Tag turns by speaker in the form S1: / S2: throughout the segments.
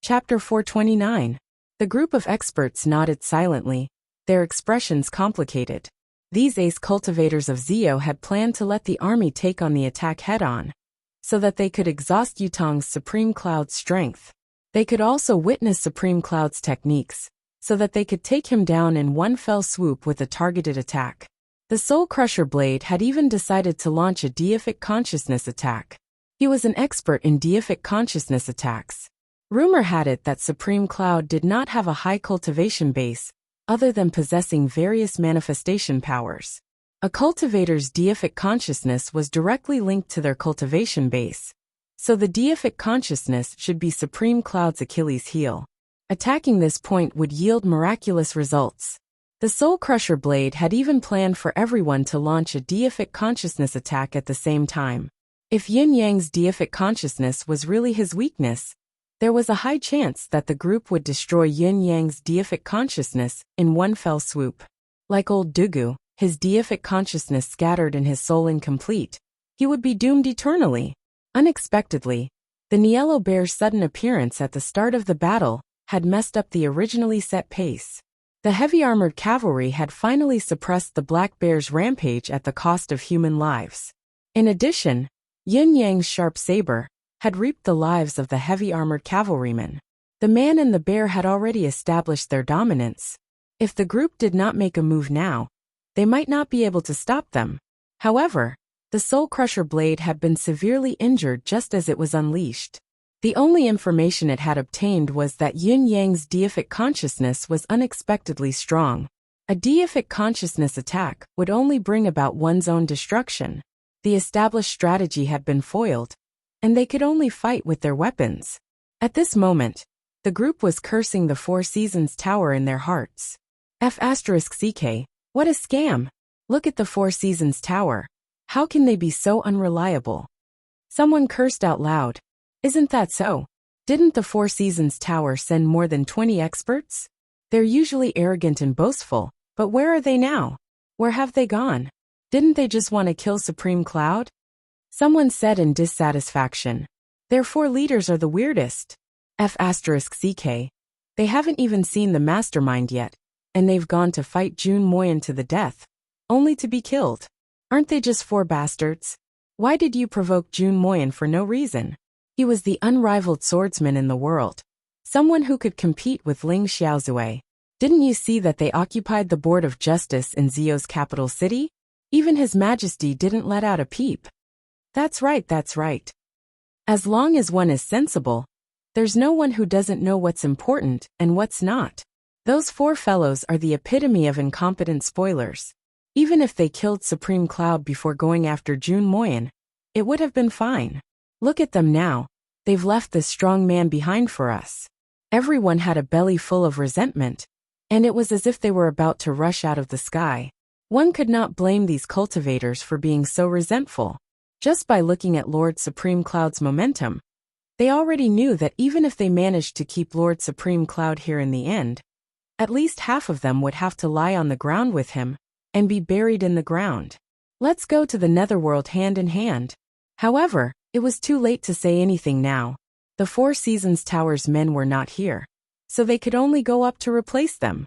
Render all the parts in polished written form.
S1: Chapter 429. The group of experts nodded silently, their expressions complicated. These ace cultivators of Zio had planned to let the army take on the attack head-on, so that they could exhaust Yutong's Supreme Cloud's strength. They could also witness Supreme Cloud's techniques, so that they could take him down in one fell swoop with a targeted attack. The Soul Crusher Blade had even decided to launch a deific consciousness attack. He was an expert in deific consciousness attacks. Rumor had it that Supreme Cloud did not have a high cultivation base, other than possessing various manifestation powers. A cultivator's deific consciousness was directly linked to their cultivation base, so the deific consciousness should be Supreme Cloud's Achilles heel. Attacking this point would yield miraculous results. The Soul Crusher Blade had even planned for everyone to launch a deific consciousness attack at the same time. If Yin Yang's deific consciousness was really his weakness, there was a high chance that the group would destroy Yin Yang's deific consciousness in one fell swoop. Like old Dugu, his deific consciousness scattered and his soul incomplete, he would be doomed eternally. Unexpectedly, the Niello Bear's sudden appearance at the start of the battle had messed up the originally set pace. The heavy-armored cavalry had finally suppressed the Black Bear's rampage at the cost of human lives. In addition, Yin Yang's sharp saber had reaped the lives of the heavy-armored cavalrymen. The man and the bear had already established their dominance. If the group did not make a move now, they might not be able to stop them. However, the Soul Crusher Blade had been severely injured just as it was unleashed. The only information it had obtained was that Yin Yang's deific consciousness was unexpectedly strong. A deific consciousness attack would only bring about one's own destruction. The established strategy had been foiled, and they could only fight with their weapons. At this moment, the group was cursing the Four Seasons Tower in their hearts. F***CK, what a scam! Look at the Four Seasons Tower. How can they be so unreliable? Someone cursed out loud. Isn't that so? Didn't the Four Seasons Tower send more than 20 experts? They're usually arrogant and boastful, but where are they now? Where have they gone? Didn't they just want to kill Supreme Cloud? Someone said in dissatisfaction. Their 4 leaders are the weirdest. F***CK. They haven't even seen the mastermind yet, and they've gone to fight Jun Moyen to the death, only to be killed. Aren't they just 4 bastards? Why did you provoke Jun Moyen for no reason? He was the unrivaled swordsman in the world, someone who could compete with Ling Xiaozue. Didn't you see that they occupied the Board of Justice in Zio's capital city? Even His Majesty didn't let out a peep. That's right, that's right. As long as one is sensible, there's no one who doesn't know what's important and what's not. Those 4 fellows are the epitome of incompetent spoilers. Even if they killed Supreme Cloud before going after Jun Moyen, it would have been fine. Look at them now, they've left this strong man behind for us. Everyone had a belly full of resentment, and it was as if they were about to rush out of the sky. One could not blame these cultivators for being so resentful. Just by looking at Lord Supreme Cloud's momentum, they already knew that even if they managed to keep Lord Supreme Cloud here in the end, at least half of them would have to lie on the ground with him and be buried in the ground. Let's go to the Netherworld hand in hand. However, it was too late to say anything now. The Four Seasons Tower's men were not here, so they could only go up to replace them.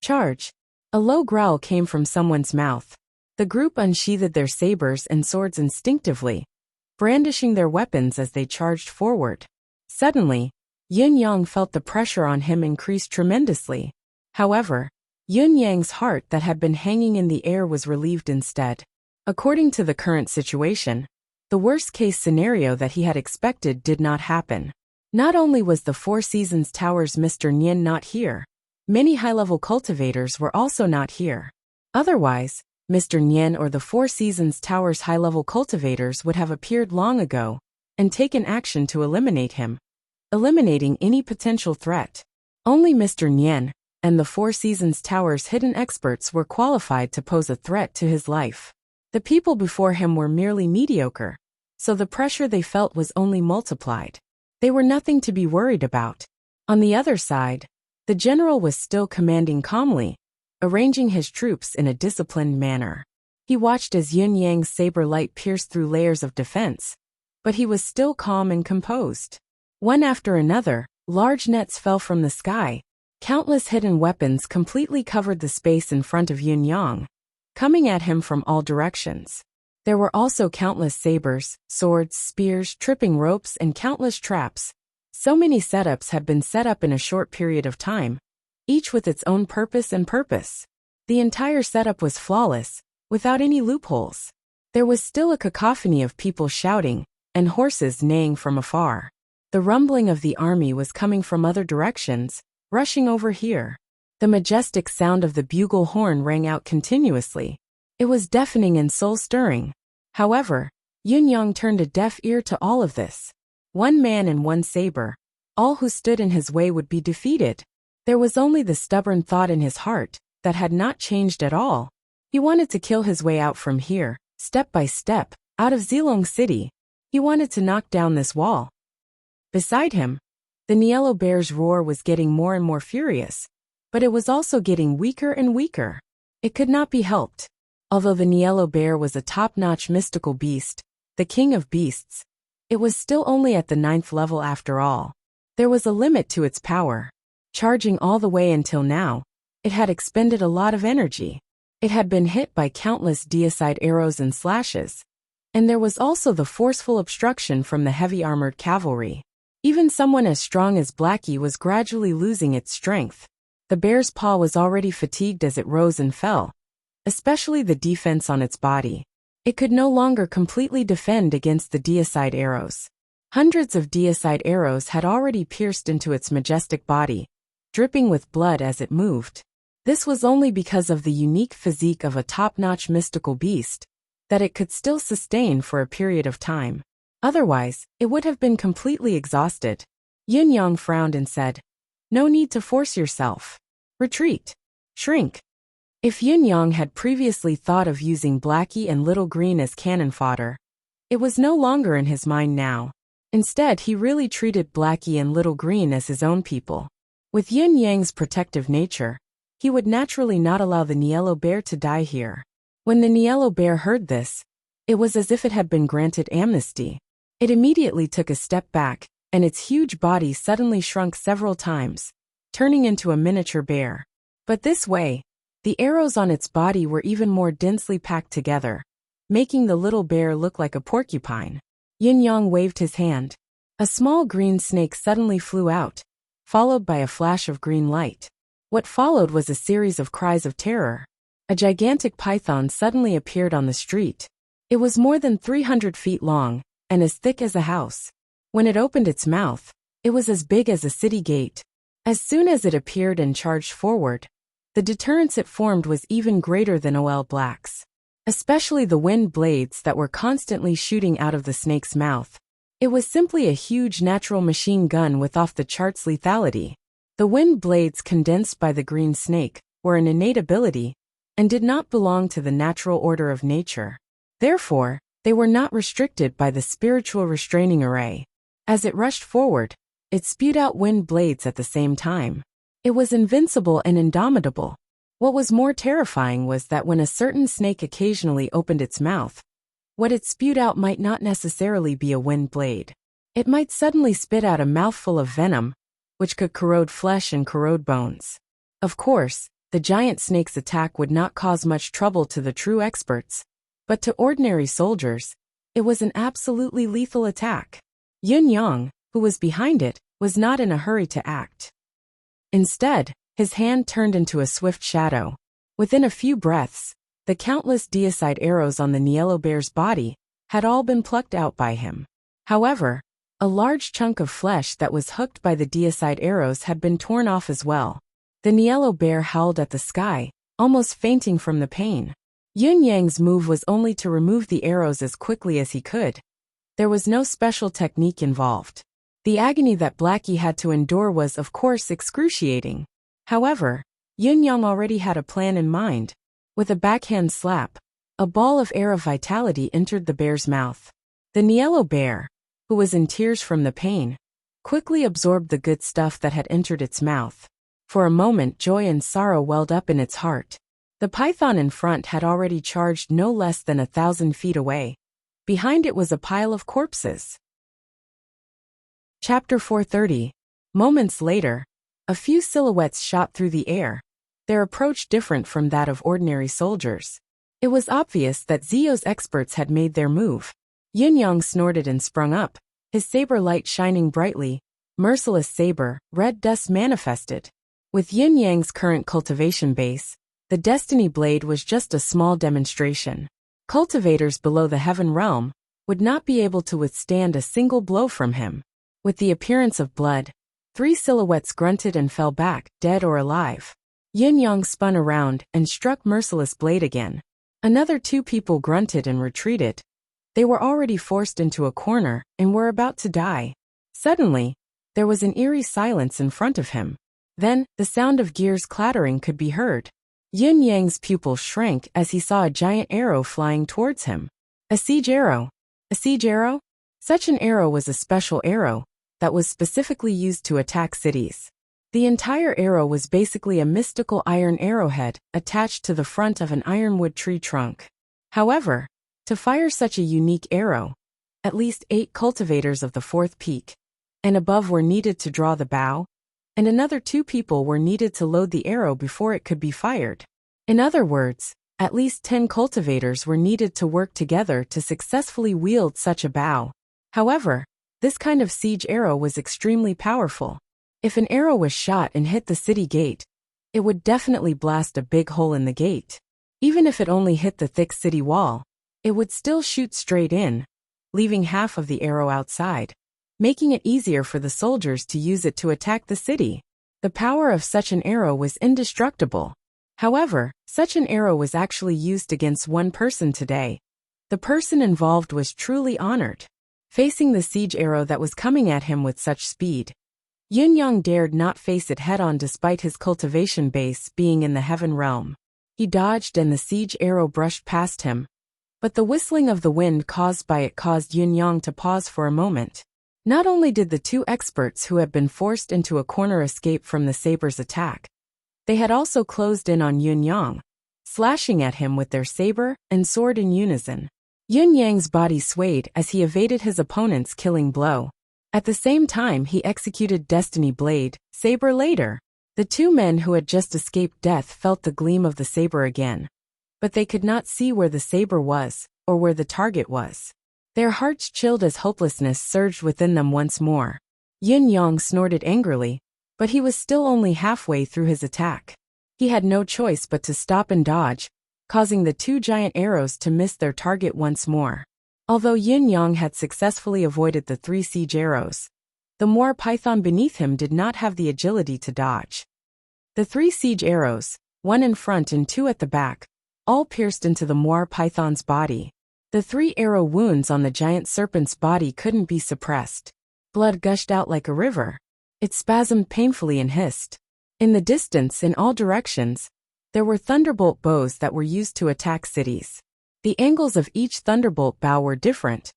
S1: Charge! A low growl came from someone's mouth. The group unsheathed their sabers and swords instinctively, brandishing their weapons as they charged forward. Suddenly, Yin Yang felt the pressure on him increase tremendously. However, Yin Yang's heart that had been hanging in the air was relieved instead. According to the current situation, the worst-case scenario that he had expected did not happen. Not only was the Four Seasons Tower's Mr. Nian not here, many high-level cultivators were also not here. Otherwise, Mr. Nian or the Four Seasons Tower's high-level cultivators would have appeared long ago and taken action to eliminate him, eliminating any potential threat. Only Mr. Nian and the Four Seasons Tower's hidden experts were qualified to pose a threat to his life. The people before him were merely mediocre, so the pressure they felt was only multiplied. They were nothing to be worried about. On the other side, the general was still commanding calmly, arranging his troops in a disciplined manner. He watched as Yin Yang's saber light pierced through layers of defense, but he was still calm and composed. One after another, Large nets fell from the sky. Countless hidden weapons completely covered the space in front of Yun Yang, coming at him from all directions. There were also countless sabers, swords, spears, tripping ropes, and countless traps. So many setups had been set up in a short period of time, each with its own purpose. The entire setup was flawless, without any loopholes. There was still a cacophony of people shouting, and horses neighing from afar. The rumbling of the army was coming from other directions, rushing over here. The majestic sound of the bugle horn rang out continuously. It was deafening and soul-stirring. However, Yun Yang turned a deaf ear to all of this. One man and one saber. All who stood in his way would be defeated. There was only the stubborn thought in his heart that had not changed at all. He wanted to kill his way out from here, step by step, out of Zilong City. He wanted to knock down this wall. Beside him, the Niello bear's roar was getting more and more furious, but it was also getting weaker and weaker. It could not be helped. Although the Niello bear was a top-notch mystical beast, the king of beasts, it was still only at the 9th level after all. There was a limit to its power. Charging all the way until now, it had expended a lot of energy. It had been hit by countless deicide arrows and slashes, and there was also the forceful obstruction from the heavy armored cavalry. Even someone as strong as Blackie was gradually losing its strength. The bear's paw was already fatigued as it rose and fell, especially the defense on its body. It could no longer completely defend against the deicide arrows. Hundreds of deicide arrows had already pierced into its majestic body, dripping with blood as it moved. This was only because of the unique physique of a top-notch mystical beast, that it could still sustain for a period of time. Otherwise, it would have been completely exhausted. Yun Yang frowned and said, "No need to force yourself. Retreat. Shrink." If Yun Yang had previously thought of using Blackie and Little Green as cannon fodder, it was no longer in his mind now. Instead, he really treated Blackie and Little Green as his own people. With Yun Yang's protective nature, he would naturally not allow the Niello bear to die here. When the Niello bear heard this, it was as if it had been granted amnesty. It immediately took a step back, and its huge body suddenly shrunk several times, turning into a miniature bear. But this way, the arrows on its body were even more densely packed together, making the little bear look like a porcupine. Yun Yang waved his hand. A small green snake suddenly flew out, followed by a flash of green light. What followed was a series of cries of terror. A gigantic python suddenly appeared on the street. It was more than 300 feet long, and as thick as a house. When it opened its mouth, it was as big as a city gate. As soon as it appeared and charged forward, the deterrence it formed was even greater than Ol Black's. Especially the wind blades that were constantly shooting out of the snake's mouth. It was simply a huge natural machine gun with off-the-charts lethality. The wind blades condensed by the green snake were an innate ability, and did not belong to the natural order of nature. Therefore, they were not restricted by the spiritual restraining array. As it rushed forward, it spewed out wind blades at the same time. It was invincible and indomitable. What was more terrifying was that when a certain snake occasionally opened its mouth, what it spewed out might not necessarily be a wind blade. It might suddenly spit out a mouthful of venom, which could corrode flesh and corrode bones. Of course, the giant snake's attack would not cause much trouble to the true experts, but to ordinary soldiers, it was an absolutely lethal attack. Yun Yang, who was behind it, was not in a hurry to act. Instead, his hand turned into a swift shadow. Within a few breaths, the countless deicide arrows on the Niello bear's body had all been plucked out by him. However, a large chunk of flesh that was hooked by the deicide arrows had been torn off as well. The Niello bear howled at the sky, almost fainting from the pain. Yun Yang's move was only to remove the arrows as quickly as he could. There was no special technique involved. The agony that Blackie had to endure was, of course, excruciating. However, Yun Yang already had a plan in mind. With a backhand slap, a ball of air of vitality entered the bear's mouth. The Niello bear, who was in tears from the pain, quickly absorbed the good stuff that had entered its mouth. For a moment, joy and sorrow welled up in its heart. The python in front had already charged no less than 1,000 feet away. Behind it was a pile of corpses. Chapter 430. Moments later, a few silhouettes shot through the air, their approach different from that of ordinary soldiers. It was obvious that Zio's experts had made their move. Yin Yang snorted and sprung up, his saber light shining brightly. Merciless saber, red dust manifested. With Yin Yang's current cultivation base, the Destiny Blade was just a small demonstration. Cultivators below the Heaven Realm would not be able to withstand a single blow from him. With the appearance of blood, 3 silhouettes grunted and fell back, dead or alive. Yin Yang spun around and struck Merciless Blade again. Another 2 people grunted and retreated. They were already forced into a corner and were about to die. Suddenly, there was an eerie silence in front of him. Then, the sound of gears clattering could be heard. Yin Yang's pupil shrank as he saw a giant arrow flying towards him. A siege arrow. A siege arrow? Such an arrow was a special arrow that was specifically used to attack cities. The entire arrow was basically a mystical iron arrowhead attached to the front of an ironwood tree trunk. However, to fire such a unique arrow, at least 8 cultivators of the 4th peak and above were needed to draw the bow, and another 2 people were needed to load the arrow before it could be fired. In other words, at least 10 cultivators were needed to work together to successfully wield such a bow. However, this kind of siege arrow was extremely powerful. If an arrow was shot and hit the city gate, it would definitely blast a big hole in the gate. Even if it only hit the thick city wall, it would still shoot straight in, leaving half of the arrow outside, making it easier for the soldiers to use it to attack the city. The power of such an arrow was indestructible. However, such an arrow was actually used against one person today. The person involved was truly honored. Facing the siege arrow that was coming at him with such speed, Yin Yang dared not face it head-on despite his cultivation base being in the Heaven Realm. He dodged and the siege arrow brushed past him, but the whistling of the wind caused by it caused Yin Yang to pause for a moment. Not only did the 2 experts who had been forced into a corner escape from the saber's attack, they had also closed in on Yin Yang, slashing at him with their saber and sword in unison. Yin Yang's body swayed as he evaded his opponent's killing blow. At the same time he executed Destiny Blade, saber later. The 2 men who had just escaped death felt the gleam of the saber again, but they could not see where the saber was, or where the target was. Their hearts chilled as hopelessness surged within them once more. Yin Yang snorted angrily, but he was still only halfway through his attack. He had no choice but to stop and dodge, causing the 2 giant arrows to miss their target once more. Although Yin Yang had successfully avoided the 3 siege arrows, the Moor python beneath him did not have the agility to dodge. The 3 siege arrows, 1 in front and 2 at the back, all pierced into the Moor python's body. The 3 arrow wounds on the giant serpent's body couldn't be suppressed. Blood gushed out like a river. It spasmed painfully and hissed. In the distance, in all directions, there were thunderbolt bows that were used to attack cities. The angles of each thunderbolt bow were different,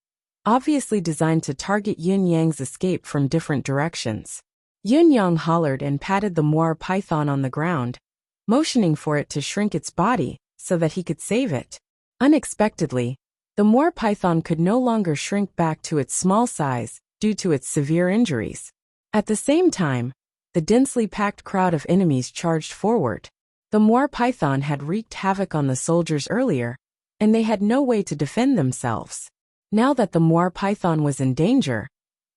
S1: obviously designed to target Yin Yang's escape from different directions. Yin Yang hollered and patted the Moor python on the ground, motioning for it to shrink its body so that he could save it. Unexpectedly, the Moor python could no longer shrink back to its small size due to its severe injuries. At the same time, the densely packed crowd of enemies charged forward. The Moor python had wreaked havoc on the soldiers earlier, and they had no way to defend themselves. Now that the Moor python was in danger,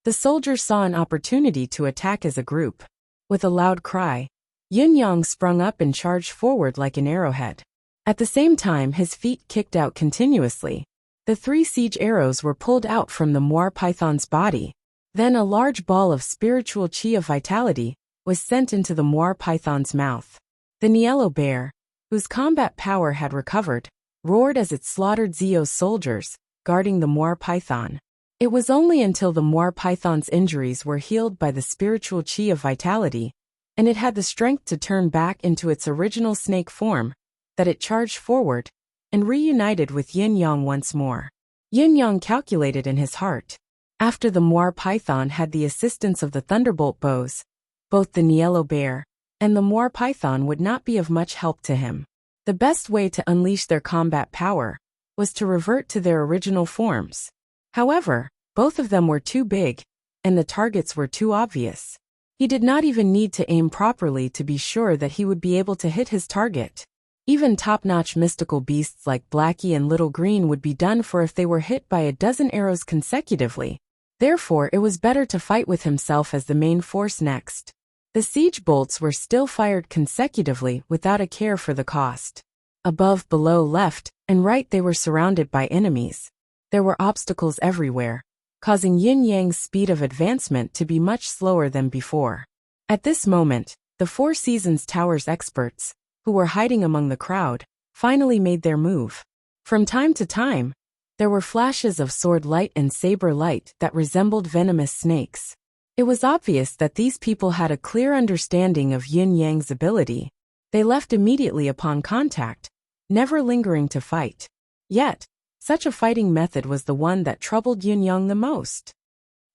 S1: the soldiers saw an opportunity to attack as a group. With a loud cry, Yin Yang sprung up and charged forward like an arrowhead. At the same time, his feet kicked out continuously. The 3 siege arrows were pulled out from the Moor python's body. Then a large ball of spiritual chi of vitality was sent into the Moor python's mouth. The Niello bear, whose combat power had recovered, roared as it slaughtered Zio's soldiers, guarding the Moor python. It was only until the Moor python's injuries were healed by the spiritual chi of vitality, and it had the strength to turn back into its original snake form, that it charged forward and reunited with Yin Yang once more. Yin Yang calculated in his heart. After the Moor python had the assistance of the thunderbolt bows, both the Niello bear and the Moor python would not be of much help to him. The best way to unleash their combat power was to revert to their original forms. However, both of them were too big, and the targets were too obvious. He did not even need to aim properly to be sure that he would be able to hit his target. Even top-notch mystical beasts like Blackie and Little Green would be done for if they were hit by a dozen arrows consecutively. Therefore, it was better to fight with himself as the main force next. The siege bolts were still fired consecutively without a care for the cost. Above, below, left, and right they were surrounded by enemies. There were obstacles everywhere, causing Yin Yang's speed of advancement to be much slower than before. At this moment, the Four Seasons Tower's experts, who were hiding among the crowd, finally made their move. From time to time, there were flashes of sword light and saber light that resembled venomous snakes. It was obvious that these people had a clear understanding of Yin Yang's ability. They left immediately upon contact, never lingering to fight. Yet, such a fighting method was the one that troubled Yin Yang the most.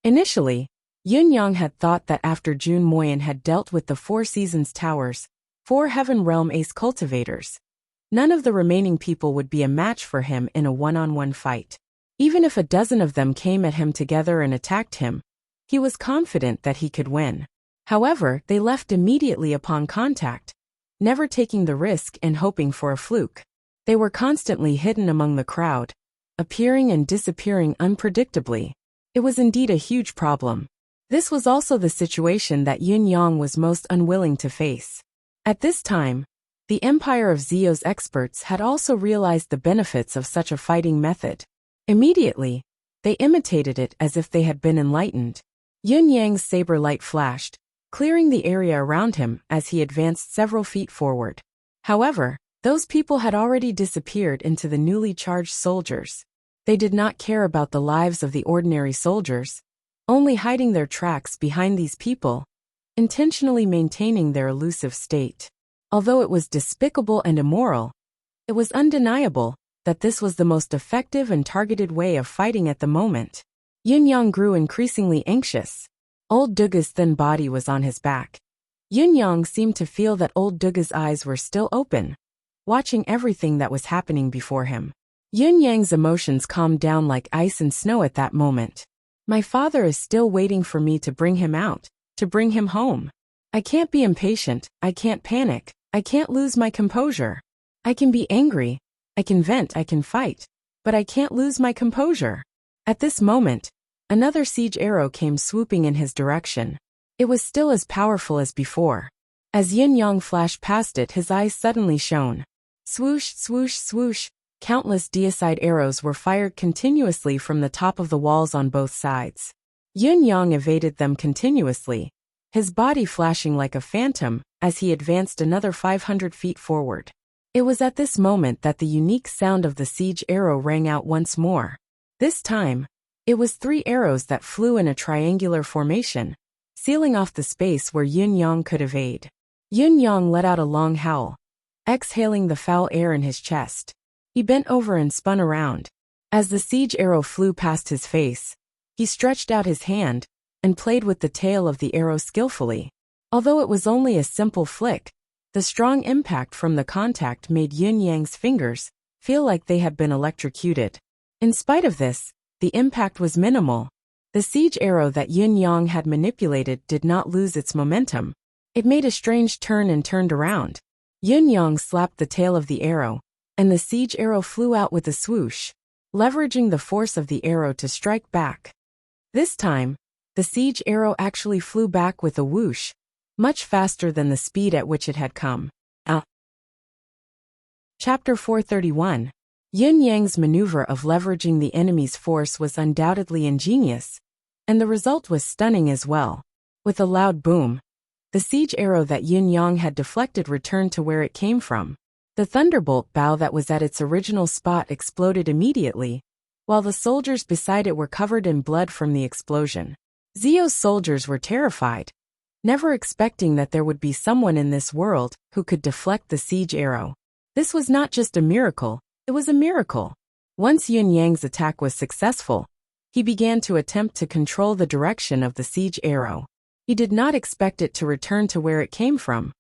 S1: Initially, Yin Yang had thought that after Jun Moyen had dealt with the Four Seasons Towers, 4 Heaven Realm Ace cultivators, none of the remaining people would be a match for him in a one-on-one fight. Even if a dozen of them came at him together and attacked him, he was confident that he could win. However, they left immediately upon contact, never taking the risk and hoping for a fluke. They were constantly hidden among the crowd, appearing and disappearing unpredictably. It was indeed a huge problem. This was also the situation that Yin Yang was most unwilling to face. At this time, the Empire of Zio's experts had also realized the benefits of such a fighting method. Immediately, they imitated it as if they had been enlightened. Yin Yang's saber light flashed, clearing the area around him as he advanced several feet forward. However, those people had already disappeared into the newly charged soldiers. They did not care about the lives of the ordinary soldiers, only hiding their tracks behind these people, intentionally maintaining their elusive state. Although it was despicable and immoral, it was undeniable that this was the most effective and targeted way of fighting at the moment. Yin Yang grew increasingly anxious. Old Duga's thin body was on his back. Yin Yang seemed to feel that Old Duga's eyes were still open, watching everything that was happening before him. Yin Yang's emotions calmed down like ice and snow at that moment. My father is still waiting for me to bring him out, to bring him home. I can't be impatient, I can't panic, I can't lose my composure. I can be angry, I can vent, I can fight, but I can't lose my composure. At this moment, another siege arrow came swooping in his direction. It was still as powerful as before. As Yin Yang flashed past it, his eyes suddenly shone. Swoosh, swoosh, swoosh, countless deicide arrows were fired continuously from the top of the walls on both sides. Yin Yang evaded them continuously, his body flashing like a phantom as he advanced another 500 feet forward. It was at this moment that the unique sound of the siege arrow rang out once more. This time, it was 3 arrows that flew in a triangular formation, sealing off the space where Yin Yang could evade. Yin Yang let out a long howl, exhaling the foul air in his chest. He bent over and spun around. As the siege arrow flew past his face, he stretched out his hand and played with the tail of the arrow skillfully. Although it was only a simple flick, the strong impact from the contact made Yin Yang's fingers feel like they had been electrocuted. In spite of this, the impact was minimal. The siege arrow that Yin Yang had manipulated did not lose its momentum. It made a strange turn and turned around. Yin Yang slapped the tail of the arrow, and the siege arrow flew out with a swoosh, leveraging the force of the arrow to strike back. This time, the siege arrow actually flew back with a whoosh, much faster than the speed at which it had come. Chapter 431. Yin Yang's maneuver of leveraging the enemy's force was undoubtedly ingenious, and the result was stunning as well. With a loud boom, the siege arrow that Yin Yang had deflected returned to where it came from. The thunderbolt bow that was at its original spot exploded immediately, while the soldiers beside it were covered in blood from the explosion. Zio's soldiers were terrified, never expecting that there would be someone in this world who could deflect the siege arrow. This was not just a miracle, it was a miracle. Once Yin Yang's attack was successful, he began to attempt to control the direction of the siege arrow. He did not expect it to return to where it came from.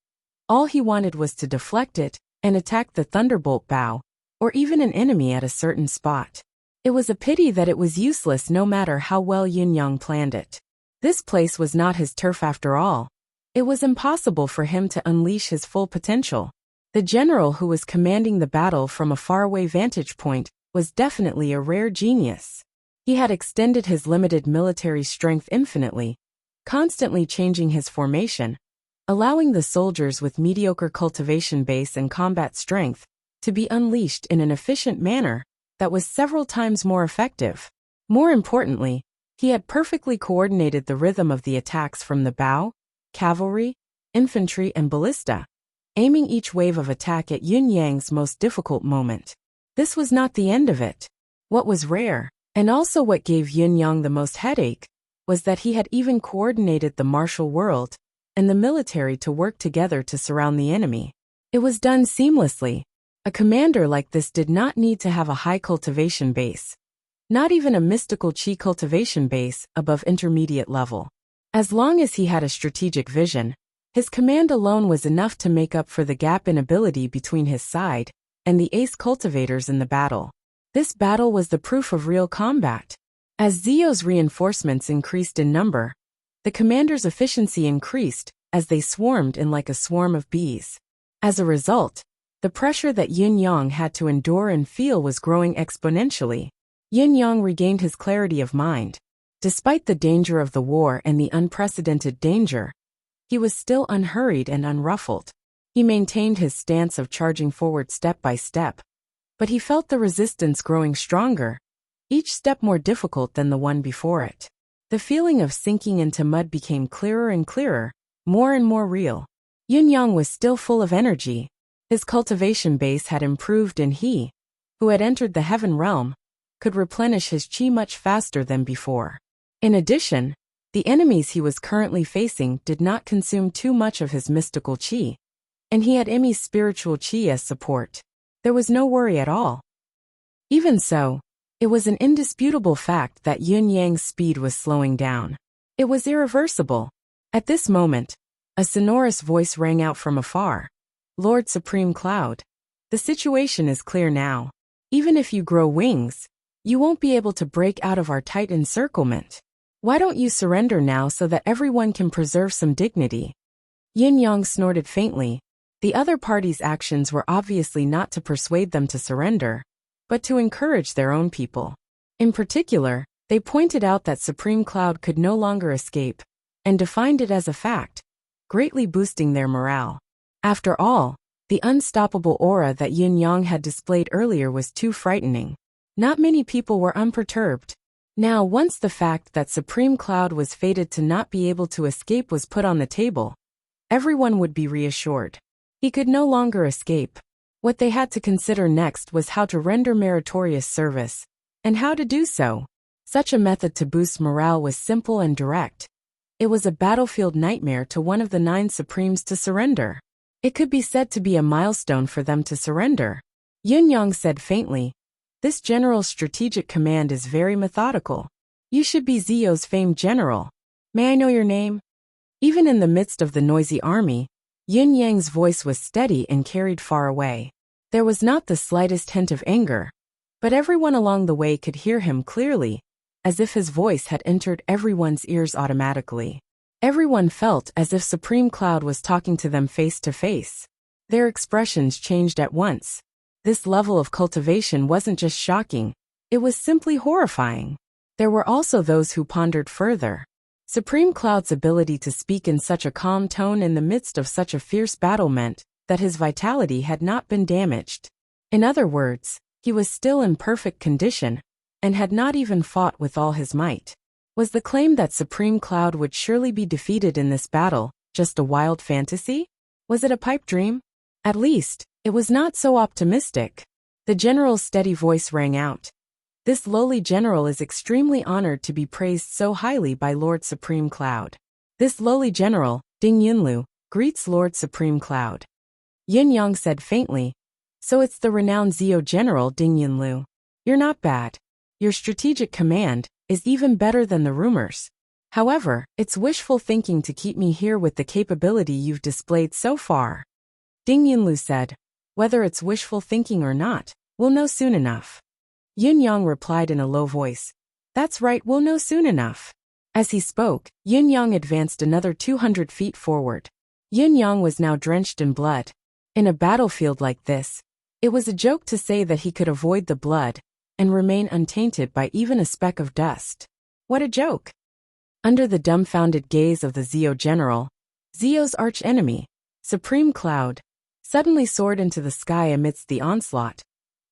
S1: All he wanted was to deflect it and attack the thunderbolt bow, or even an enemy at a certain spot. It was a pity that it was useless no matter how well Yin Yang planned it. This place was not his turf after all. It was impossible for him to unleash his full potential. The general who was commanding the battle from a faraway vantage point was definitely a rare genius. He had extended his limited military strength infinitely, constantly changing his formation, allowing the soldiers with mediocre cultivation base and combat strength to be unleashed in an efficient manner that was several times more effective. More importantly, he had perfectly coordinated the rhythm of the attacks from the bow, cavalry, infantry, and ballista, aiming each wave of attack at Yun Yang's most difficult moment. This was not the end of it. What was rare, and also what gave Yun Yang the most headache, was that he had even coordinated the martial world and the military to work together to surround the enemy. It was done seamlessly. A commander like this did not need to have a high cultivation base, not even a mystical qi cultivation base above intermediate level. As long as he had a strategic vision, his command alone was enough to make up for the gap in ability between his side and the ace cultivators in the battle. This battle was the proof of real combat. As Zio's reinforcements increased in number, the commander's efficiency increased as they swarmed in like a swarm of bees. As a result, the pressure that Yun Yang had to endure and feel was growing exponentially. Yun Yang regained his clarity of mind. Despite the danger of the war and the unprecedented danger, he was still unhurried and unruffled. He maintained his stance of charging forward step by step, but he felt the resistance growing stronger, each step more difficult than the one before it. The feeling of sinking into mud became clearer and clearer, more and more real. Yun Yang was still full of energy. His cultivation base had improved, and he, who had entered the heaven realm, could replenish his qi much faster than before. In addition, the enemies he was currently facing did not consume too much of his mystical qi, and he had Emi's spiritual qi as support. There was no worry at all. Even so, it was an indisputable fact that Yun Yang's speed was slowing down. It was irreversible. At this moment, a sonorous voice rang out from afar. Lord Supreme Cloud, the situation is clear now. Even if you grow wings, you won't be able to break out of our tight encirclement. Why don't you surrender now so that everyone can preserve some dignity? Yun Yang snorted faintly. The other party's actions were obviously not to persuade them to surrender, but to encourage their own people. In particular, they pointed out that Supreme Cloud could no longer escape, and defined it as a fact, greatly boosting their morale. After all, the unstoppable aura that Yun Yang had displayed earlier was too frightening. Not many people were unperturbed. Now, once the fact that Supreme Cloud was fated to not be able to escape was put on the table, everyone would be reassured. He could no longer escape. What they had to consider next was how to render meritorious service, and how to do so. Such a method to boost morale was simple and direct. It was a battlefield nightmare to one of the 9 Supremes to surrender. It could be said to be a milestone for them to surrender. Yun Yang said faintly, "This general's strategic command is very methodical. You should be Zio's famed general. May I know your name?" Even in the midst of the noisy army, Yun Yang's voice was steady and carried far away. There was not the slightest hint of anger, but everyone along the way could hear him clearly, as if his voice had entered everyone's ears automatically. Everyone felt as if Supreme Cloud was talking to them face to face. Their expressions changed at once. This level of cultivation wasn't just shocking, it was simply horrifying. There were also those who pondered further. Supreme Cloud's ability to speak in such a calm tone in the midst of such a fierce battle meant that his vitality had not been damaged. In other words, he was still in perfect condition, and had not even fought with all his might. Was the claim that Supreme Cloud would surely be defeated in this battle just a wild fantasy? Was it a pipe dream? At least, it was not so optimistic. The general's steady voice rang out. "This lowly general is extremely honored to be praised so highly by Lord Supreme Cloud. This lowly general, Ding Yunlu, greets Lord Supreme Cloud." Yun Yang said faintly, "So it's the renowned Zio general Ding Yunlu. You're not bad. Your strategic command is even better than the rumors. However, it's wishful thinking to keep me here with the capability you've displayed so far." Ding Yunlu said, "Whether it's wishful thinking or not, we'll know soon enough." Yun Yang replied in a low voice, "That's right, we'll know soon enough." As he spoke, Yun Yang advanced another 200 feet forward. Yun Yang was now drenched in blood. In a battlefield like this, it was a joke to say that he could avoid the blood and remain untainted by even a speck of dust. What a joke! Under the dumbfounded gaze of the Zio general, Zio's arch-enemy, Supreme Cloud, suddenly soared into the sky amidst the onslaught,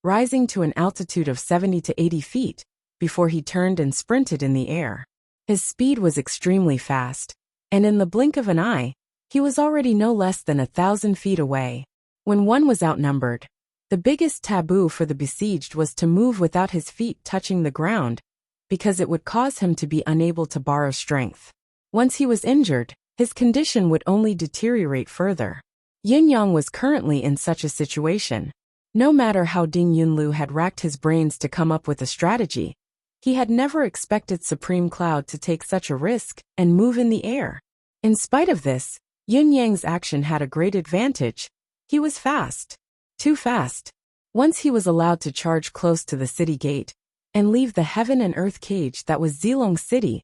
S1: rising to an altitude of 70 to 80 feet, before he turned and sprinted in the air. His speed was extremely fast, and in the blink of an eye, he was already no less than 1,000 feet away. When one was outnumbered, the biggest taboo for the besieged was to move without his feet touching the ground, because it would cause him to be unable to borrow strength. Once he was injured, his condition would only deteriorate further. Yin Yang was currently in such a situation. No matter how Ding Yunlu had racked his brains to come up with a strategy, he had never expected Supreme Cloud to take such a risk and move in the air. In spite of this, Yun Yang's action had a great advantage. He was fast. Too fast. Once he was allowed to charge close to the city gate and leave the heaven and earth cage that was Zilong City,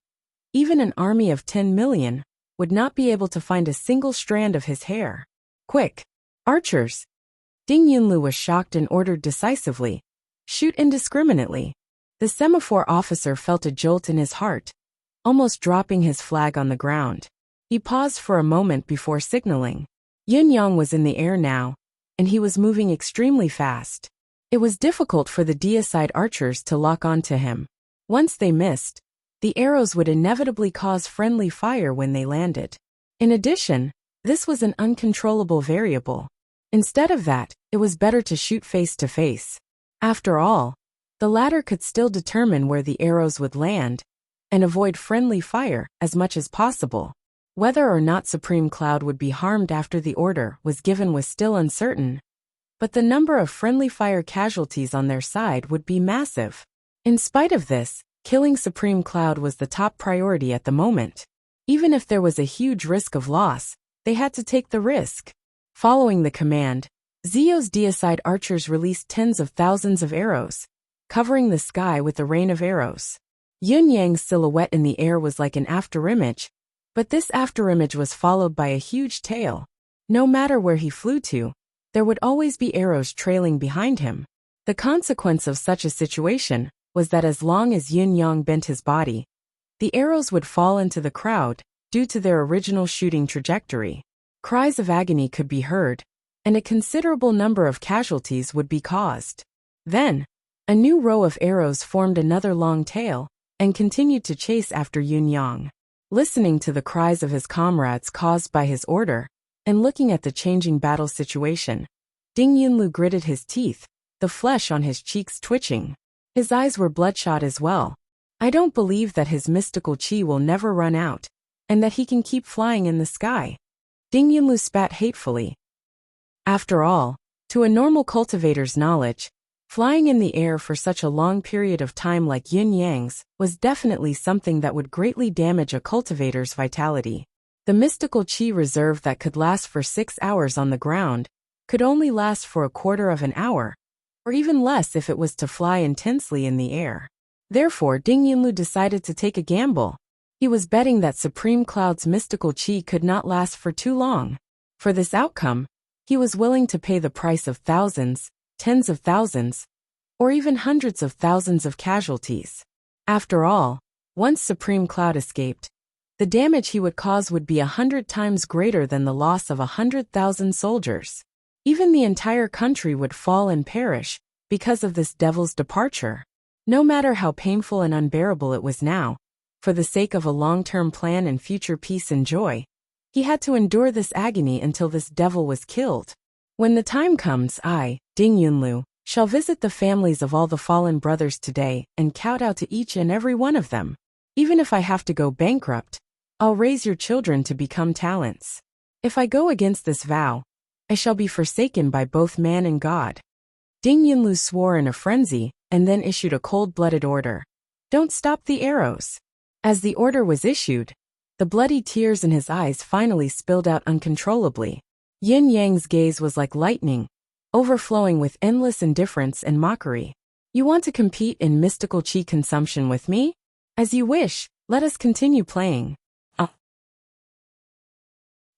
S1: even an army of 10 million would not be able to find a single strand of his hair. Quick! Archers! Ding Yunlu was shocked and ordered decisively. Shoot indiscriminately. The semaphore officer felt a jolt in his heart, almost dropping his flag on the ground. He paused for a moment before signaling. Yun Yang was in the air now, and he was moving extremely fast. It was difficult for the deicide archers to lock on to him. Once they missed, the arrows would inevitably cause friendly fire when they landed. In addition, this was an uncontrollable variable. Instead of that, it was better to shoot face to face. After all, the latter could still determine where the arrows would land and avoid friendly fire as much as possible. Whether or not Supreme Cloud would be harmed after the order was given was still uncertain, but the number of friendly fire casualties on their side would be massive. In spite of this, killing Supreme Cloud was the top priority at the moment. Even if there was a huge risk of loss, they had to take the risk. Following the command, Zio's deicide archers released tens of thousands of arrows, covering the sky with a rain of arrows. Yun Yang's silhouette in the air was like an afterimage, but this afterimage was followed by a huge tail. No matter where he flew to, there would always be arrows trailing behind him. The consequence of such a situation was that as long as Yun Yang bent his body, the arrows would fall into the crowd due to their original shooting trajectory. Cries of agony could be heard, and a considerable number of casualties would be caused. Then, a new row of arrows formed another long tail and continued to chase after Yun Yang. Listening to the cries of his comrades caused by his order, and looking at the changing battle situation, Ding Yunlu gritted his teeth, the flesh on his cheeks twitching. His eyes were bloodshot as well. I don't believe that his mystical chi will never run out, and that he can keep flying in the sky. Ding Yunlu spat hatefully. After all, to a normal cultivator's knowledge, flying in the air for such a long period of time like Yin Yang's was definitely something that would greatly damage a cultivator's vitality. The mystical qi reserve that could last for 6 hours on the ground could only last for a quarter of an hour, or even less if it was to fly intensely in the air. Therefore, Ding Yunlu decided to take a gamble. He was betting that Supreme Cloud's mystical qi could not last for too long. For this outcome, he was willing to pay the price of thousands, tens of thousands, or even hundreds of thousands of casualties. After all, once Supreme Cloud escaped, the damage he would cause would be 100 times greater than the loss of 100,000 soldiers. Even the entire country would fall and perish because of this devil's departure. No matter how painful and unbearable it was now, for the sake of a long-term plan and future peace and joy, he had to endure this agony until this devil was killed. When the time comes, I, Ding Yunlu, shall visit the families of all the fallen brothers today and kowtow to each and every one of them. Even if I have to go bankrupt, I'll raise your children to become talents. If I go against this vow, I shall be forsaken by both man and God. Ding Yunlu swore in a frenzy and then issued a cold-blooded order. Don't stop the arrows. As the order was issued, the bloody tears in his eyes finally spilled out uncontrollably. Yin Yang's gaze was like lightning, overflowing with endless indifference and mockery. You want to compete in mystical qi consumption with me? As you wish, Let us continue playing.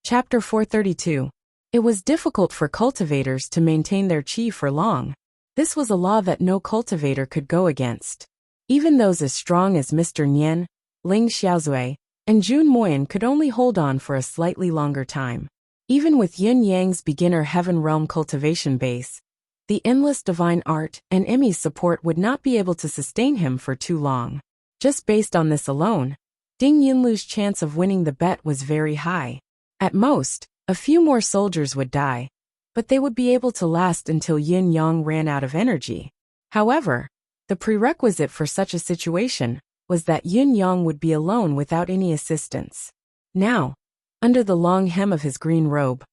S1: Chapter 432. It was difficult for cultivators to maintain their qi for long. This was a law that no cultivator could go against. Even those as strong as Mr. Nian, Ling Xiaozui, and Jun Moyan could only hold on for a slightly longer time. Even with Yin Yang's beginner heaven realm cultivation base, the endless divine art and Emmy's support would not be able to sustain him for too long. Just based on this alone, Ding Yunlu's chance of winning the bet was very high. At most, a few more soldiers would die, but they would be able to last until Yin Yang ran out of energy. However, the prerequisite for such a situation was that Yin Yang would be alone without any assistance. Now, under the long hem of his green robe,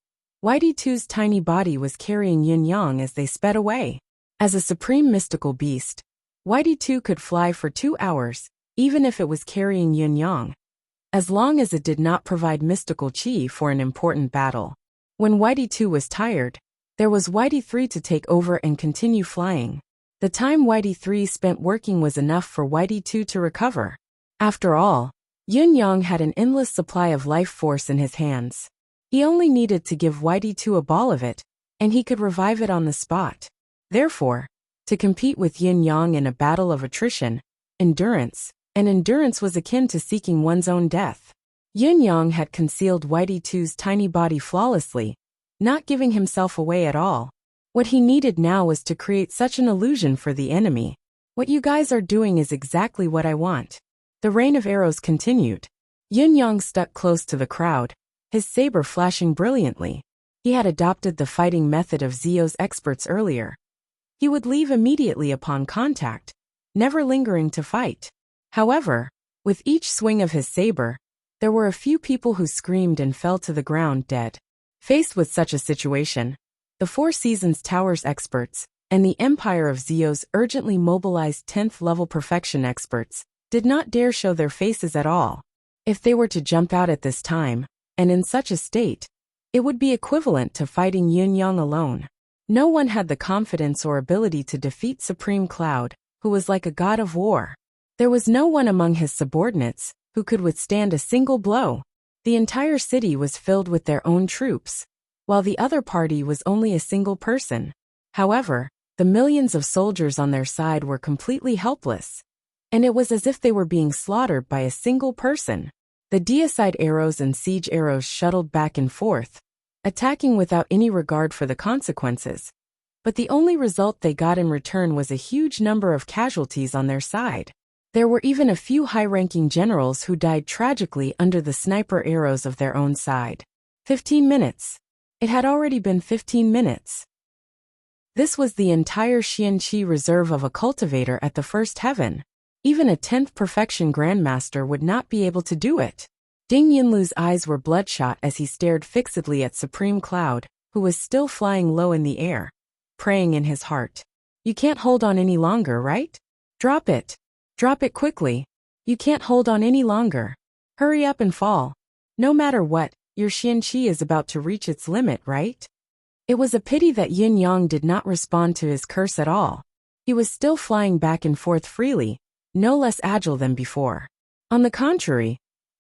S1: Whitey Two's tiny body was carrying Yin Yang as they sped away. As a supreme mystical beast, Whitey Two could fly for 2 hours, even if it was carrying Yin Yang, as long as it did not provide mystical qi for an important battle. When Whitey Two was tired, there was Whitey Three to take over and continue flying. The time Whitey Three spent working was enough for Whitey Two to recover. After all, Yin Yang had an endless supply of life force in his hands. He only needed to give Whitey Two a ball of it, and he could revive it on the spot. Therefore, to compete with Yin Yang in a battle of attrition, endurance was akin to seeking one's own death. Yin Yang had concealed Whitey Two's tiny body flawlessly, not giving himself away at all. What he needed now was to create such an illusion for the enemy. What you guys are doing is exactly what I want. The rain of arrows continued. Yin Yang stuck close to the crowd, his saber flashing brilliantly. He had adopted the fighting method of Zio's experts earlier. He would leave immediately upon contact, never lingering to fight. However, with each swing of his saber, there were a few people who screamed and fell to the ground dead. Faced with such a situation, the Four Seasons Towers experts and the Empire of Zio's urgently mobilized 10th level perfection experts did not dare show their faces at all. If they were to jump out at this time, and in such a state, it would be equivalent to fighting Yin Yang alone. No one had the confidence or ability to defeat Supreme Cloud, who was like a god of war. There was no one among his subordinates who could withstand a single blow. The entire city was filled with their own troops, while the other party was only a single person. However, the millions of soldiers on their side were completely helpless, and it was as if they were being slaughtered by a single person. The deicide arrows and siege arrows shuttled back and forth, attacking without any regard for the consequences, but the only result they got in return was a huge number of casualties on their side. There were even a few high-ranking generals who died tragically under the sniper arrows of their own side. 15 minutes. It had already been 15 minutes. This was the entire Xianqi reserve of a cultivator at the first heaven. Even a 10th perfection grandmaster would not be able to do it. Ding Yunlu's eyes were bloodshot as he stared fixedly at Supreme Cloud, who was still flying low in the air, praying in his heart. You can't hold on any longer, right? Drop it. Drop it quickly. You can't hold on any longer. Hurry up and fall. No matter what, your Xianqi is about to reach its limit, right? It was a pity that Yin Yang did not respond to his curse at all. He was still flying back and forth freely, no less agile than before. On the contrary,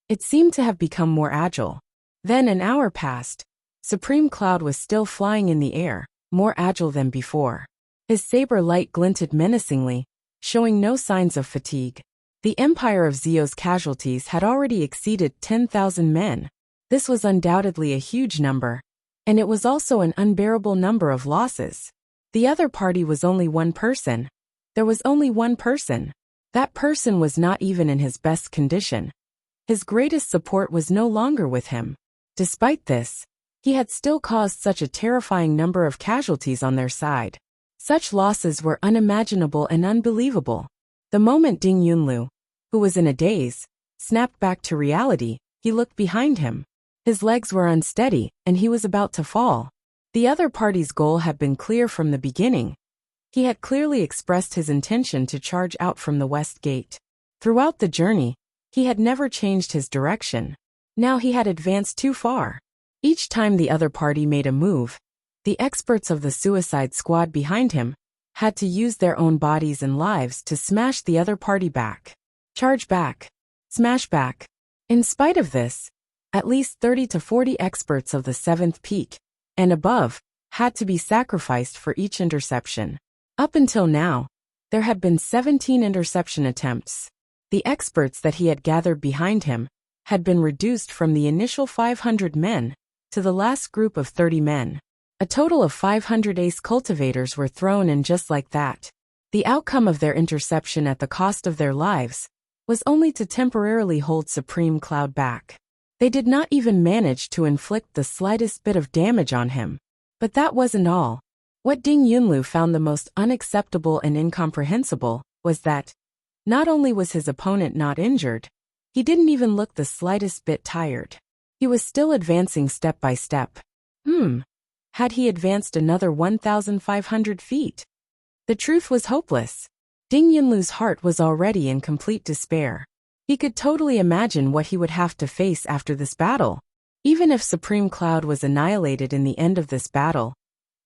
S1: it seemed to have become more agile. Then an hour passed. Supreme Cloud was still flying in the air, more agile than before. His saber light glinted menacingly, showing no signs of fatigue. The Empire of Zio's casualties had already exceeded 10,000 men. This was undoubtedly a huge number, and it was also an unbearable number of losses. The other party was only one person. There was only one person. That person was not even in his best condition. His greatest support was no longer with him. Despite this, he had still caused such a terrifying number of casualties on their side. Such losses were unimaginable and unbelievable. The moment Ding Yunlu, who was in a daze, snapped back to reality, he looked behind him. His legs were unsteady, and he was about to fall. The other party's goal had been clear from the beginning. He had clearly expressed his intention to charge out from the west gate. Throughout the journey, he had never changed his direction. Now he had advanced too far. Each time the other party made a move, the experts of the suicide squad behind him had to use their own bodies and lives to smash the other party back. Charge back. Smashback. In spite of this, at least 30 to 40 experts of the 7th peak and above had to be sacrificed for each interception. Up until now, there had been 17 interception attempts. The experts that he had gathered behind him had been reduced from the initial 500 men to the last group of 30 men. A total of 500 ace cultivators were thrown in just like that. The outcome of their interception at the cost of their lives was only to temporarily hold Supreme Cloud back. They did not even manage to inflict the slightest bit of damage on him. But that wasn't all. What Ding Yunlu found the most unacceptable and incomprehensible was that not only was his opponent not injured, he didn't even look the slightest bit tired. He was still advancing step by step. Had he advanced another 1,500 feet? The truth was hopeless. Ding Yunlu's heart was already in complete despair. He could totally imagine what he would have to face after this battle. Even if Supreme Cloud was annihilated in the end of this battle,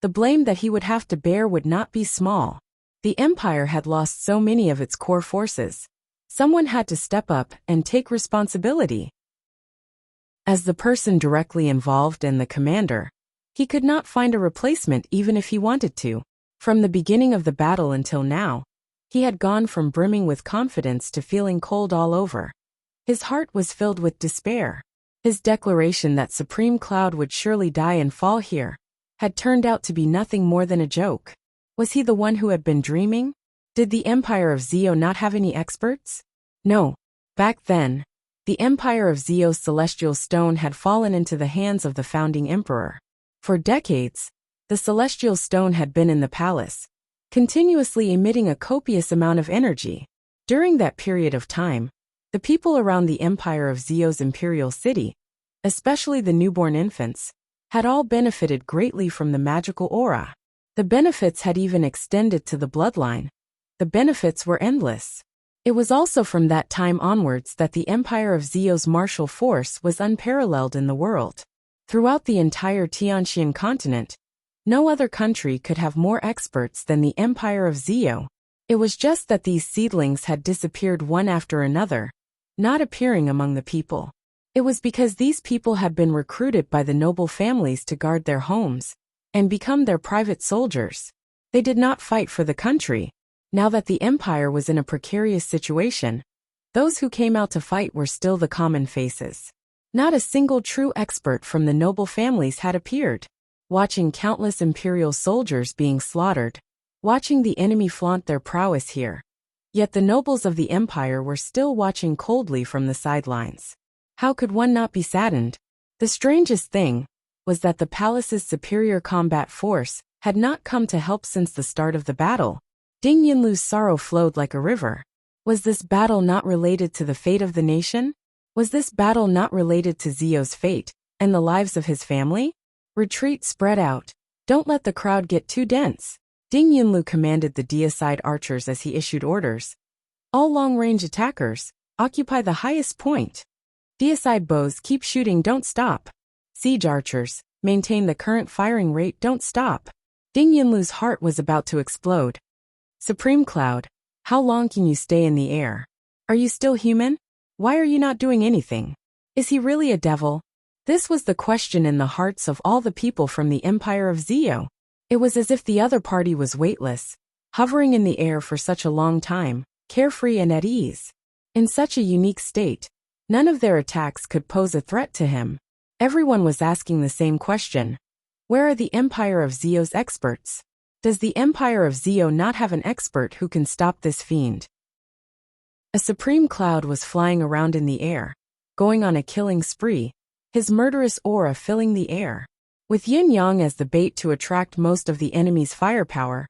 S1: the blame that he would have to bear would not be small. The Empire had lost so many of its core forces. Someone had to step up and take responsibility. As the person directly involved and the commander, he could not find a replacement even if he wanted to. From the beginning of the battle until now, he had gone from brimming with confidence to feeling cold all over. His heart was filled with despair. His declaration that Supreme Cloud would surely die and fall here had turned out to be nothing more than a joke. Was he the one who had been dreaming? Did the Empire of Zio not have any experts? No. Back then, the Empire of Zio's celestial stone had fallen into the hands of the founding emperor. For decades, the celestial stone had been in the palace, continuously emitting a copious amount of energy. During that period of time, the people around the Empire of Zio's imperial city, especially the newborn infants, had all benefited greatly from the magical aura. The benefits had even extended to the bloodline. The benefits were endless. It was also from that time onwards that the Empire of Zio's martial force was unparalleled in the world. Throughout the entire Tianxian continent, no other country could have more experts than the Empire of Zio. It was just that these seedlings had disappeared one after another, not appearing among the people. It was because these people had been recruited by the noble families to guard their homes and become their private soldiers. They did not fight for the country. Now that the empire was in a precarious situation, those who came out to fight were still the common faces. Not a single true expert from the noble families had appeared. Watching countless imperial soldiers being slaughtered, watching the enemy flaunt their prowess here. Yet the nobles of the empire were still watching coldly from the sidelines. How could one not be saddened? The strangest thing was that the palace's superior combat force had not come to help since the start of the battle. Ding Yunlu's sorrow flowed like a river. Was this battle not related to the fate of the nation? Was this battle not related to Zio's fate and the lives of his family? Retreat, spread out. Don't let the crowd get too dense. Ding Yunlu commanded the deicide archers as he issued orders. All long-range attackers, occupy the highest point. Deicide bows, keep shooting, don't stop. Siege archers, maintain the current firing rate, don't stop. Ding Yunlu's heart was about to explode. Supreme Cloud, how long can you stay in the air? Are you still human? Why are you not doing anything? Is he really a devil? This was the question in the hearts of all the people from the Empire of Zio. It was as if the other party was weightless, hovering in the air for such a long time, carefree and at ease. In such a unique state, none of their attacks could pose a threat to him. Everyone was asking the same question. Where are the Empire of Zio's experts? Does the Empire of Zio not have an expert who can stop this fiend? A supreme cloud was flying around in the air, going on a killing spree, his murderous aura filling the air. With yin-yang as the bait to attract most of the enemy's firepower,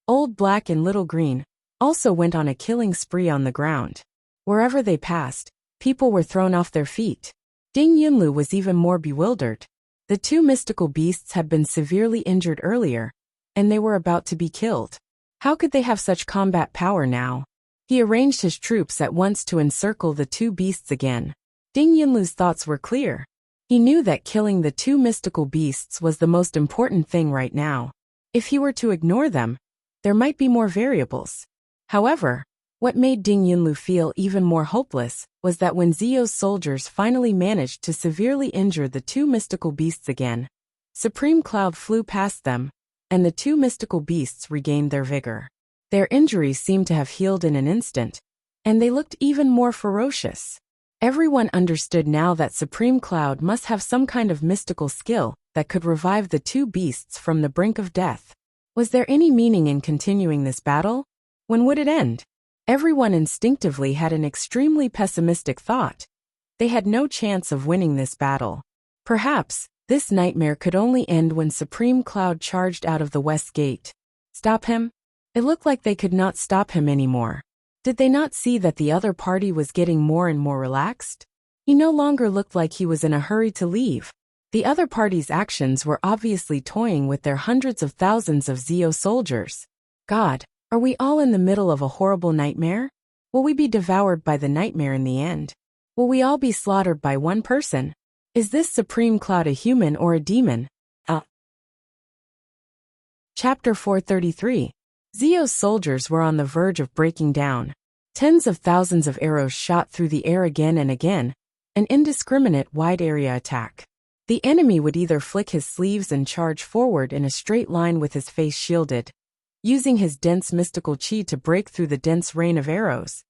S1: Old Black and Little Green also went on a killing spree on the ground. Wherever they passed, people were thrown off their feet. Ding Yunlu was even more bewildered. The two mystical beasts had been severely injured earlier, and they were about to be killed. How could they have such combat power now? He arranged his troops at once to encircle the two beasts again. Ding Yunlu's thoughts were clear. He knew that killing the two mystical beasts was the most important thing right now. If he were to ignore them, there might be more variables. However, What made Ding Yunlu feel even more hopeless was that when Zio's soldiers finally managed to severely injure the two mystical beasts again, Supreme Cloud flew past them, and the two mystical beasts regained their vigor. Their injuries seemed to have healed in an instant, and they looked even more ferocious. Everyone understood now that Supreme Cloud must have some kind of mystical skill that could revive the two beasts from the brink of death. Was there any meaning in continuing this battle? When would it end? Everyone instinctively had an extremely pessimistic thought. They had no chance of winning this battle. Perhaps, this nightmare could only end when Supreme Cloud charged out of the west gate. Stop him? It looked like they could not stop him anymore. Did they not see that the other party was getting more and more relaxed? He no longer looked like he was in a hurry to leave. The other party's actions were obviously toying with their hundreds of thousands of Zio soldiers. God, are we all in the middle of a horrible nightmare? Will we be devoured by the nightmare in the end? Will we all be slaughtered by one person? Is this Supreme Cloud a human or a demon? Chapter 433. Zio's soldiers were on the verge of breaking down. Tens of thousands of arrows shot through the air again and again, an indiscriminate wide-area attack. The enemy would either flick his sleeves and charge forward in a straight line with his face shielded, using his dense mystical chi to break through the dense rain of arrows,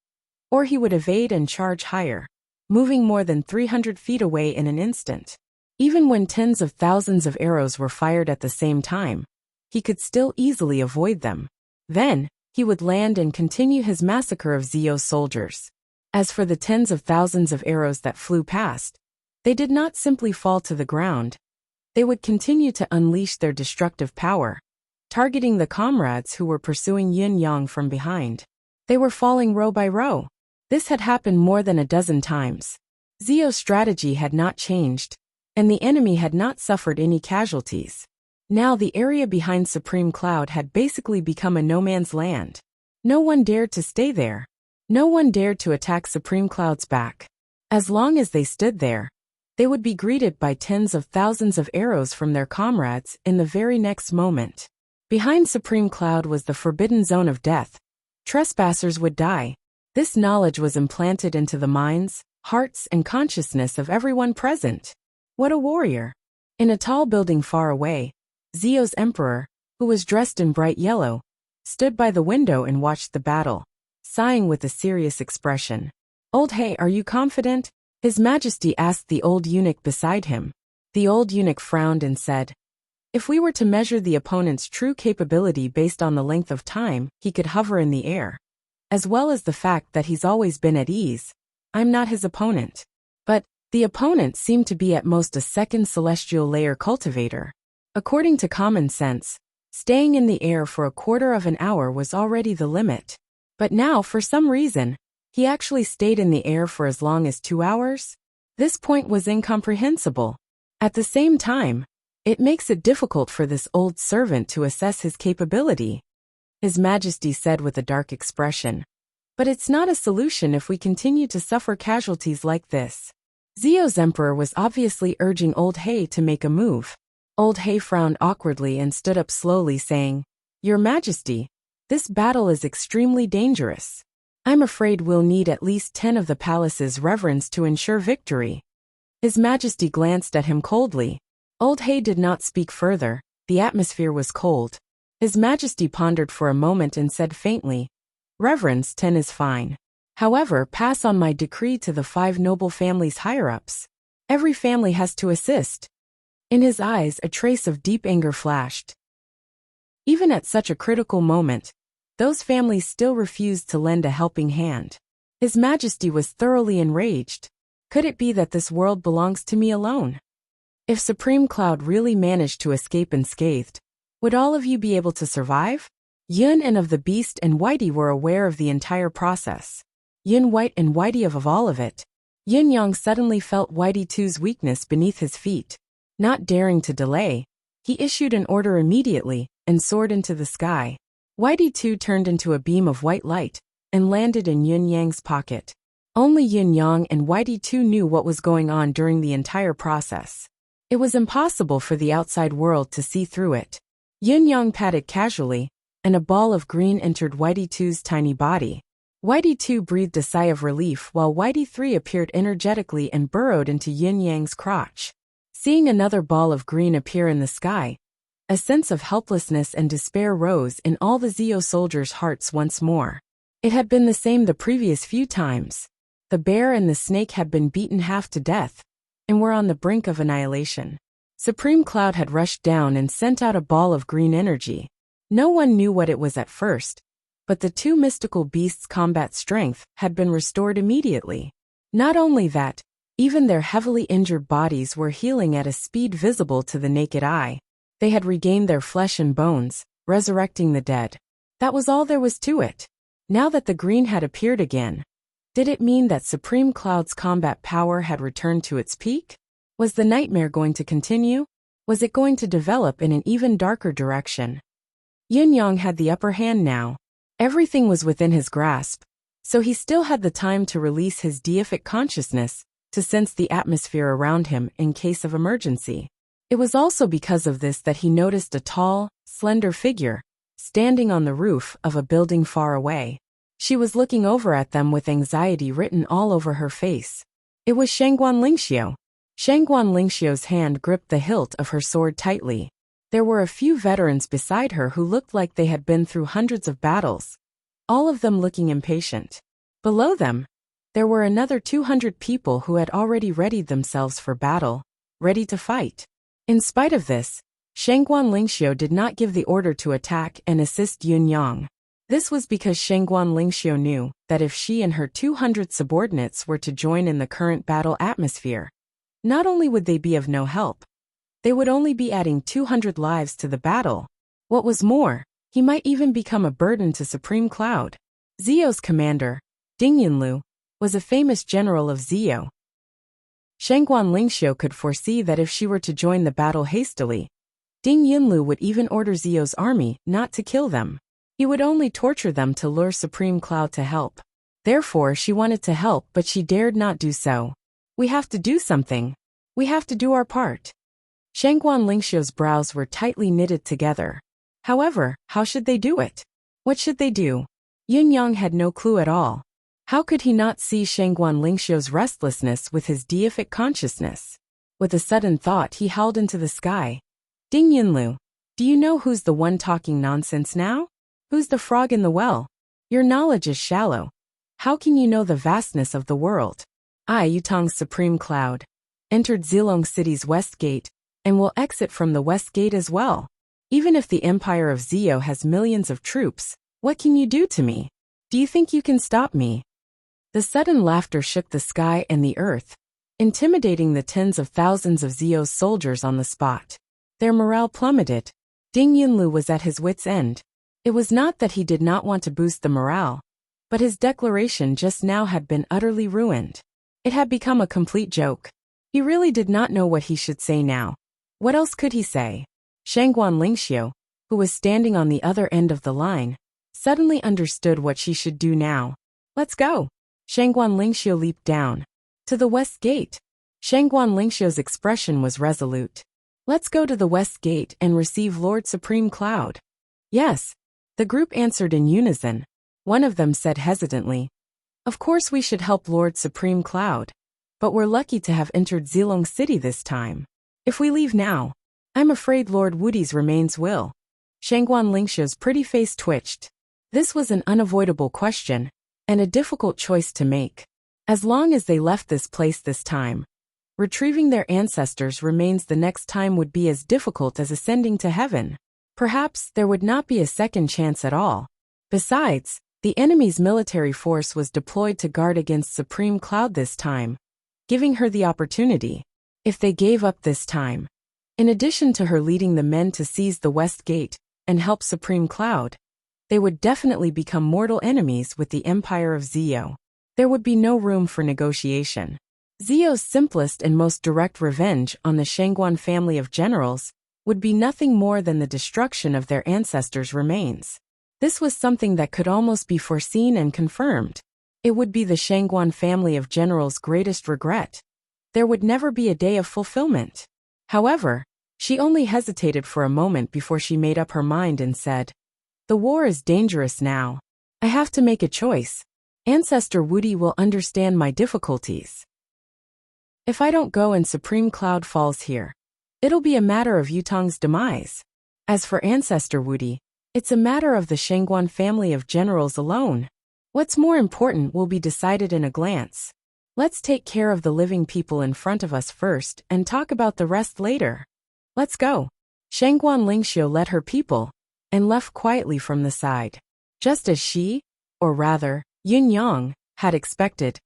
S1: or he would evade and charge higher, moving more than 300 feet away in an instant. Even when tens of thousands of arrows were fired at the same time, he could still easily avoid them. Then, he would land and continue his massacre of Zio's soldiers. As for the tens of thousands of arrows that flew past, they did not simply fall to the ground. They would continue to unleash their destructive power, targeting the comrades who were pursuing Yin Yang from behind. They were falling row by row. This had happened more than a dozen times. Zio's strategy had not changed, and the enemy had not suffered any casualties. Now the area behind Supreme Cloud had basically become a no-man's land. No one dared to stay there. No one dared to attack Supreme Cloud's back. As long as they stood there, they would be greeted by tens of thousands of arrows from their comrades in the very next moment. Behind Supreme Cloud was the forbidden zone of death. Trespassers would die. This knowledge was implanted into the minds, hearts, and consciousness of everyone present. What a warrior! In a tall building far away, Zio's emperor, who was dressed in bright yellow, stood by the window and watched the battle, sighing with a serious expression. "Old He, are you confident?" His Majesty asked the old eunuch beside him. The old eunuch frowned and said, "If we were to measure the opponent's true capability based on the length of time he could hover in the air, as well as the fact that he's always been at ease, I'm not his opponent." But the opponent seemed to be at most a second celestial layer cultivator. According to common sense, staying in the air for a quarter of an hour was already the limit. But now, for some reason, he actually stayed in the air for as long as 2 hours? This point was incomprehensible. At the same time, it makes it difficult for this old servant to assess his capability. His Majesty said with a dark expression. But it's not a solution if we continue to suffer casualties like this. Zio's emperor was obviously urging Old He to make a move. Old He frowned awkwardly and stood up slowly, saying, "Your Majesty, this battle is extremely dangerous. I'm afraid we'll need at least 10 of the palace's reverends to ensure victory." His Majesty glanced at him coldly. Old He did not speak further. The atmosphere was cold. His Majesty pondered for a moment and said faintly, "Reverends, 10 is fine. However, pass on my decree to the 5 noble families' higher-ups. Every family has to assist." In his eyes, a trace of deep anger flashed. Even at such a critical moment, those families still refused to lend a helping hand. His Majesty was thoroughly enraged. Could it be that this world belongs to me alone? If Supreme Cloud really managed to escape unscathed, would all of you be able to survive? Yun and of the Beast and Whitey were aware of the entire process. Yun White and Whitey of all of it. Yin Yang suddenly felt Whitey Two's weakness beneath his feet. Not daring to delay, he issued an order immediately and soared into the sky. Whitey Two turned into a beam of white light and landed in Yin Yang's pocket. Only Yin Yang and Whitey Two knew what was going on during the entire process. It was impossible for the outside world to see through it. Yin Yang patted casually, and a ball of green entered Whitey Two's tiny body. Whitey 2 breathed a sigh of relief while Whitey 3 appeared energetically and burrowed into Yin Yang's crotch. Seeing another ball of green appear in the sky, a sense of helplessness and despair rose in all the Zeo soldiers' hearts once more. It had been the same the previous few times. The bear and the snake had been beaten half to death, and were on the brink of annihilation. Supreme Cloud had rushed down and sent out a ball of green energy. No one knew what it was at first, but the two mystical beasts' combat strength had been restored immediately. Not only that, even their heavily injured bodies were healing at a speed visible to the naked eye. They had regained their flesh and bones, resurrecting the dead. That was all there was to it. Now that the green had appeared again, did it mean that Supreme Cloud's combat power had returned to its peak? Was the nightmare going to continue? Was it going to develop in an even darker direction? Yin Yang had the upper hand now. Everything was within his grasp, so he still had the time to release his deific consciousness, to sense the atmosphere around him in case of emergency. It was also because of this that he noticed a tall, slender figure, standing on the roof of a building far away. She was looking over at them with anxiety written all over her face. It was Shangguan Lingxiu. Shangguan Lingxiu's hand gripped the hilt of her sword tightly. There were a few veterans beside her who looked like they had been through hundreds of battles, all of them looking impatient. Below them, there were another 200 people who had already readied themselves for battle, ready to fight. In spite of this, Shangguan Lingxiu did not give the order to attack and assist Yun Yang. This was because Shangguan Lingxiu knew that if she and her 200 subordinates were to join in the current battle atmosphere, not only would they be of no help, they would only be adding 200 lives to the battle. What was more, he might even become a burden to Supreme Cloud. Zeo's commander, Ding Yunlu, was a famous general of Zeo. Shangguan Lingxiu could foresee that if she were to join the battle hastily, Ding Yunlu would even order Zeo's army not to kill them. He would only torture them to lure Supreme Cloud to help. Therefore, she wanted to help, but she dared not do so. We have to do something. We have to do our part. Shangguan Lingxiu's brows were tightly knitted together. However, how should they do it? What should they do? Yun Yang had no clue at all. How could he not see Shangguan Lingxiu's restlessness with his deific consciousness? With a sudden thought, he howled into the sky. Ding Yunlu, do you know who's the one talking nonsense now? Who's the frog in the well? Your knowledge is shallow. How can you know the vastness of the world? I, Yutong's Supreme Cloud, entered Zilong City's west gate, and will exit from the west gate as well. Even if the Empire of Zeo has millions of troops, what can you do to me? Do you think you can stop me? The sudden laughter shook the sky and the earth, intimidating the tens of thousands of Zeo's soldiers on the spot. Their morale plummeted. Ding Yunlu was at his wit's end. It was not that he did not want to boost the morale, but his declaration just now had been utterly ruined. It had become a complete joke. He really did not know what he should say now. What else could he say? Shangguan Lingxiu, who was standing on the other end of the line, suddenly understood what she should do now. Let's go. Shangguan Lingxiu leaped down. To the west gate. Shangguan Lingxiu's expression was resolute. Let's go to the west gate and receive Lord Supreme Cloud. Yes. The group answered in unison. One of them said hesitantly, of course we should help Lord Supreme Cloud, but we're lucky to have entered Zilong City this time. If we leave now, I'm afraid Lord Wudi's remains will. Shangguan Lingxiu's pretty face twitched. This was an unavoidable question, and a difficult choice to make. As long as they left this place this time, retrieving their ancestors' remains the next time would be as difficult as ascending to heaven. Perhaps there would not be a second chance at all. Besides, the enemy's military force was deployed to guard against Supreme Cloud this time, giving her the opportunity. If they gave up this time, in addition to her leading the men to seize the West Gate and help Supreme Cloud, they would definitely become mortal enemies with the Empire of Zeo. There would be no room for negotiation. Zeo's simplest and most direct revenge on the Shangguan family of generals would be nothing more than the destruction of their ancestors' remains. This was something that could almost be foreseen and confirmed. It would be the Shangguan family of generals' greatest regret. There would never be a day of fulfillment. However, she only hesitated for a moment before she made up her mind and said, the war is dangerous now. I have to make a choice. Ancestor Wudi will understand my difficulties. If I don't go and Supreme Cloud falls here, it'll be a matter of Yutong's demise. As for Ancestor Wudi, it's a matter of the Shangguan family of generals alone. What's more important will be decided in a glance. Let's take care of the living people in front of us first and talk about the rest later. Let's go. Shangguan Lingxiu led her people and left quietly from the side. Just as she, or rather, Yun Yang, had expected,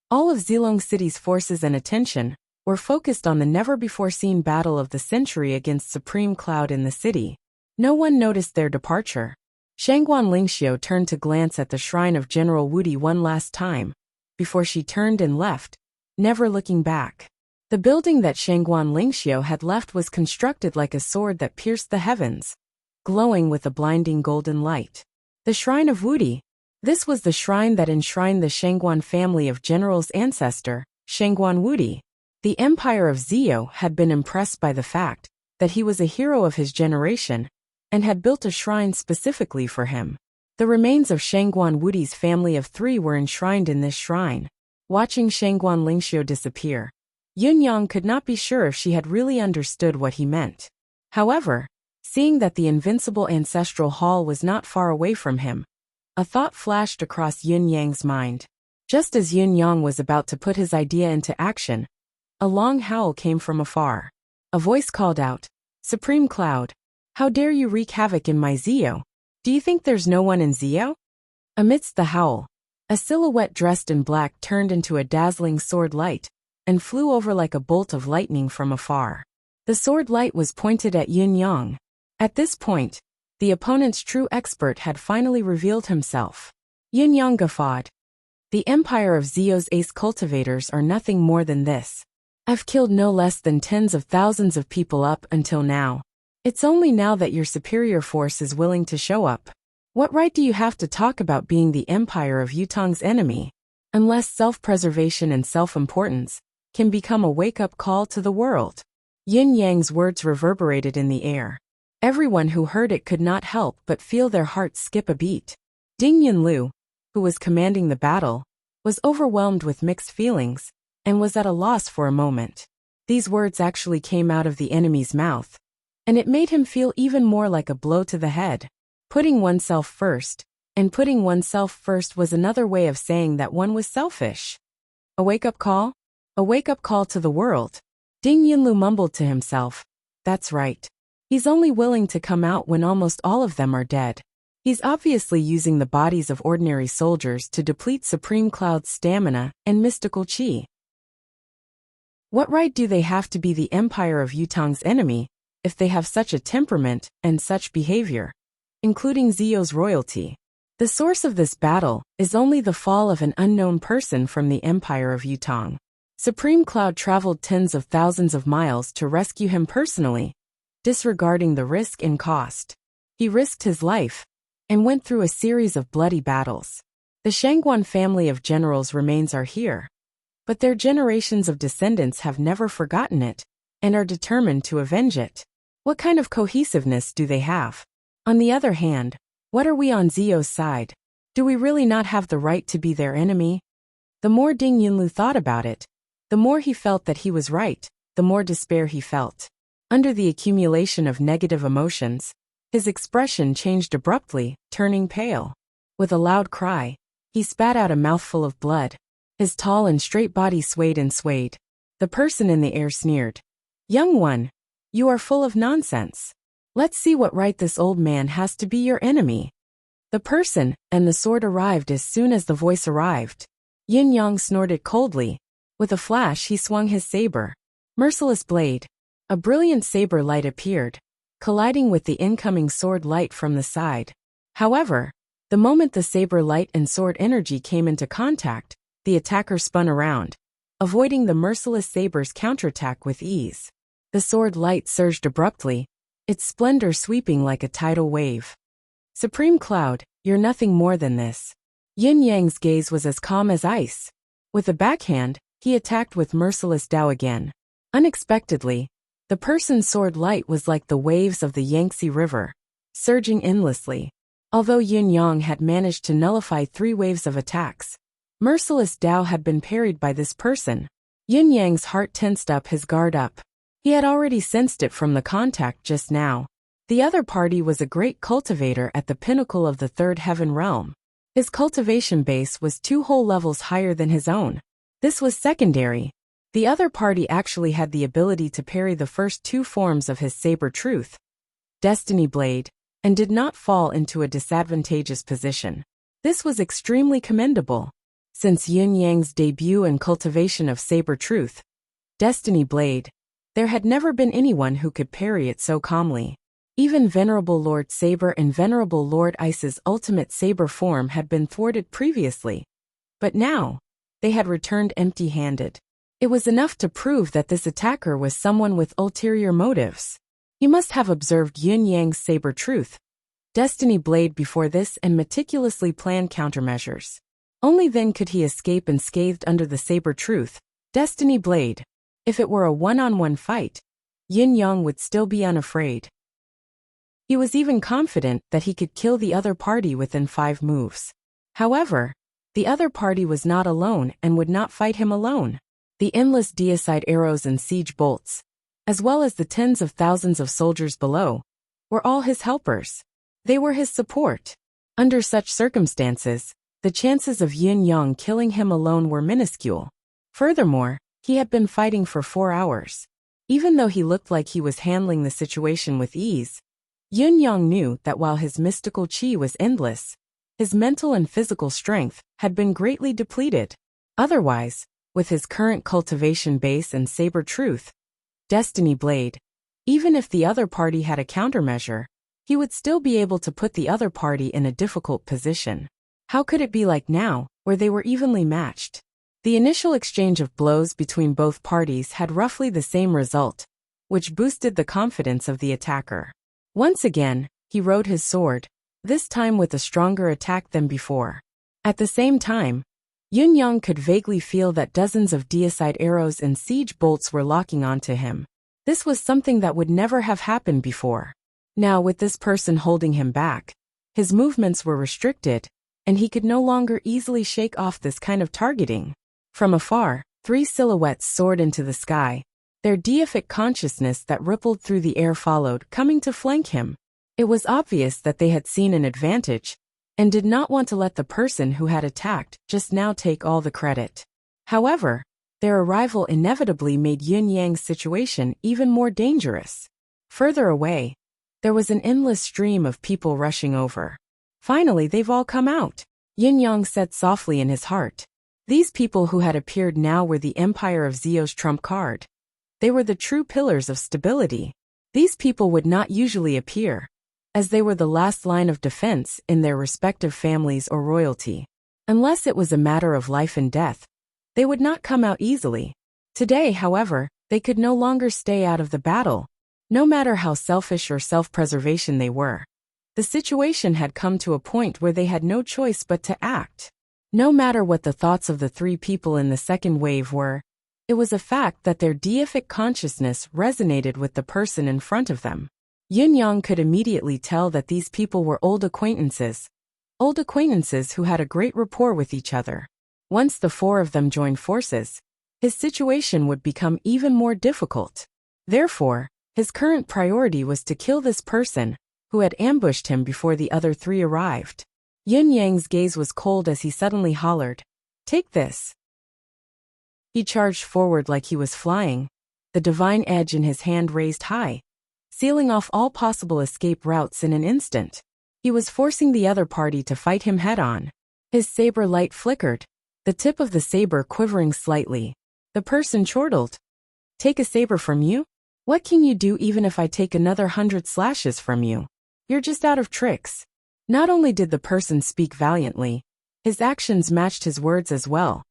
S1: all of Zilong City's forces and attention were focused on the never-before-seen battle of the century against Supreme Cloud in the city. No one noticed their departure. Shangguan Lingxiu turned to glance at the shrine of General Wudi one last time, before she turned and left, never looking back. The building that Shangguan Lingxiu had left was constructed like a sword that pierced the heavens, glowing with a blinding golden light. The Shrine of Wudi. This was the shrine that enshrined the Shangguan family of generals' ancestor, Shangguan Wudi. The Empire of Ziyou had been impressed by the fact that he was a hero of his generation and had built a shrine specifically for him. The remains of Shangguan Wudi's family of 3 were enshrined in this shrine. Watching Shangguan Lingxiu disappear, Yun Yang could not be sure if she had really understood what he meant. However, seeing that the invincible ancestral hall was not far away from him, a thought flashed across Yun Yang's mind. Just as Yun Yang was about to put his idea into action, a long howl came from afar. A voice called out, "Supreme Cloud, how dare you wreak havoc in my Ziyou? Do you think there's no one in Ziyou?" Amidst the howl, a silhouette dressed in black turned into a dazzling sword light and flew over like a bolt of lightning from afar. The sword light was pointed at Yun Yang. At this point, the opponent's true expert had finally revealed himself. Yun Yang guffawed. The Empire of Ziyou's ace cultivators are nothing more than this. I've killed no less than tens of thousands of people up until now. It's only now that your superior force is willing to show up. What right do you have to talk about being the Empire of Yutong's enemy? Unless self-preservation and self-importance can become a wake-up call to the world. Yin Yang's words reverberated in the air. Everyone who heard it could not help but feel their hearts skip a beat. Ding Yunlu, who was commanding the battle, was overwhelmed with mixed feelings and was at a loss for a moment. These words actually came out of the enemy's mouth, and it made him feel even more like a blow to the head. Putting oneself first, and putting oneself first was another way of saying that one was selfish. A wake-up call? A wake-up call to the world. Ding Yunlu mumbled to himself. That's right. He's only willing to come out when almost all of them are dead. He's obviously using the bodies of ordinary soldiers to deplete Supreme Cloud's stamina and mystical chi. What right do they have to be the Empire of Yutong's enemy if they have such a temperament and such behavior, including Ziyou's royalty? The source of this battle is only the fall of an unknown person from the Empire of Yutong. Supreme Cloud traveled tens of thousands of miles to rescue him personally, disregarding the risk and cost. He risked his life and went through a series of bloody battles. The Shangguan family of generals' remains are here, but their generations of descendants have never forgotten it and are determined to avenge it. What kind of cohesiveness do they have? On the other hand, what are we on Ziyou's side? Do we really not have the right to be their enemy? The more Ding Yunlu thought about it, the more he felt that he was right, the more despair he felt. Under the accumulation of negative emotions, his expression changed abruptly, turning pale. With a loud cry, he spat out a mouthful of blood. His tall and straight body swayed and swayed. The person in the air sneered. "Young one, you are full of nonsense. Let's see what right this old man has to be your enemy." The person and the sword arrived as soon as the voice arrived. Yin Yang snorted coldly. With a flash he swung his saber. Merciless blade. A brilliant saber light appeared, colliding with the incoming sword light from the side. However, the moment the saber light and sword energy came into contact, the attacker spun around, avoiding the merciless saber's counterattack with ease. The sword light surged abruptly, its splendor sweeping like a tidal wave. "Supreme Cloud, you're nothing more than this." Yin Yang's gaze was as calm as ice. With a backhand, he attacked with merciless Dao again. Unexpectedly, the person's sword light was like the waves of the Yangtze River, surging endlessly. Although Yin Yang had managed to nullify 3 waves of attacks, Merciless Tao had been parried by this person. Yin Yang's heart tensed up, his guard up. He had already sensed it from the contact just now. The other party was a great cultivator at the pinnacle of the third heaven realm. His cultivation base was 2 whole levels higher than his own. This was secondary. The other party actually had the ability to parry the first 2 forms of his saber truth, Destiny Blade, and did not fall into a disadvantageous position. This was extremely commendable. Since Yin Yang's debut and cultivation of saber truth, Destiny Blade, there had never been anyone who could parry it so calmly. Even Venerable Lord Saber and Venerable Lord Ice's ultimate saber form had been thwarted previously. But now, they had returned empty-handed. It was enough to prove that this attacker was someone with ulterior motives. He must have observed Yin Yang's saber truth, Destiny Blade before this and meticulously planned countermeasures. Only then could he escape unscathed under the saber truth, Destiny Blade. If it were a one-on-one fight, Yin Yang would still be unafraid. He was even confident that he could kill the other party within 5 moves. However, the other party was not alone and would not fight him alone. The endless deicide arrows and siege bolts, as well as the tens of thousands of soldiers below, were all his helpers. They were his support. Under such circumstances, the chances of Yin Yang killing him alone were minuscule. Furthermore, he had been fighting for 4 hours. Even though he looked like he was handling the situation with ease, Yin Yang knew that while his mystical qi was endless, his mental and physical strength had been greatly depleted. Otherwise, with his current cultivation base and saber truth, Destiny Blade, even if the other party had a countermeasure, he would still be able to put the other party in a difficult position. How could it be like now, where they were evenly matched? The initial exchange of blows between both parties had roughly the same result, which boosted the confidence of the attacker. Once again, he rode his sword, this time with a stronger attack than before. At the same time, Yin Yang could vaguely feel that dozens of deicide arrows and siege bolts were locking onto him. This was something that would never have happened before. Now, with this person holding him back, his movements were restricted, and he could no longer easily shake off this kind of targeting. From afar, 3 silhouettes soared into the sky. Their deific consciousness that rippled through the air followed, coming to flank him. It was obvious that they had seen an advantage, and did not want to let the person who had attacked just now take all the credit. However, their arrival inevitably made Yin Yang's situation even more dangerous. Further away, there was an endless stream of people rushing over. Finally, they've all come out, Yin Yang said softly in his heart. These people who had appeared now were the Empire of Zio's trump card. They were the true pillars of stability. These people would not usually appear, as they were the last line of defense in their respective families or royalty. Unless it was a matter of life and death, they would not come out easily. Today, however, they could no longer stay out of the battle, no matter how selfish or self-preservation they were. The situation had come to a point where they had no choice but to act. No matter what the thoughts of the 3 people in the second wave were, it was a fact that their deific consciousness resonated with the person in front of them. Yin Yang could immediately tell that these people were old acquaintances who had a great rapport with each other. Once the 4 of them joined forces, his situation would become even more difficult. Therefore, his current priority was to kill this person, who had ambushed him before the other 3 arrived. Yin Yang's gaze was cold as he suddenly hollered, "Take this." He charged forward like he was flying, the divine edge in his hand raised high, sealing off all possible escape routes in an instant. He was forcing the other party to fight him head-on. His saber light flickered, the tip of the saber quivering slightly. The person chortled, "Take a saber from you? What can you do even if I take another 100 slashes from you? You're just out of tricks." Not only did the person speak valiantly, his actions matched his words as well.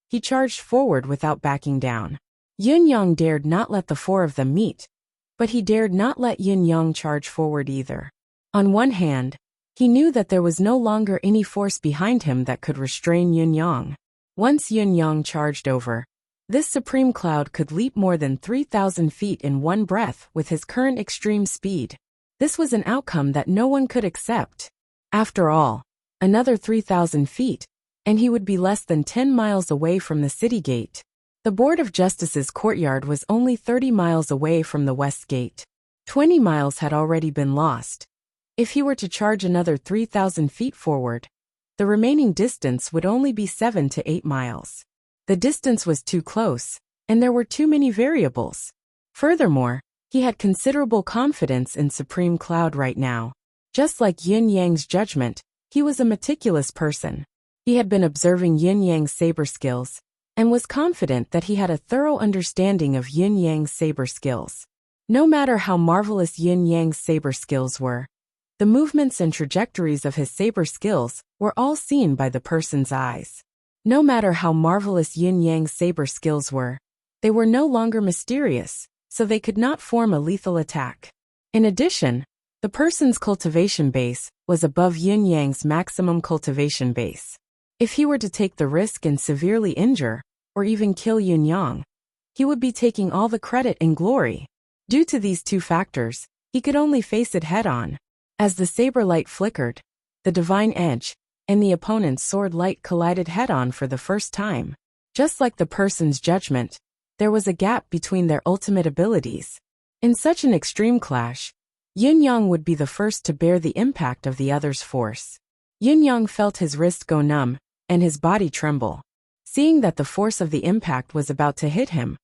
S1: He charged forward without backing down. Yin Yang dared not let the 4 of them meet, but he dared not let Yin Yang charge forward either. On one hand, he knew that there was no longer any force behind him that could restrain Yin Yang. Once Yin Yang charged over, this supreme cloud could leap more than 3,000 feet in one breath with his current extreme speed. This was an outcome that no one could accept. After all, another 3,000 feet, and he would be less than 10 miles away from the city gate. The Board of Justice's courtyard was only 30 miles away from the west gate. 20 miles had already been lost. If he were to charge another 3,000 feet forward, the remaining distance would only be 7 to 8 miles. The distance was too close, and there were too many variables. Furthermore, he had considerable confidence in Supreme Cloud right now. Just like Yin Yang's judgment, he was a meticulous person. He had been observing Yin Yang's saber skills, and was confident that he had a thorough understanding of Yin Yang's saber skills. No matter how marvelous Yin Yang's saber skills were, the movements and trajectories of his saber skills were all seen by the person's eyes. No matter how marvelous Yin Yang's saber skills were, they were no longer mysterious, so they could not form a lethal attack. In addition, the person's cultivation base was above Yin Yang's maximum cultivation base. If he were to take the risk and severely injure, or even kill Yin Yang, he would be taking all the credit and glory. Due to these two factors, he could only face it head-on. As the saber light flickered, the divine edge and the opponent's sword light collided head-on for the first time. Just like the person's judgment, there was a gap between their ultimate abilities. In such an extreme clash, Yin Yang would be the first to bear the impact of the other's force. Yin Yang felt his wrist go numb and his body tremble. Seeing that the force of the impact was about to hit him,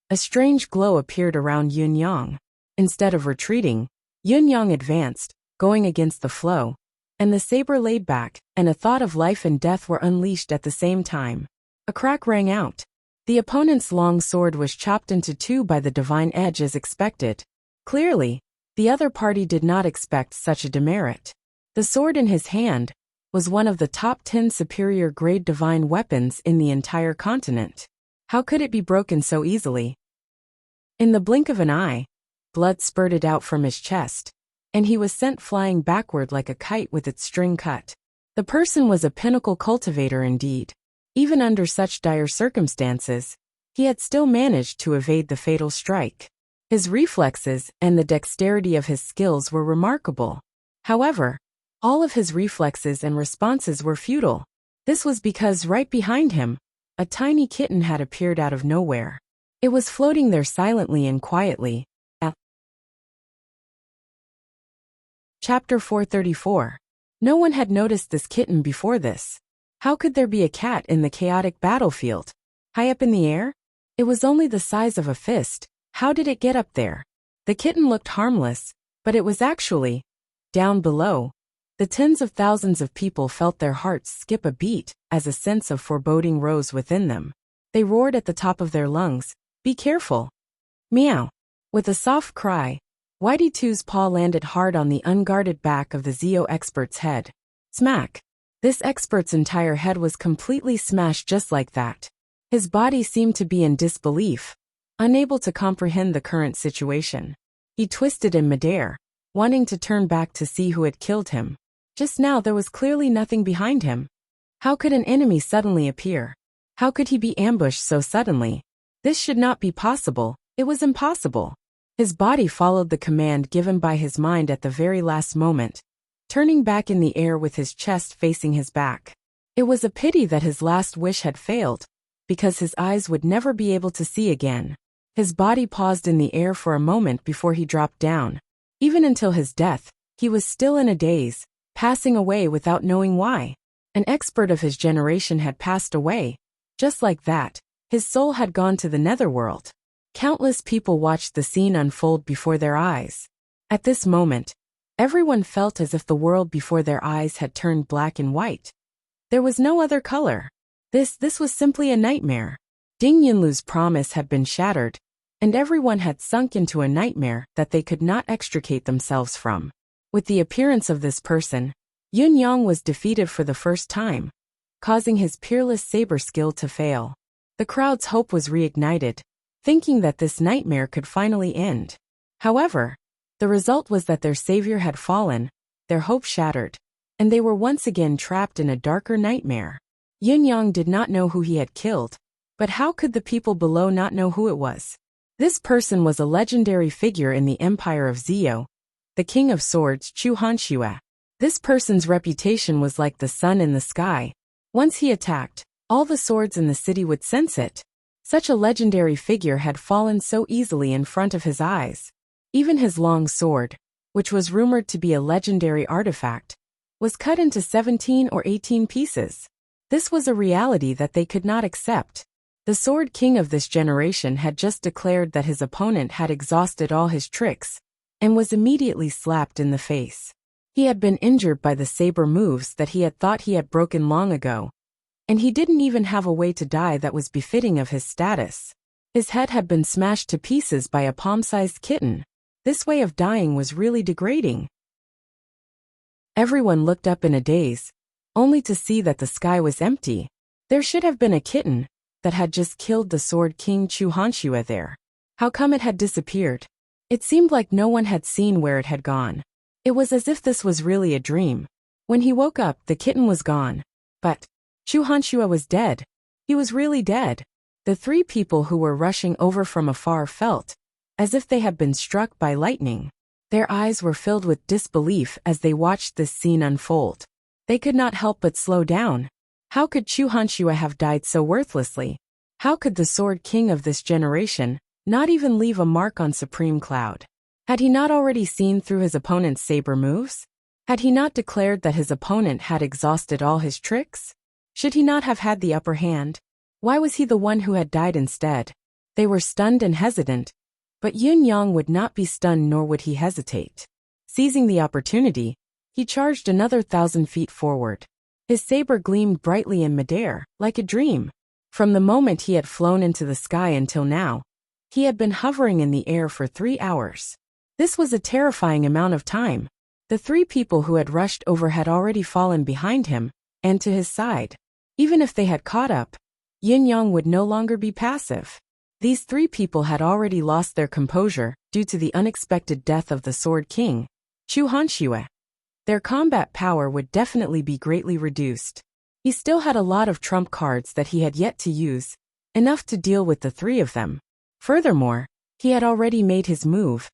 S1: a strange glow appeared around Yin Yang. Instead of retreating, Yin Yang advanced, going against the flow, and the saber laid back, and a thought of life and death were unleashed at the same time. A crack rang out. The opponent's long sword was chopped into two by the divine edge as expected. Clearly, the other party did not expect such a demerit. The sword in his hand was one of the top 10 superior grade divine weapons in the entire continent. How could it be broken so easily? In the blink of an eye, blood spurted out from his chest, and he was sent flying backward like a kite with its string cut. The person was a pinnacle cultivator indeed. Even under such dire circumstances, he had still managed to evade the fatal strike. His reflexes and the dexterity of his skills were remarkable. However, all of his reflexes and responses were futile. This was because right behind him, a tiny kitten had appeared out of nowhere. It was floating there silently and quietly. Chapter 434. No one had noticed this kitten before this. How could there be a cat in the chaotic battlefield? High up in the air? It was only the size of a fist. How did it get up there? The kitten looked harmless, but it was actually down below. The tens of thousands of people felt their hearts skip a beat as a sense of foreboding rose within them. They roared at the top of their lungs, "Be careful!" Meow. With a soft cry, Whitey Two's paw landed hard on the unguarded back of the Zeo expert's head. Smack! This expert's entire head was completely smashed just like that. His body seemed to be in disbelief, unable to comprehend the current situation. He twisted in midair, wanting to turn back to see who had killed him. Just now there was clearly nothing behind him. How could an enemy suddenly appear? How could he be ambushed so suddenly? This should not be possible. It was impossible. His body followed the command given by his mind at the very last moment, turning back in the air with his chest facing his back. It was a pity that his last wish had failed, because his eyes would never be able to see again. His body paused in the air for a moment before he dropped down. Even until his death, he was still in a daze, passing away without knowing why. An expert of his generation had passed away. Just like that, his soul had gone to the netherworld. Countless people watched the scene unfold before their eyes. At this moment, everyone felt as if the world before their eyes had turned black and white. There was no other color. This was simply a nightmare. Ding Yunlu's promise had been shattered, and everyone had sunk into a nightmare that they could not extricate themselves from. With the appearance of this person, Yun Yang was defeated for the first time, causing his peerless saber skill to fail. The crowd's hope was reignited, thinking that this nightmare could finally end. However, the result was that their savior had fallen, their hope shattered, and they were once again trapped in a darker nightmare. Yin Yang did not know who he had killed, but how could the people below not know who it was? This person was a legendary figure in the Empire of Zeo, the King of Swords Chu Hanxue. This person's reputation was like the sun in the sky, Once he attacked, all the swords in the city would sense it. Such a legendary figure had fallen so easily in front of his eyes. Even his long sword, which was rumored to be a legendary artifact, was cut into 17 or 18 pieces. This was a reality that they could not accept. The Sword King of this generation had just declared that his opponent had exhausted all his tricks, and was immediately slapped in the face. He had been injured by the saber moves that he had thought he had broken long ago, and he didn't even have a way to die that was befitting of his status. His head had been smashed to pieces by a palm-sized kitten. This way of dying was really degrading. Everyone looked up in a daze, only to see that the sky was empty. There should have been a kitten that had just killed the Sword King Chu Hanshua there. How come it had disappeared? It seemed like no one had seen where it had gone. It was as if this was really a dream. When he woke up, the kitten was gone. But Chu Hanshua was dead. He was really dead. The three people who were rushing over from afar felt as if they had been struck by lightning. Their eyes were filled with disbelief as they watched this scene unfold. They could not help but slow down. How could Chu Hanshua have died so worthlessly? How could the Sword King of this generation not even leave a mark on Supreme Cloud? Had he not already seen through his opponent's saber moves? Had he not declared that his opponent had exhausted all his tricks? Should he not have had the upper hand? Why was he the one who had died instead? They were stunned and hesitant, but Yun Yang would not be stunned nor would he hesitate. Seizing the opportunity, he charged another 1,000 feet forward. His saber gleamed brightly in midair, like a dream. From the moment he had flown into the sky until now, he had been hovering in the air for 3 hours. This was a terrifying amount of time. The three people who had rushed over had already fallen behind him, and to his side. Even if they had caught up, Yin Yang would no longer be passive. These three people had already lost their composure due to the unexpected death of the Sword King, Chu Hanshua. Their combat power would definitely be greatly reduced. He still had a lot of trump cards that he had yet to use, enough to deal with the three of them. Furthermore, he had already made his move.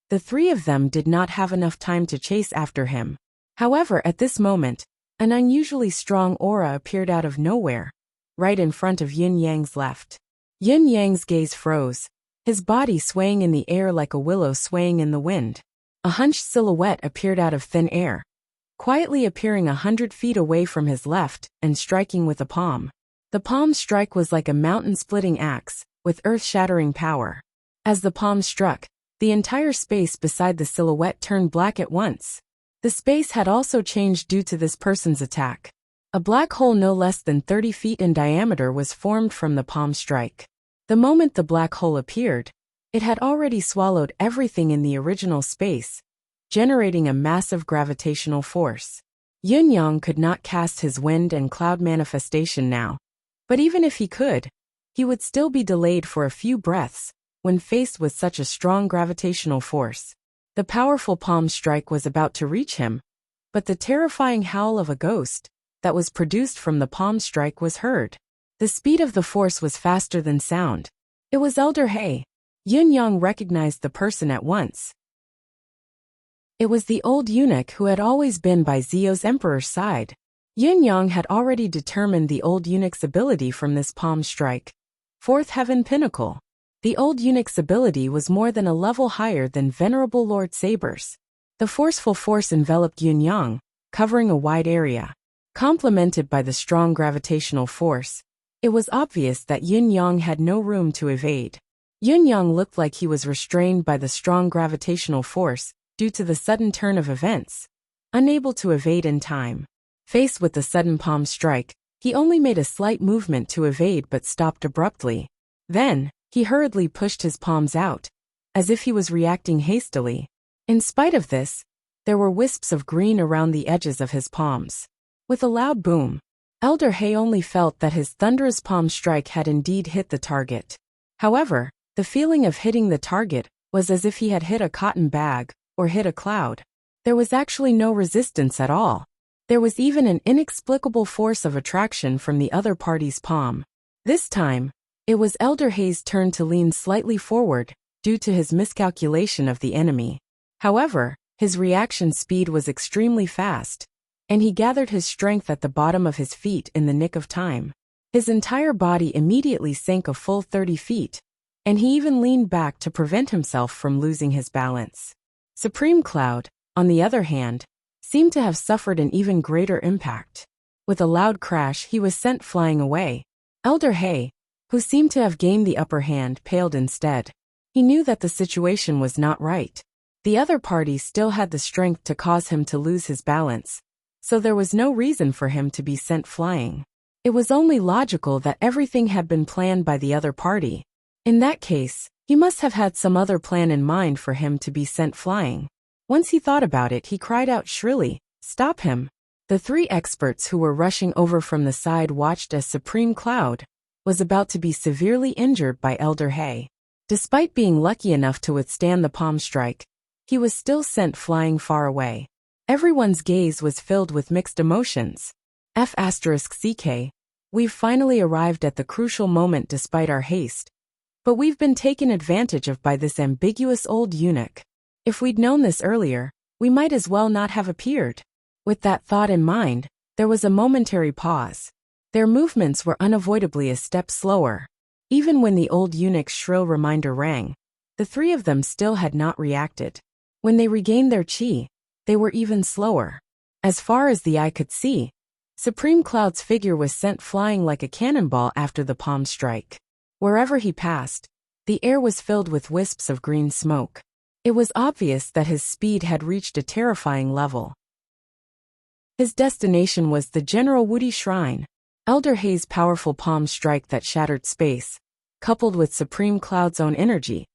S1: The three of them did not have enough time to chase after him. However, at this moment, an unusually strong aura appeared out of nowhere, right in front of Yin Yang's left. Yin Yang's gaze froze, his body swaying in the air like a willow swaying in the wind. A hunched silhouette appeared out of thin air, quietly appearing 100 feet away from his left and striking with a palm. The palm strike was like a mountain-splitting axe, with earth-shattering power. As the palm struck, the entire space beside the silhouette turned black at once. The space had also changed due to this person's attack. A black hole no less than 30 feet in diameter was formed from the palm strike. The moment the black hole appeared, it had already swallowed everything in the original space, generating a massive gravitational force. Yun Yang could not cast his wind and cloud manifestation now, but even if he could, he would still be delayed for a few breaths when faced with such a strong gravitational force. The powerful palm strike was about to reach him, but the terrifying howl of a ghost that was produced from the palm strike was heard. The speed of the force was faster than sound. It was Elder He. Yun Yang recognized the person at once. It was the old eunuch who had always been by Zio's emperor's side. Yun Yang had already determined the old eunuch's ability from this palm strike. Fourth Heaven Pinnacle. The old eunuch's ability was more than a level higher than Venerable Lord Saber's. The forceful force enveloped Yun Yang, covering a wide area. Complemented by the strong gravitational force, it was obvious that Yun Yang had no room to evade. Yun Yang looked like he was restrained by the strong gravitational force due to the sudden turn of events, unable to evade in time. Faced with the sudden palm strike, he only made a slight movement to evade but stopped abruptly. Then, he hurriedly pushed his palms out, as if he was reacting hastily. In spite of this, there were wisps of green around the edges of his palms. With a loud boom, Elder He only felt that his thunderous palm strike had indeed hit the target. However, the feeling of hitting the target was as if he had hit a cotton bag or hit a cloud. There was actually no resistance at all. There was even an inexplicable force of attraction from the other party's palm. This time, it was Elder He's turn to lean slightly forward due to his miscalculation of the enemy. However, his reaction speed was extremely fast. and he gathered his strength at the bottom of his feet in the nick of time. His entire body immediately sank a full 30 feet, and he even leaned back to prevent himself from losing his balance. Supreme Cloud, on the other hand, seemed to have suffered an even greater impact. With a loud crash, he was sent flying away. Elder Hay, who seemed to have gained the upper hand, paled instead. He knew that the situation was not right. The other party still had the strength to cause him to lose his balance, so there was no reason for him to be sent flying. It was only logical that everything had been planned by the other party. In that case, he must have had some other plan in mind for him to be sent flying. Once he thought about it, he cried out shrilly, "Stop him!" The three experts who were rushing over from the side watched as Supreme Cloud was about to be severely injured by Elder Hay. Despite being lucky enough to withstand the palm strike, he was still sent flying far away. Everyone's gaze was filled with mixed emotions. F***CK, we've finally arrived at the crucial moment despite our haste. But we've been taken advantage of by this ambiguous old eunuch. If we'd known this earlier, we might as well not have appeared. With that thought in mind, there was a momentary pause. Their movements were unavoidably a step slower. Even when the old eunuch's shrill reminder rang, the three of them still had not reacted. When they regained their chi, they were even slower. As far as the eye could see, Supreme Cloud's figure was sent flying like a cannonball after the palm strike. Wherever he passed, the air was filled with wisps of green smoke. It was obvious that his speed had reached a terrifying level. His destination was the General Woody Shrine. Elder Hay's powerful palm strike that shattered space, coupled with Supreme Cloud's own energy,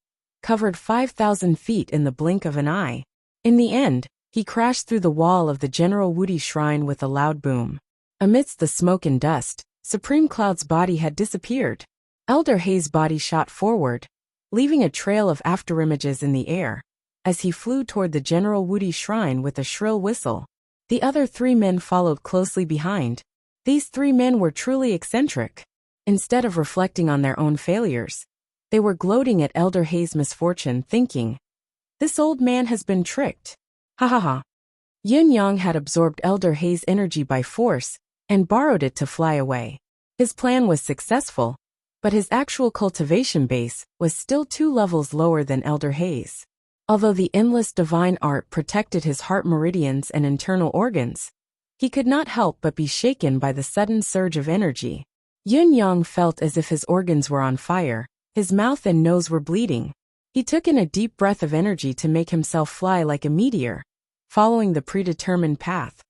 S1: covered 5,000 feet in the blink of an eye. In the end, he crashed through the wall of the General Woody Shrine with a loud boom. Amidst the smoke and dust, Supreme Cloud's body had disappeared. Elder Hay's body shot forward, leaving a trail of afterimages in the air, as he flew toward the General Woody Shrine with a shrill whistle. The other three men followed closely behind. These three men were truly eccentric. Instead of reflecting on their own failures, they were gloating at Elder Hay's misfortune, thinking, "This old man has been tricked. Ha ha ha." Yin Yang had absorbed Elder Hay's energy by force and borrowed it to fly away. His plan was successful, but his actual cultivation base was still 2 levels lower than Elder Hay's. Although the endless divine art protected his heart meridians and internal organs, he could not help but be shaken by the sudden surge of energy. Yin Yang felt as if his organs were on fire, his mouth and nose were bleeding. He took in a deep breath of energy to make himself fly like a meteor, following the predetermined path,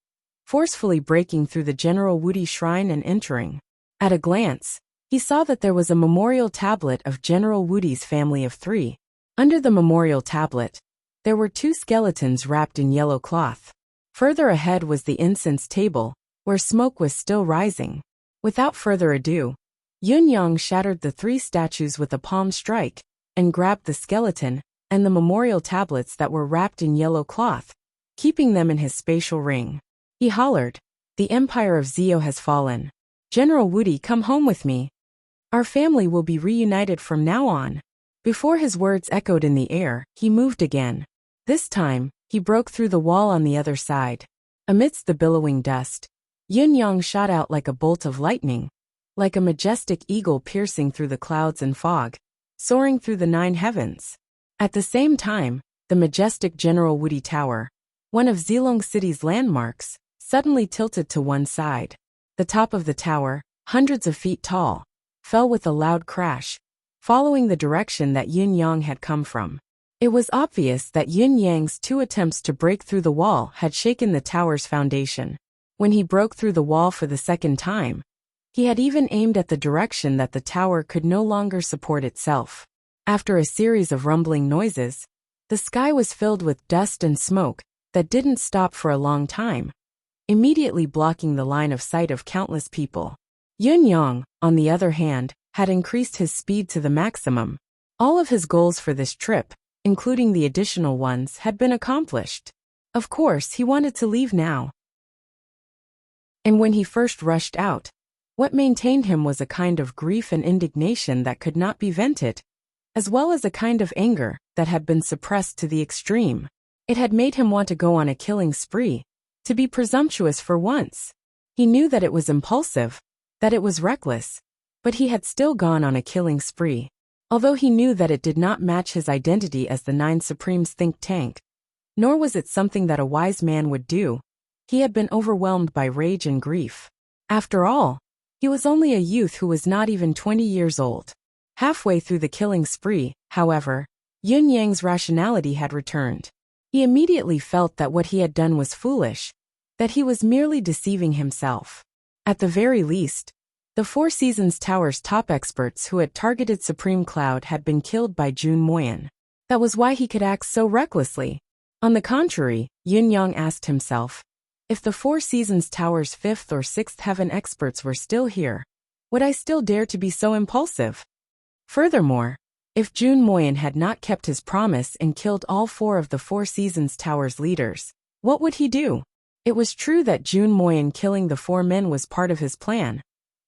S1: forcefully breaking through the General Woody Shrine and entering. At a glance, he saw that there was a memorial tablet of General Woody's family of 3. Under the memorial tablet, there were 2 skeletons wrapped in yellow cloth. Further ahead was the incense table, where smoke was still rising. Without further ado, Yun Yang shattered the 3 statues with a palm strike, and grabbed the skeleton and the memorial tablets that were wrapped in yellow cloth, keeping them in his spatial ring. He hollered, "The Empire of Zio has fallen. General Woody, come home with me. Our family will be reunited from now on." Before his words echoed in the air, he moved again. This time, he broke through the wall on the other side. Amidst the billowing dust, Yin Yang shot out like a bolt of lightning, like a majestic eagle piercing through the clouds and fog, soaring through the 9 heavens. At the same time, the majestic General Woody Tower, one of Zilong City's landmarks, suddenly tilted to one side. The top of the tower, hundreds of feet tall, fell with a loud crash, following the direction that Yin Yang had come from. It was obvious that Yin Yang's 2 attempts to break through the wall had shaken the tower's foundation. When he broke through the wall for the second time, he had even aimed at the direction that the tower could no longer support itself. After a series of rumbling noises, the sky was filled with dust and smoke that didn't stop for a long time, immediately blocking the line of sight of countless people. Yun Yang, on the other hand, had increased his speed to the maximum. All of his goals for this trip, including the additional ones, had been accomplished. Of course, he wanted to leave now. And when he first rushed out, what maintained him was a kind of grief and indignation that could not be vented, as well as a kind of anger that had been suppressed to the extreme. It had made him want to go on a killing spree, To be presumptuous for once. He knew that it was impulsive, that it was reckless, but he had still gone on a killing spree. Although he knew that it did not match his identity as the Nine Supremes think tank, nor was it something that a wise man would do, he had been overwhelmed by rage and grief. After all, he was only a youth who was not even 20 years old. Halfway through the killing spree, however, Yun Yang's rationality had returned. He immediately felt that what he had done was foolish, that he was merely deceiving himself. At the very least, the Four Seasons Tower's top experts who had targeted Supreme Cloud had been killed by Jun Moyen. That was why he could act so recklessly. On the contrary, Yun Yang asked himself, if the Four Seasons Tower's fifth or sixth heaven experts were still here, would I still dare to be so impulsive? Furthermore, if Jun Moyen had not kept his promise and killed all four of the Four Seasons Tower's leaders, what would he do? It was true that Jun Moyen killing the four men was part of his plan.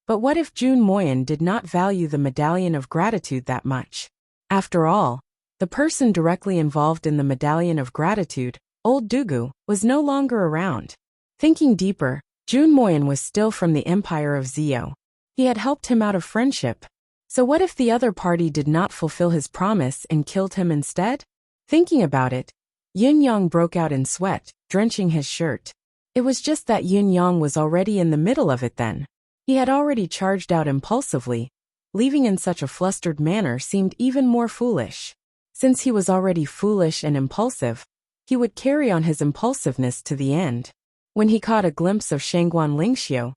S1: But what if Jun Moyen did not value the Medallion of Gratitude that much? After all, the person directly involved in the Medallion of Gratitude, Old Dugu, was no longer around. Thinking deeper, Jun Moyen was still from the Empire of Zio. He had helped him out of friendship. So what if the other party did not fulfill his promise and killed him instead? Thinking about it, Yun Yang broke out in sweat, drenching his shirt. It was just that Yun Yang was already in the middle of it then. He had already charged out impulsively. Leaving in such a flustered manner seemed even more foolish. Since he was already foolish and impulsive, he would carry on his impulsiveness to the end. When he caught a glimpse of Shangguan Lingxiu,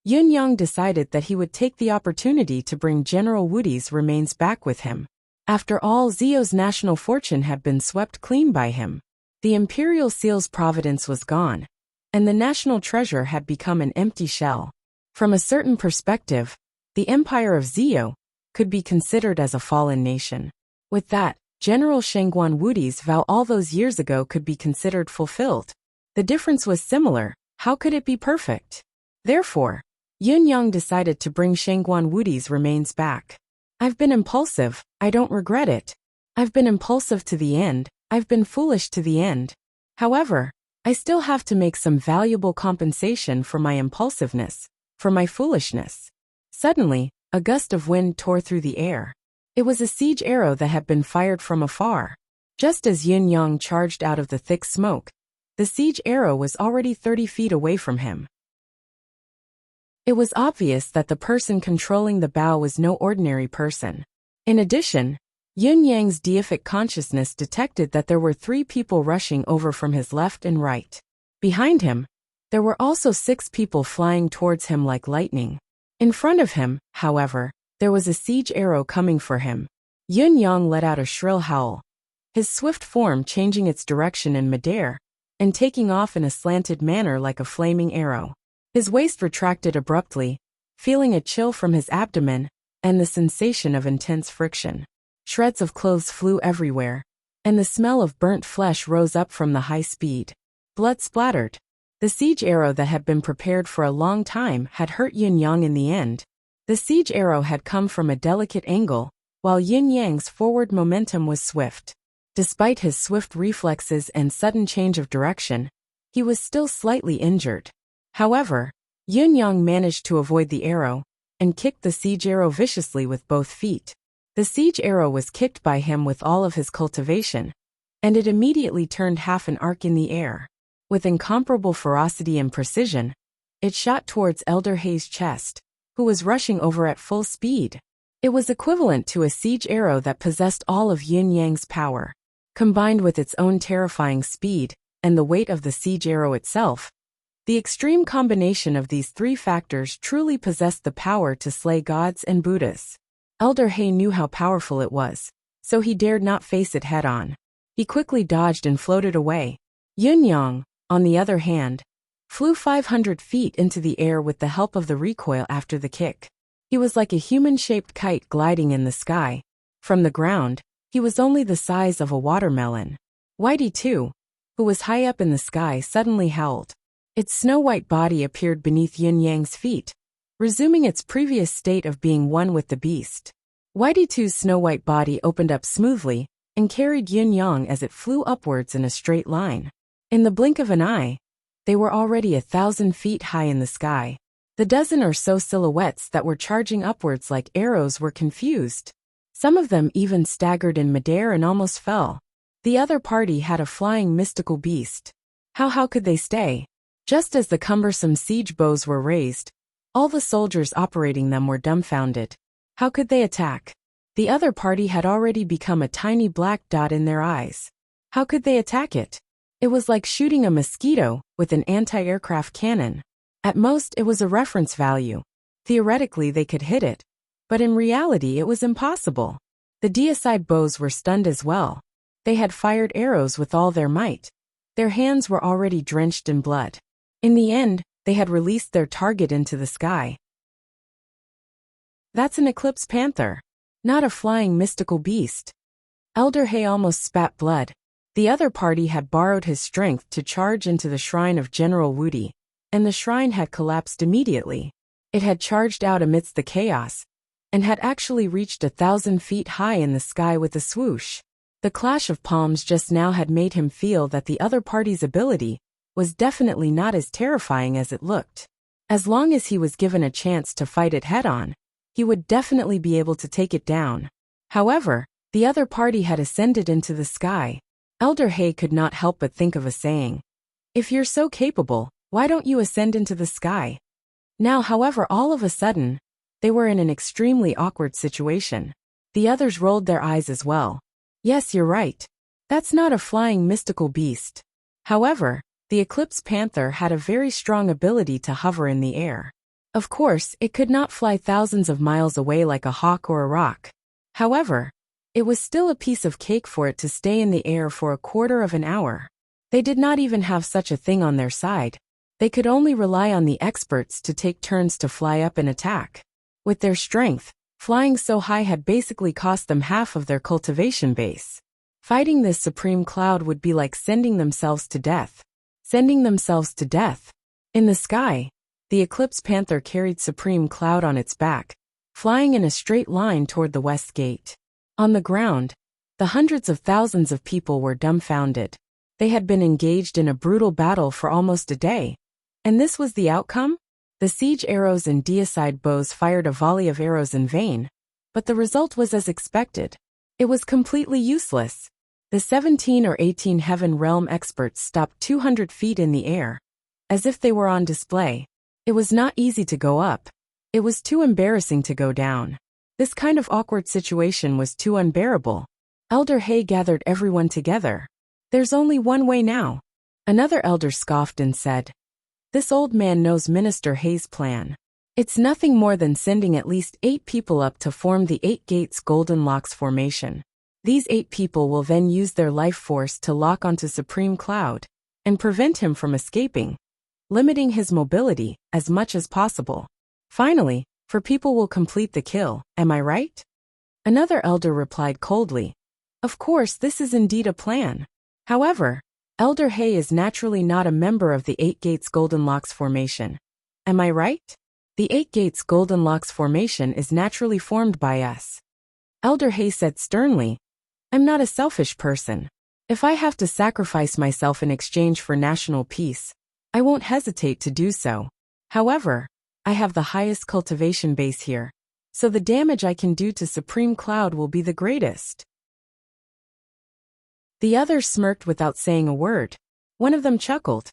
S1: Yun Yang decided that he would take the opportunity to bring General Wudi's remains back with him. After all, Zio's national fortune had been swept clean by him. The imperial seal's providence was gone, and the national treasure had become an empty shell. From a certain perspective, the Empire of Zio could be considered as a fallen nation. With that, General Shangguan Wudi's vow all those years ago could be considered fulfilled. The difference was similar. How could it be perfect? Therefore, Yun Yang decided to bring Shangguan Wudi's remains back. I've been impulsive, I don't regret it. I've been impulsive to the end, I've been foolish to the end. However, I still have to make some valuable compensation for my impulsiveness, for my foolishness. Suddenly, a gust of wind tore through the air. It was a siege arrow that had been fired from afar. Just as Yun Yang charged out of the thick smoke, the siege arrow was already 30 feet away from him. It was obvious that the person controlling the bow was no ordinary person. In addition, Yun Yang's deific consciousness detected that there were 3 people rushing over from his left and right. Behind him, there were also 6 people flying towards him like lightning. In front of him, however, there was a siege arrow coming for him. Yun Yang let out a shrill howl, his swift form changing its direction in midair, and taking off in a slanted manner like a flaming arrow. His waist retracted abruptly, feeling a chill from his abdomen, and the sensation of intense friction. Shreds of clothes flew everywhere, and the smell of burnt flesh rose up from the high speed. Blood splattered. The siege arrow that had been prepared for a long time had hurt Yun Yang in the end. The siege arrow had come from a delicate angle, while Yun Yang's forward momentum was swift. Despite his swift reflexes and sudden change of direction, he was still slightly injured. However, Yun Yang managed to avoid the arrow, and kicked the siege arrow viciously with both feet. The siege arrow was kicked by him with all of his cultivation, and it immediately turned half an arc in the air. With incomparable ferocity and precision, it shot towards Elder Hei's chest, who was rushing over at full speed. It was equivalent to a siege arrow that possessed all of Yun Yang's power. Combined with its own terrifying speed, and the weight of the siege arrow itself, the extreme combination of these 3 factors truly possessed the power to slay gods and Buddhas. Elder Hei knew how powerful it was, so he dared not face it head-on. He quickly dodged and floated away. Yun Yang, on the other hand, flew 500 feet into the air with the help of the recoil after the kick. He was like a human-shaped kite gliding in the sky. From the ground, he was only the size of a watermelon. Whitey, too, who was high up in the sky, suddenly howled. Its snow-white body appeared beneath Yun Yang's feet, resuming its previous state of being one with the beast. Whitey 2's snow-white body opened up smoothly and carried Yun Yang as it flew upwards in a straight line. In the blink of an eye, They were already 1,000 feet high in the sky. The dozen or so silhouettes that were charging upwards like arrows were confused. Some of them even staggered in midair and almost fell. The other party had a flying mystical beast. How could they stay? Just as the cumbersome siege bows were raised, all the soldiers operating them were dumbfounded. How could they attack? The other party had already become a tiny black dot in their eyes. How could they attack it? It was like shooting a mosquito with an anti-aircraft cannon. At most, it was a reference value. Theoretically, they could hit it, but in reality, it was impossible. The deicide bows were stunned as well. They had fired arrows with all their might. Their hands were already drenched in blood. In the end, they had released their target into the sky. That's an eclipse panther, not a flying mystical beast. Elder Hay almost spat blood. The other party had borrowed his strength to charge into the shrine of General Woody, and the shrine had collapsed immediately. It had charged out amidst the chaos, and had actually reached 1,000 feet high in the sky with a swoosh. The clash of palms just now had made him feel that the other party's ability was definitely not as terrifying as it looked. As long as he was given a chance to fight it head-on, he would definitely be able to take it down. However, the other party had ascended into the sky. Elder Hay could not help but think of a saying. If you're so capable, why don't you ascend into the sky? Now, however, all of a sudden, they were in an extremely awkward situation. The others rolled their eyes as well. Yes, you're right. That's not a flying mystical beast. However, the eclipse panther had a very strong ability to hover in the air. Of course, it could not fly thousands of miles away like a hawk or a roc. However, it was still a piece of cake for it to stay in the air for a quarter of an hour. They did not even have such a thing on their side. They could only rely on the experts to take turns to fly up and attack. With their strength, flying so high had basically cost them half of their cultivation base. Fighting this supreme cloud would be like sending themselves to death. Sending themselves to death. In the sky, the eclipse panther carried supreme cloud on its back, flying in a straight line toward the west gate. On the ground, the hundreds of thousands of people were dumbfounded. They had been engaged in a brutal battle for almost a day. And this was the outcome? The siege arrows and deicide bows fired a volley of arrows in vain, but the result was as expected. It was completely useless. The 17 or 18 Heaven Realm experts stopped 200 feet in the air, as if they were on display. It was not easy to go up. It was too embarrassing to go down. This kind of awkward situation was too unbearable. Elder Hay gathered everyone together. There's only one way now. Another elder scoffed and said, "This old man knows Minister Hay's plan. It's nothing more than sending at least 8 people up to form the 8 Gates Golden Locks formation. These 8 people will then use their life force to lock onto Supreme Cloud and prevent him from escaping, limiting his mobility as much as possible. Finally, 4 people will complete the kill, am I right?" Another elder replied coldly, "Of course, this is indeed a plan. However, Elder Hay is naturally not a member of the 8 Gates Golden Locks formation. Am I right? The 8 Gates Golden Locks formation is naturally formed by us." Elder Hay said sternly, "I'm not a selfish person. If I have to sacrifice myself in exchange for national peace, I won't hesitate to do so. However, I have the highest cultivation base here, so the damage I can do to Supreme Cloud will be the greatest." The others smirked without saying a word. One of them chuckled.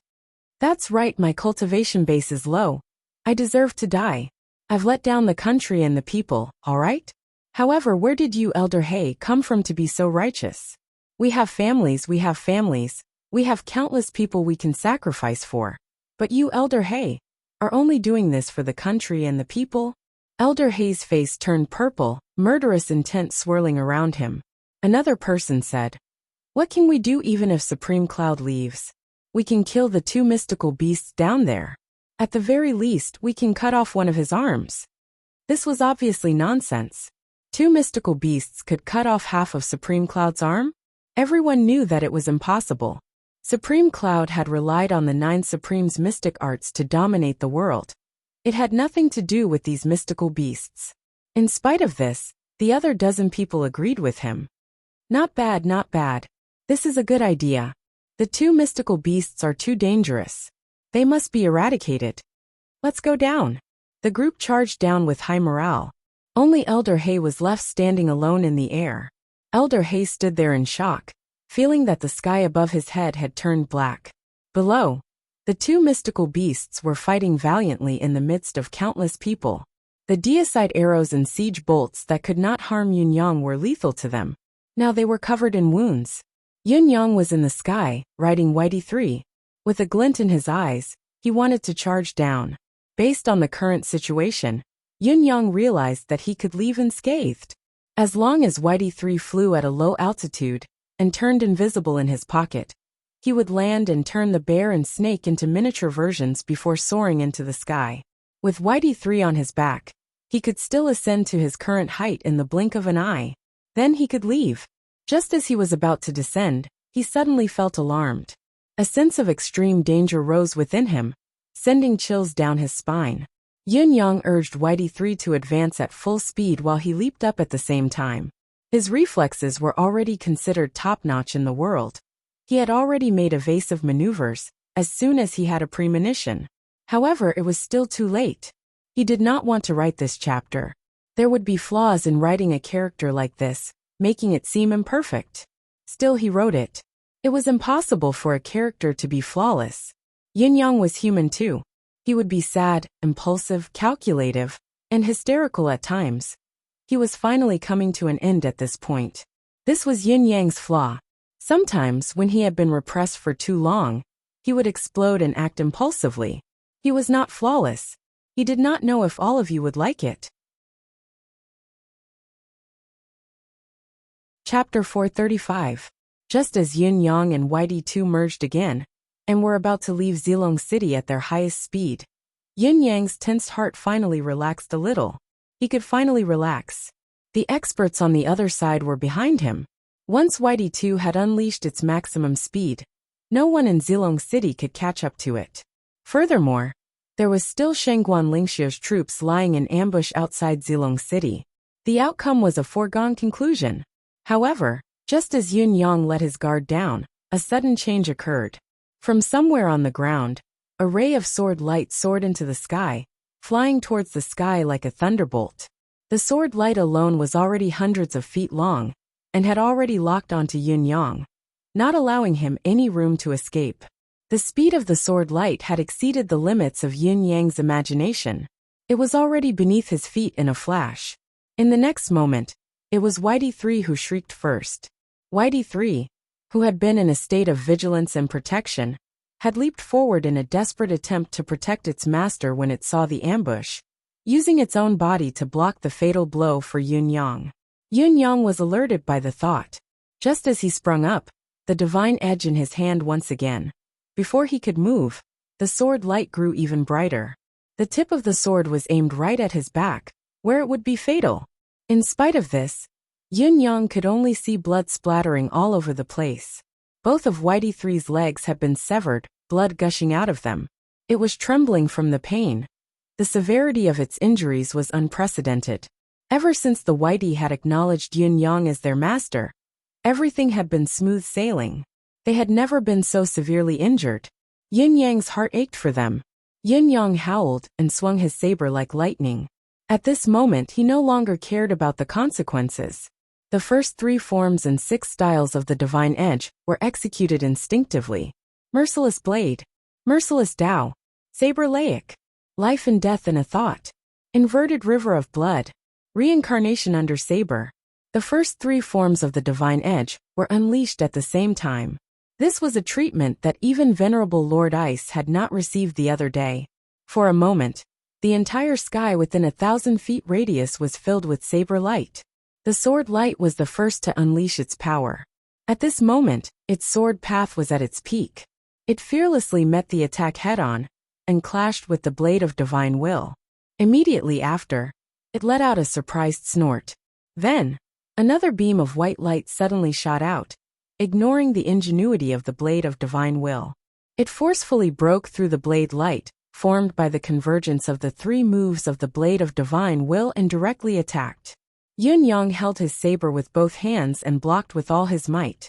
S1: "That's right, my cultivation base is low. I deserve to die. I've let down the country and the people, all right? However, where did you, Elder Hay, come from to be so righteous? We have families, we have families. We have countless people we can sacrifice for. But you, Elder Hay, are only doing this for the country and the people?" Elder Hay's face turned purple, murderous intent swirling around him. Another person said, "What can we do even if Supreme Cloud leaves? We can kill the 2 mystical beasts down there. At the very least, we can cut off one of his arms." This was obviously nonsense. 2 mystical beasts could cut off half of Supreme Cloud's arm? Everyone knew that it was impossible. Supreme Cloud had relied on the 9 Supreme's mystic arts to dominate the world. It had nothing to do with these mystical beasts. In spite of this, the other dozen people agreed with him. "Not bad, not bad. This is a good idea. The 2 mystical beasts are too dangerous. They must be eradicated. Let's go down. The group charged down with high morale. Only Elder Hay was left standing alone in the air. Elder Hay stood there in shock, feeling that the sky above his head had turned black. Below, the two mystical beasts were fighting valiantly in the midst of countless people. The deicide arrows and siege bolts that could not harm Yun-Yang were lethal to them. Now they were covered in wounds. Yun-Yang was in the sky, riding Whitey 3. With a glint in his eyes, he wanted to charge down. Based on the current situation, Yun-Yang realized that he could leave unscathed. As long as Whitey 3 flew at a low altitude and turned invisible in his pocket, he would land and turn the bear and snake into miniature versions before soaring into the sky. With Whitey 3 on his back, he could still ascend to his current height in the blink of an eye. Then he could leave. Just as he was about to descend, he suddenly felt alarmed. A sense of extreme danger rose within him, sending chills down his spine. Yun-Yang urged Whitey 3 to advance at full speed while he leaped up at the same time. His reflexes were already considered top-notch in the world. He had already made evasive maneuvers as soon as he had a premonition. However, it was still too late. He did not want to write this chapter. There would be flaws in writing a character like this, making it seem imperfect. Still, he wrote it. It was impossible for a character to be flawless. Yun-Yang was human too. He would be sad, impulsive, calculative, and hysterical at times. He was finally coming to an end at this point. This was Yun-Yang's flaw. Sometimes, when he had been repressed for too long, he would explode and act impulsively. He was not flawless. He did not know if all of you would like it. Chapter 435. Just as Yun-Yang and Whitey 2 merged again, and were about to leave Zilong City at their highest speed, Yun-Yang's tensed heart finally relaxed a little. He could finally relax. The experts on the other side were behind him. Once Whitey 2 had unleashed its maximum speed, no one in Zilong City could catch up to it. Furthermore, there was still Shangguan Lingxia's troops lying in ambush outside Zilong City. The outcome was a foregone conclusion. However, just as Yun-Yang let his guard down, a sudden change occurred. From somewhere on the ground, a ray of sword light soared into the sky, flying towards the sky like a thunderbolt. The sword light alone was already hundreds of feet long, and had already locked onto Yun-Yang, not allowing him any room to escape. The speed of the sword light had exceeded the limits of Yun-Yang's imagination. It was already beneath his feet in a flash. In the next moment, it was Whitey 3 who shrieked first. Whitey 3, who had been in a state of vigilance and protection, had leaped forward in a desperate attempt to protect its master when it saw the ambush, using its own body to block the fatal blow for Yun-Yang. Yun-Yang was alerted by the thought. Just as he sprung up, the divine edge in his hand once again. Before he could move, the sword light grew even brighter. The tip of the sword was aimed right at his back, where it would be fatal. In spite of this, Yun-Yang could only see blood splattering all over the place. Both of Whitey 3's legs had been severed, blood gushing out of them. It was trembling from the pain. The severity of its injuries was unprecedented. Ever since the Whitey had acknowledged Yun-Yang as their master, everything had been smooth sailing. They had never been so severely injured. Yun-Yang's heart ached for them. Yun-Yang howled and swung his saber like lightning. At this moment he no longer cared about the consequences. The first 3 forms and 6 styles of the divine edge were executed instinctively. Merciless blade, merciless Tao, saber laic, life and death in a thought, inverted river of blood, reincarnation under saber. The first 3 forms of the divine edge were unleashed at the same time. This was a treatment that even Venerable Lord Ice had not received the other day. For a moment, the entire sky within 1,000 feet radius was filled with saber light. The sword light was the first to unleash its power. At this moment, its sword path was at its peak. It fearlessly met the attack head-on, and clashed with the blade of divine will. Immediately after, it let out a surprised snort. Then, another beam of white light suddenly shot out, ignoring the ingenuity of the blade of divine will. It forcefully broke through the blade light, formed by the convergence of the 3 moves of the blade of divine will, and directly attacked. Yun-Yang held his saber with both hands and blocked with all his might.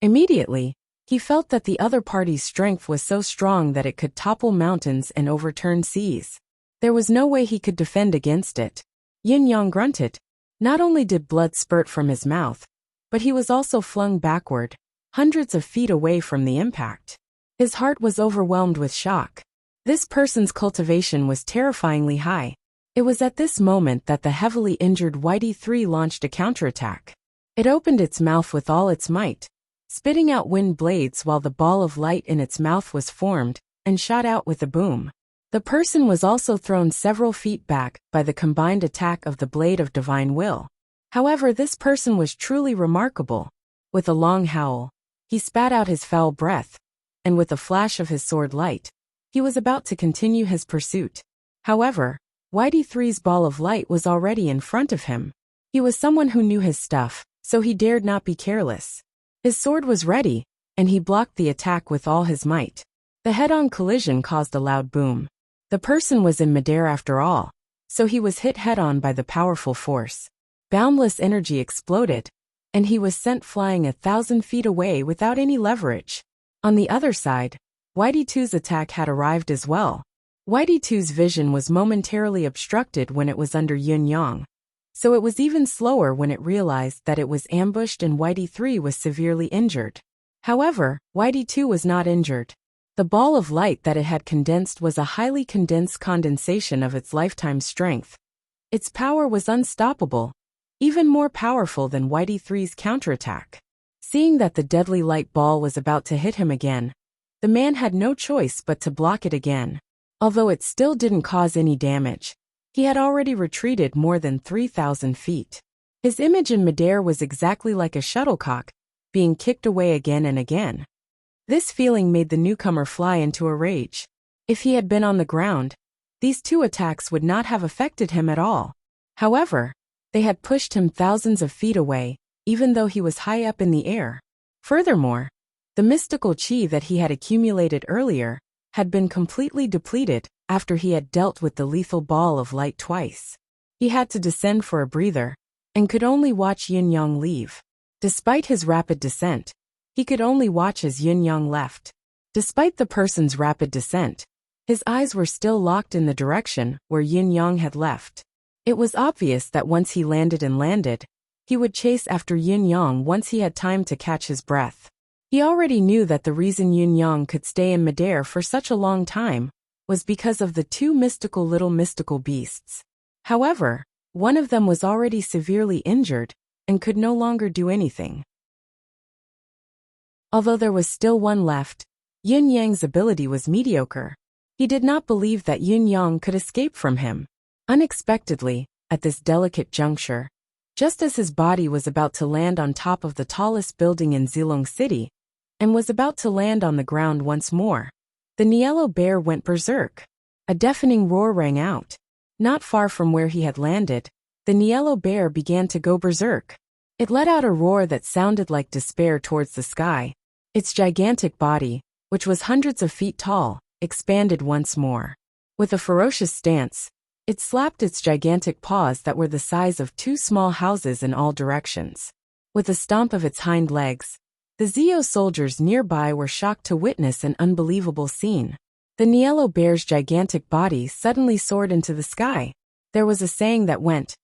S1: Immediately, He felt that the other party's strength was so strong that it could topple mountains and overturn seas. There was no way he could defend against it. Yin Yang grunted. Not only did blood spurt from his mouth, but he was also flung backward, hundreds of feet away from the impact. His heart was overwhelmed with shock. This person's cultivation was terrifyingly high. It was at this moment that the heavily injured Whitey 3 launched a counterattack. It opened its mouth with all its might, spitting out wind blades while the ball of light in its mouth was formed and shot out with a boom. The person was also thrown several feet back by the combined attack of the blade of divine will. However, this person was truly remarkable. With a long howl, he spat out his foul breath, and with a flash of his sword light, he was about to continue his pursuit. However, Whitey 3's ball of light was already in front of him. He was someone who knew his stuff, so he dared not be careless. His sword was ready, and he blocked the attack with all his might. The head-on collision caused a loud boom. The person was in midair after all, so he was hit head-on by the powerful force. Boundless energy exploded, and he was sent flying 1,000 feet away without any leverage. On the other side, Whitey 2's attack had arrived as well. Whitey 2's vision was momentarily obstructed when it was under Yin Yang, so it was even slower when it realized that it was ambushed and Whitey 3 was severely injured. However, Whitey 2 was not injured. The ball of light that it had condensed was a highly condensed condensation of its lifetime strength. Its power was unstoppable, even more powerful than Whitey 3's counterattack. Seeing that the deadly light ball was about to hit him again, the man had no choice but to block it again. Although it still didn't cause any damage, he had already retreated more than 3,000 feet. His image in midair was exactly like a shuttlecock, being kicked away again and again. This feeling made the newcomer fly into a rage. If he had been on the ground, these two attacks would not have affected him at all. However, they had pushed him thousands of feet away, even though he was high up in the air. Furthermore, the mystical chi that he had accumulated earlier had been completely depleted after he had dealt with the lethal ball of light twice. He had to descend for a breather, and could only watch Yin Yang leave. Despite his rapid descent, he could only watch as Yin Yang left. Despite the person's rapid descent, his eyes were still locked in the direction where Yin Yang had left. It was obvious that once he landed, he would chase after Yin Yang once he had time to catch his breath. He already knew that the reason Yin Yang could stay in midair for such a long time was because of the two little mystical beasts. However, one of them was already severely injured and could no longer do anything. Although there was still one left, Yin Yang's ability was mediocre. He did not believe that Yin Yang could escape from him. Unexpectedly, at this delicate juncture, just as his body was about to land on top of the tallest building in Zilong City, and was about to land on the ground once more, the Niello bear went berserk. A deafening roar rang out. Not far from where he had landed, the Niello bear began to go berserk. It let out a roar that sounded like despair towards the sky. Its gigantic body, which was hundreds of feet tall, expanded once more. With a ferocious stance, it slapped its gigantic paws that were the size of two small houses in all directions. With a stomp of its hind legs, the Zio soldiers nearby were shocked to witness an unbelievable scene. The Niello bear's gigantic body suddenly soared into the sky. There was a saying that went,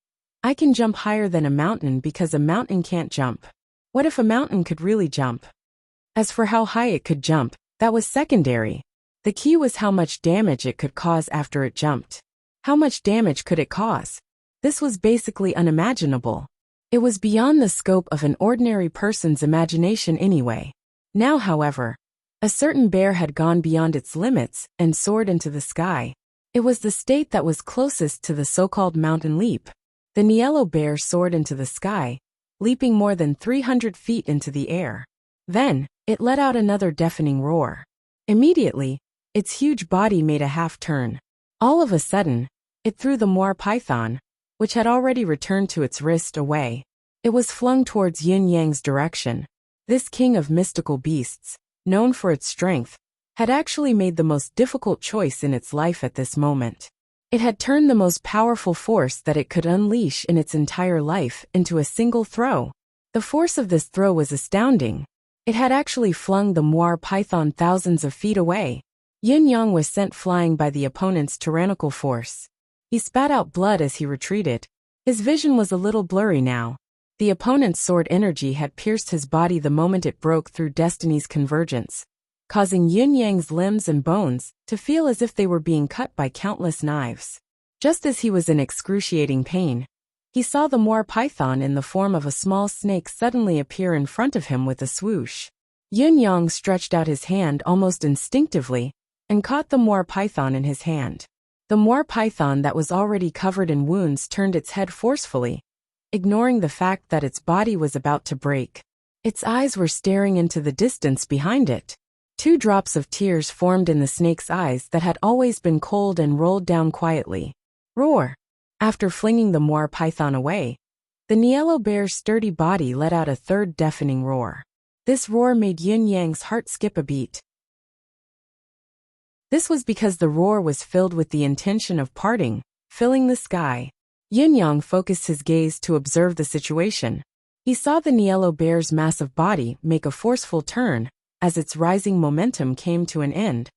S1: "I can jump higher than a mountain because a mountain can't jump." What if a mountain could really jump? As for how high it could jump, that was secondary. The key was how much damage it could cause after it jumped. How much damage could it cause? This was basically unimaginable. It was beyond the scope of an ordinary person's imagination anyway. Now, however, a certain bear had gone beyond its limits and soared into the sky. It was the state that was closest to the so-called mountain leap. The Niello bear soared into the sky, leaping more than 300 feet into the air. Then, it let out another deafening roar. Immediately, its huge body made a half-turn. All of a sudden, it threw the Moir python, which had already returned to its wrist, away. It was flung towards Yin Yang's direction. This king of mystical beasts, known for its strength, had actually made the most difficult choice in its life at this moment. It had turned the most powerful force that it could unleash in its entire life into a single throw. The force of this throw was astounding. It had actually flung the moir python thousands of feet away. Yin Yang was sent flying by the opponent's tyrannical force. He spat out blood as he retreated. His vision was a little blurry now. The opponent's sword energy had pierced his body the moment it broke through destiny's convergence, causing Yin Yang's limbs and bones to feel as if they were being cut by countless knives. Just as he was in excruciating pain, he saw the moir python in the form of a small snake suddenly appear in front of him with a swoosh. Yin Yang stretched out his hand almost instinctively and caught the moir python in his hand. The moir python that was already covered in wounds turned its head forcefully, ignoring the fact that its body was about to break. Its eyes were staring into the distance behind it. 2 drops of tears formed in the snake's eyes that had always been cold and rolled down quietly. Roar! After flinging the moir python away, the Niello bear's sturdy body let out a third deafening roar. This roar made Yin Yang's heart skip a beat. This was because the roar was filled with the intention of parting, filling the sky. Yin Yang focused his gaze to observe the situation. He saw the Niello bear's massive body make a forceful turn as its rising momentum came to an end,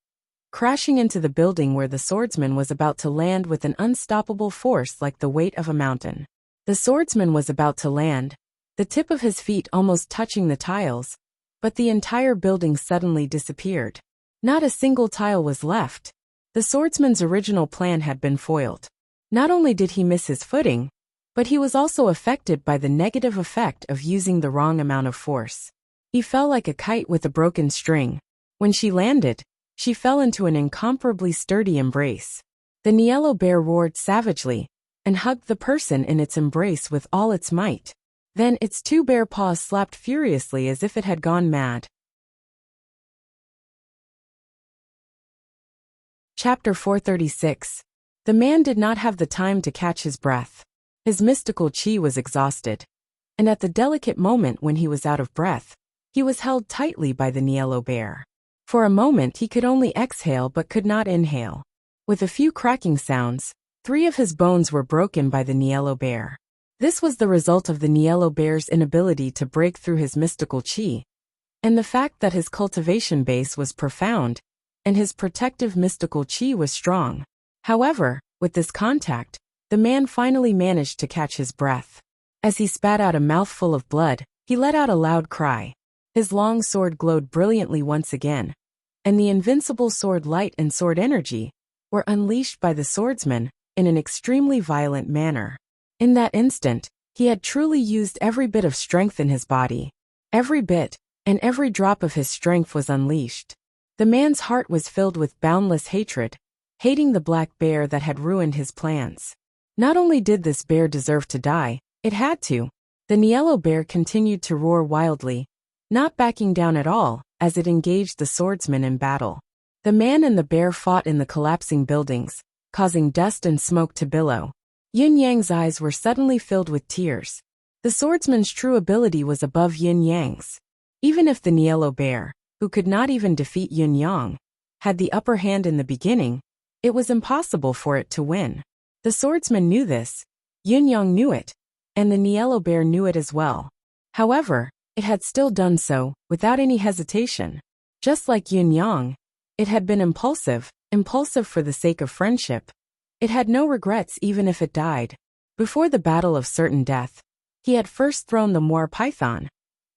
S1: crashing into the building where the swordsman was about to land with an unstoppable force like the weight of a mountain. The swordsman was about to land, the tip of his feet almost touching the tiles, but the entire building suddenly disappeared. Not a single tile was left. The swordsman's original plan had been foiled. Not only did he miss his footing, but he was also affected by the negative effect of using the wrong amount of force. He fell like a kite with a broken string. When she landed, she fell into an incomparably sturdy embrace. The Niello bear roared savagely and hugged the person in its embrace with all its might. Then its 2 bare paws slapped furiously as if it had gone mad. Chapter 436. The man did not have the time to catch his breath. His mystical chi was exhausted, and at the delicate moment when he was out of breath, he was held tightly by the Niello bear. For a moment he could only exhale but could not inhale. With a few cracking sounds, 3 of his bones were broken by the Niello bear. This was the result of the Niello bear's inability to break through his mystical chi, and the fact that his cultivation base was profound, and his protective mystical chi was strong. However, with this contact, the man finally managed to catch his breath. As he spat out a mouthful of blood, he let out a loud cry. His long sword glowed brilliantly once again, and the invincible sword light and sword energy were unleashed by the swordsman in an extremely violent manner. In that instant, he had truly used every bit of strength in his body. Every bit, and every drop of his strength was unleashed. The man's heart was filled with boundless hatred, hating the black bear that had ruined his plans. Not only did this bear deserve to die, it had to. The Niello bear continued to roar wildly, not backing down at all, as it engaged the swordsman in battle. The man and the bear fought in the collapsing buildings, causing dust and smoke to billow. Yin Yang's eyes were suddenly filled with tears. The swordsman's true ability was above Yin Yang's. Even if the Niello bear, who could not even defeat Yin Yang, had the upper hand in the beginning, it was impossible for it to win. The swordsman knew this, Yin Yang knew it, and the Niello bear knew it as well. However, it had still done so, without any hesitation. Just like Yin Yang, it had been impulsive for the sake of friendship. It had no regrets even if it died. Before the battle of certain death, he had first thrown the moir python,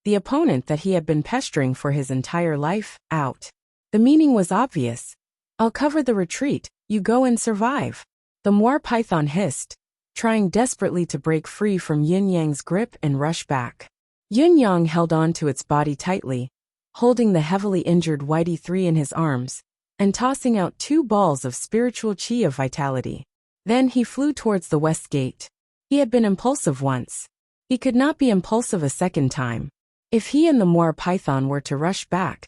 S1: the opponent that he had been pestering for his entire life, out. The meaning was obvious. I'll cover the retreat, you go and survive. The moir python hissed, trying desperately to break free from Yin Yang's grip and rush back. Yin Yang held on to its body tightly, holding the heavily injured Whitey 3 in his arms, and tossing out 2 balls of spiritual chi of vitality. Then he flew towards the west gate. He had been impulsive once. He could not be impulsive a second time. If he and the moir python were to rush back,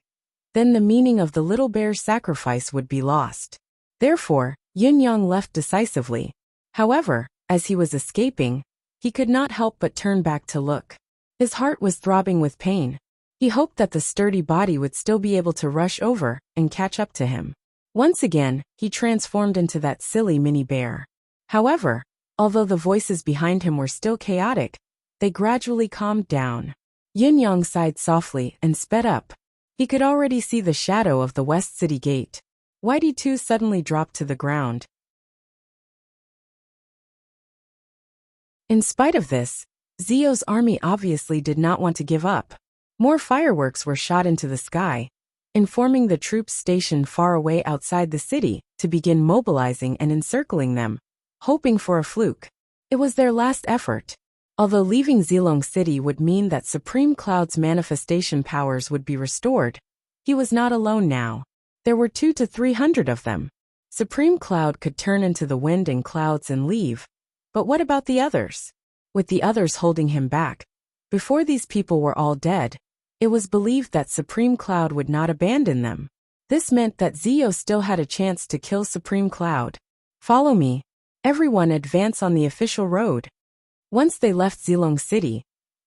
S1: then the meaning of the little bear's sacrifice would be lost. Therefore, Yin Yang left decisively. However, as he was escaping, he could not help but turn back to look. His heart was throbbing with pain. He hoped that the sturdy body would still be able to rush over and catch up to him. Once again, he transformed into that silly mini bear. However, although the voices behind him were still chaotic, they gradually calmed down. Yin Yang sighed softly and sped up. He could already see the shadow of the West City gate. Whitey too suddenly dropped to the ground. In spite of this, Zio's army obviously did not want to give up. More fireworks were shot into the sky, informing the troops stationed far away outside the city to begin mobilizing and encircling them, hoping for a fluke. It was their last effort. Although leaving Zilong City would mean that Supreme Cloud's manifestation powers would be restored, he was not alone now. There were 200 to 300 of them. Supreme Cloud could turn into the wind and clouds and leave. But what about the others? With the others holding him back, before these people were all dead, it was believed that Supreme Cloud would not abandon them. This meant that Zio still had a chance to kill Supreme Cloud. Follow me. Everyone advance on the official road. Once they left Zilong City,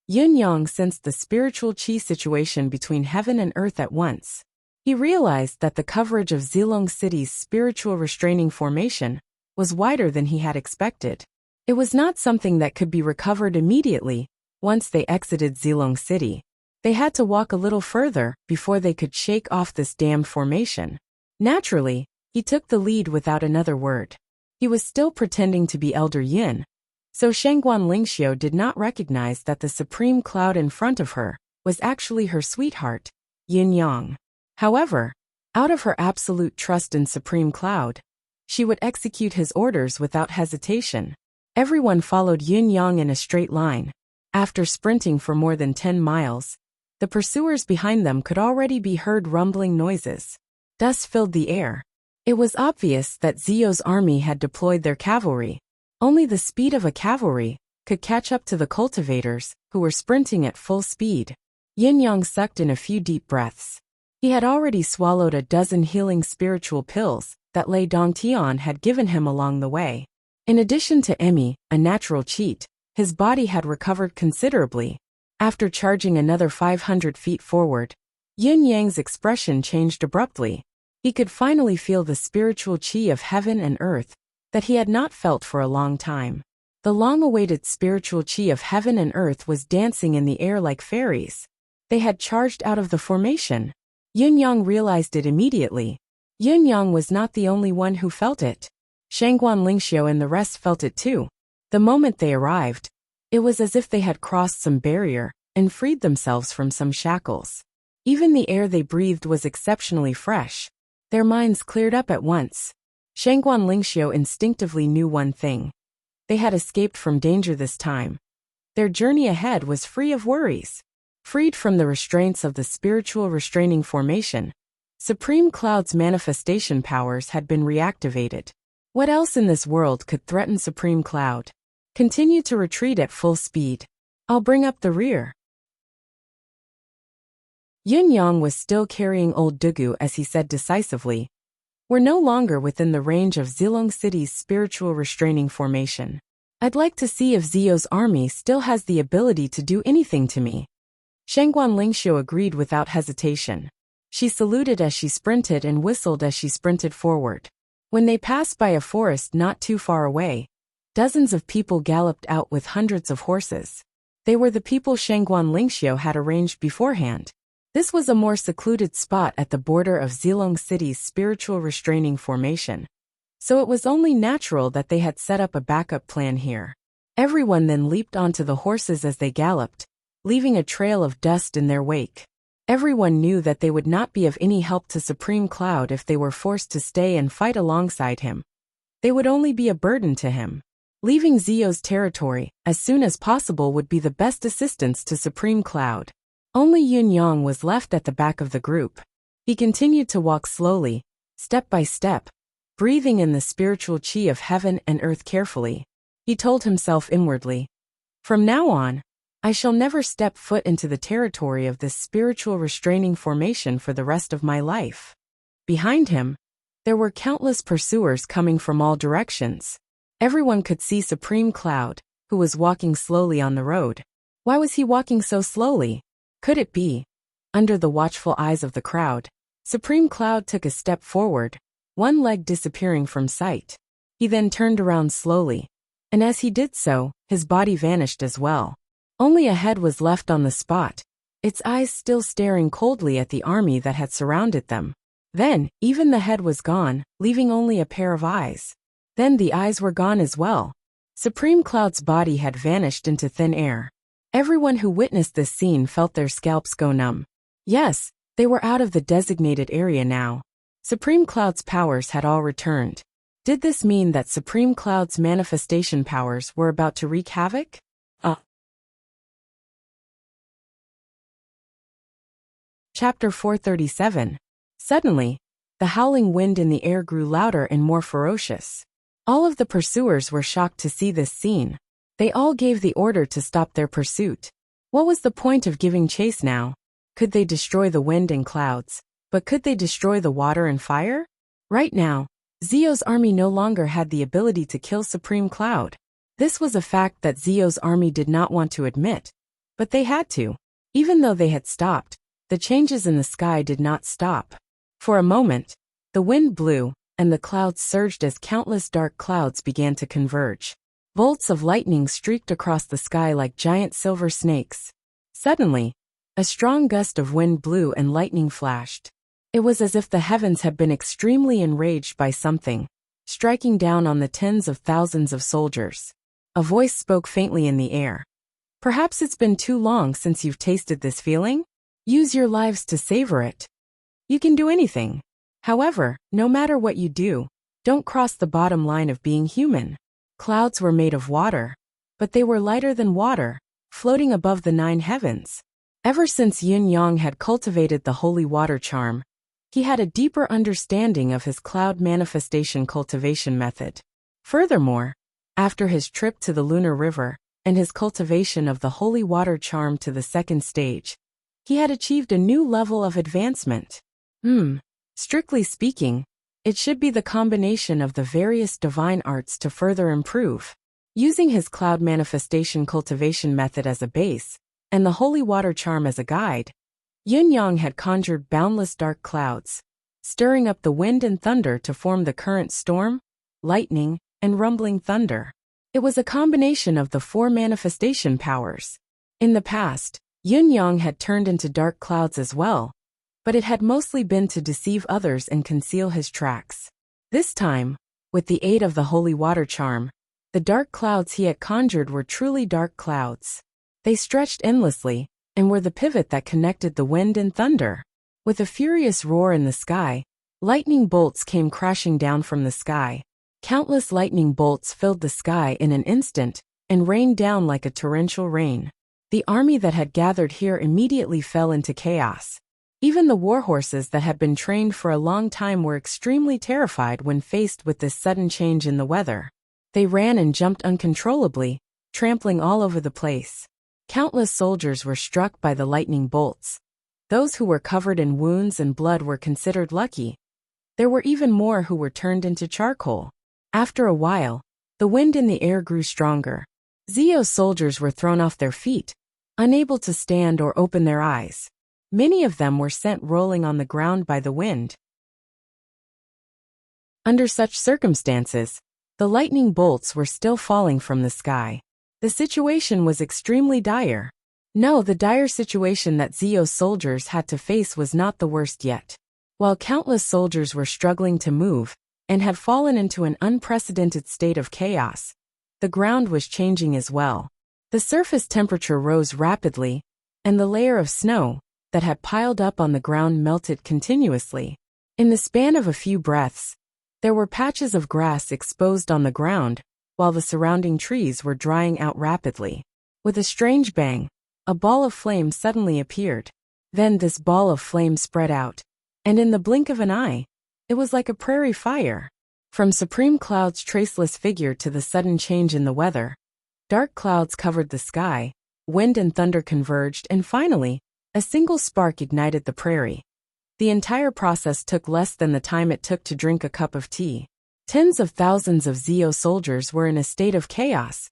S1: Yun Yang sensed the spiritual chi situation between heaven and earth at once. He realized that the coverage of Zilong City's spiritual restraining formation was wider than he had expected. It was not something that could be recovered immediately once they exited Zilong City. They had to walk a little further before they could shake off this damned formation. Naturally, he took the lead without another word. He was still pretending to be Elder Yin, so Shangguan Lingxiu did not recognize that the Supreme Cloud in front of her was actually her sweetheart, Yin Yang. However, out of her absolute trust in Supreme Cloud, she would execute his orders without hesitation. Everyone followed Yin Yang in a straight line. After sprinting for more than 10 miles, the pursuers behind them could already be heard rumbling noises. Dust filled the air. It was obvious that Zio's army had deployed their cavalry. Only the speed of a cavalry could catch up to the cultivators, who were sprinting at full speed. Yin Yang sucked in a few deep breaths. He had already swallowed a dozen healing spiritual pills that Lei Dongtian had given him along the way. In addition to Emmy, a natural cheat, his body had recovered considerably. After charging another 500 feet forward, Yin Yang's expression changed abruptly. He could finally feel the spiritual chi of heaven and earth that he had not felt for a long time. The long-awaited spiritual chi of heaven and earth was dancing in the air like fairies. They had charged out of the formation. Yin Yang realized it immediately. Yin Yang was not the only one who felt it. Shangguan Lingxiu and the rest felt it too. The moment they arrived, it was as if they had crossed some barrier and freed themselves from some shackles. Even the air they breathed was exceptionally fresh. Their minds cleared up at once. Shangguan Lingxiu instinctively knew one thing. They had escaped from danger this time. Their journey ahead was free of worries. Freed from the restraints of the spiritual restraining formation, Supreme Cloud's manifestation powers had been reactivated. What else in this world could threaten Supreme Cloud? Continue to retreat at full speed. I'll bring up the rear. Yin Yang was still carrying old Dugu as he said decisively, "We're no longer within the range of Zilong City's spiritual restraining formation. I'd like to see if Zio's army still has the ability to do anything to me." Shangguan Lingxiu agreed without hesitation. She saluted as she sprinted and whistled as she sprinted forward. When they passed by a forest not too far away, dozens of people galloped out with hundreds of horses. They were the people Shangguan Lingxiu had arranged beforehand. This was a more secluded spot at the border of Zilong City's spiritual restraining formation, so it was only natural that they had set up a backup plan here. Everyone then leaped onto the horses as they galloped, leaving a trail of dust in their wake. Everyone knew that they would not be of any help to Supreme Cloud if they were forced to stay and fight alongside him. They would only be a burden to him. Leaving Zio's territory as soon as possible would be the best assistance to Supreme Cloud. Only Yun Yang was left at the back of the group. He continued to walk slowly, step by step, breathing in the spiritual chi of heaven and earth carefully. He told himself inwardly, "From now on, I shall never step foot into the territory of this spiritual restraining formation for the rest of my life." Behind him, there were countless pursuers coming from all directions. Everyone could see Supreme Cloud, who was walking slowly on the road. Why was he walking so slowly? Could it be? Under the watchful eyes of the crowd, Supreme Cloud took a step forward, one leg disappearing from sight. He then turned around slowly, and as he did so, his body vanished as well. Only a head was left on the spot, its eyes still staring coldly at the army that had surrounded them. Then, even the head was gone, leaving only a pair of eyes. Then the eyes were gone as well. Supreme Cloud's body had vanished into thin air. Everyone who witnessed this scene felt their scalps go numb. Yes, they were out of the designated area now. Supreme Cloud's powers had all returned. Did this mean that Supreme Cloud's manifestation powers were about to wreak havoc? Chapter 437. Suddenly, the howling wind in the air grew louder and more ferocious. All of the pursuers were shocked to see this scene. They all gave the order to stop their pursuit. What was the point of giving chase now? Could they destroy the wind and clouds? But could they destroy the water and fire? Right now, Zio's army no longer had the ability to kill Supreme Cloud. This was a fact that Zio's army did not want to admit. But they had to. Even though they had stopped, the changes in the sky did not stop. For a moment, the wind blew, and the clouds surged as countless dark clouds began to converge. Bolts of lightning streaked across the sky like giant silver snakes. Suddenly, a strong gust of wind blew and lightning flashed. It was as if the heavens had been extremely enraged by something, striking down on the tens of thousands of soldiers. A voice spoke faintly in the air. Perhaps it's been too long since you've tasted this feeling? Use your lives to savor it. You can do anything. However, no matter what you do, don't cross the bottom line of being human. Clouds were made of water, but they were lighter than water, floating above the 9 heavens. Ever since Yin Yang had cultivated the holy water charm, he had a deeper understanding of his cloud manifestation cultivation method. Furthermore, after his trip to the lunar river and his cultivation of the holy water charm to the 2nd stage, he had achieved a new level of advancement. Strictly speaking, it should be the combination of the various divine arts to further improve. Using his cloud manifestation cultivation method as a base, and the holy water charm as a guide, Yin Yang had conjured boundless dark clouds, stirring up the wind and thunder to form the current storm, lightning, and rumbling thunder. It was a combination of the 4 manifestation powers. In the past, Yin Yang had turned into dark clouds as well, but it had mostly been to deceive others and conceal his tracks. This time, with the aid of the holy water charm, the dark clouds he had conjured were truly dark clouds. They stretched endlessly, and were the pivot that connected the wind and thunder. With a furious roar in the sky, lightning bolts came crashing down from the sky. Countless lightning bolts filled the sky in an instant, and rained down like a torrential rain. The army that had gathered here immediately fell into chaos. Even the warhorses that had been trained for a long time were extremely terrified when faced with this sudden change in the weather. They ran and jumped uncontrollably, trampling all over the place. Countless soldiers were struck by the lightning bolts. Those who were covered in wounds and blood were considered lucky. There were even more who were turned into charcoal. After a while, the wind in the air grew stronger. Zio's soldiers were thrown off their feet, unable to stand or open their eyes. Many of them were sent rolling on the ground by the wind. Under such circumstances, the lightning bolts were still falling from the sky. The situation was extremely dire. No, the dire situation that Zio's soldiers had to face was not the worst yet. While countless soldiers were struggling to move, and had fallen into an unprecedented state of chaos, the ground was changing as well. The surface temperature rose rapidly, and the layer of snow that had piled up on the ground melted continuously. In the span of a few breaths, there were patches of grass exposed on the ground, while the surrounding trees were drying out rapidly. With a strange bang, a ball of flame suddenly appeared. Then this ball of flame spread out, and in the blink of an eye, it was like a prairie fire. From Supreme Cloud's traceless figure to the sudden change in the weather, dark clouds covered the sky, wind and thunder converged, and finally, a single spark ignited the prairie. The entire process took less than the time it took to drink a cup of tea. Tens of thousands of Zio soldiers were in a state of chaos.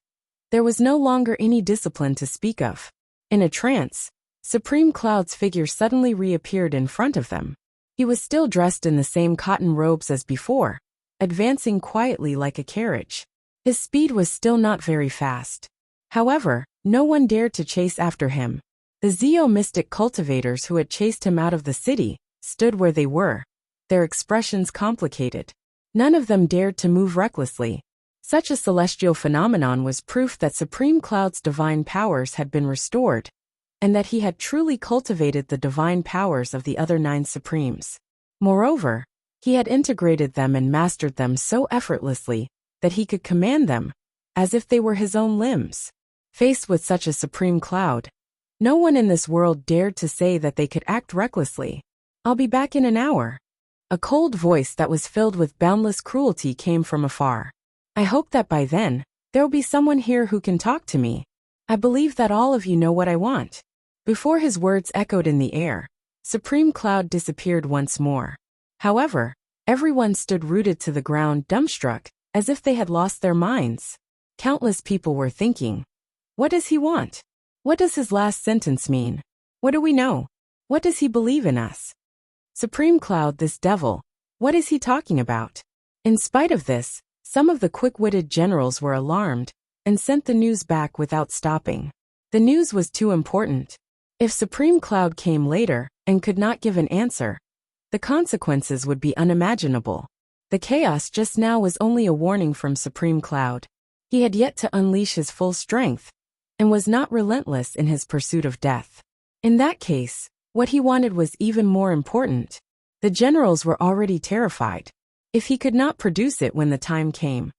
S1: There was no longer any discipline to speak of. In a trance, Supreme Cloud's figure suddenly reappeared in front of them. He was still dressed in the same cotton robes as before, advancing quietly like a carriage. His speed was still not very fast. However, no one dared to chase after him. The Zio mystic cultivators who had chased him out of the city stood where they were, their expressions complicated. None of them dared to move recklessly. Such a celestial phenomenon was proof that Supreme Cloud's divine powers had been restored, and that he had truly cultivated the divine powers of the other 9 Supremes. Moreover, he had integrated them and mastered them so effortlessly that he could command them, as if they were his own limbs. Faced with such a Supreme Cloud, no one in this world dared to say that they could act recklessly. "I'll be back in an hour." A cold voice that was filled with boundless cruelty came from afar. "I hope that by then, there'll be someone here who can talk to me. I believe that all of you know what I want." Before his words echoed in the air, Supreme Cloud disappeared once more. However, everyone stood rooted to the ground, dumbstruck, as if they had lost their minds. Countless people were thinking, "What does he want? What does his last sentence mean? What do we know? What does he believe in us? Supreme Cloud, this devil, what is he talking about?" In spite of this, some of the quick-witted generals were alarmed and sent the news back without stopping. The news was too important. If Supreme Cloud came later and could not give an answer, the consequences would be unimaginable. The chaos just now was only a warning from Supreme Cloud. He had yet to unleash his full strength, and was not relentless in his pursuit of death. In that case, what he wanted was even more important. The generals were already terrified. If he could not produce it when the time came,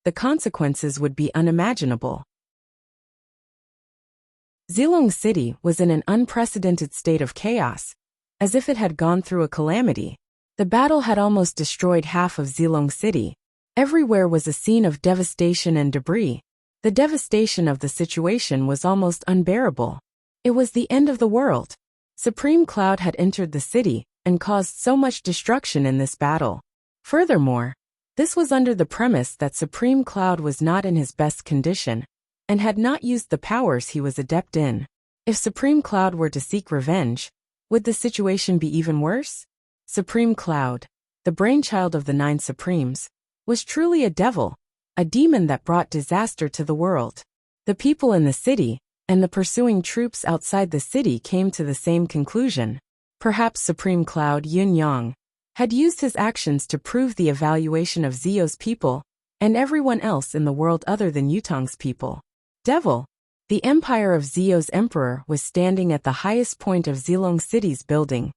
S1: the consequences would be unimaginable. Zilong City was in an unprecedented state of chaos, as if it had gone through a calamity. The battle had almost destroyed half of Zilong City. Everywhere was a scene of devastation and debris. The devastation of the situation was almost unbearable. It was the end of the world. Supreme Cloud had entered the city and caused so much destruction in this battle. Furthermore, this was under the premise that Supreme Cloud was not in his best condition and had not used the powers he was adept in. If Supreme Cloud were to seek revenge, would the situation be even worse? Supreme Cloud, the brainchild of the 9 Supremes, was truly a devil, a demon that brought disaster to the world. The people in the city and the pursuing troops outside the city came to the same conclusion. Perhaps Supreme Cloud Yun Yang had used his actions to prove the evaluation of Zio's people and everyone else in the world other than Yutong's people. Devil, the empire of Zio's emperor, was standing at the highest point of Zilong City's building,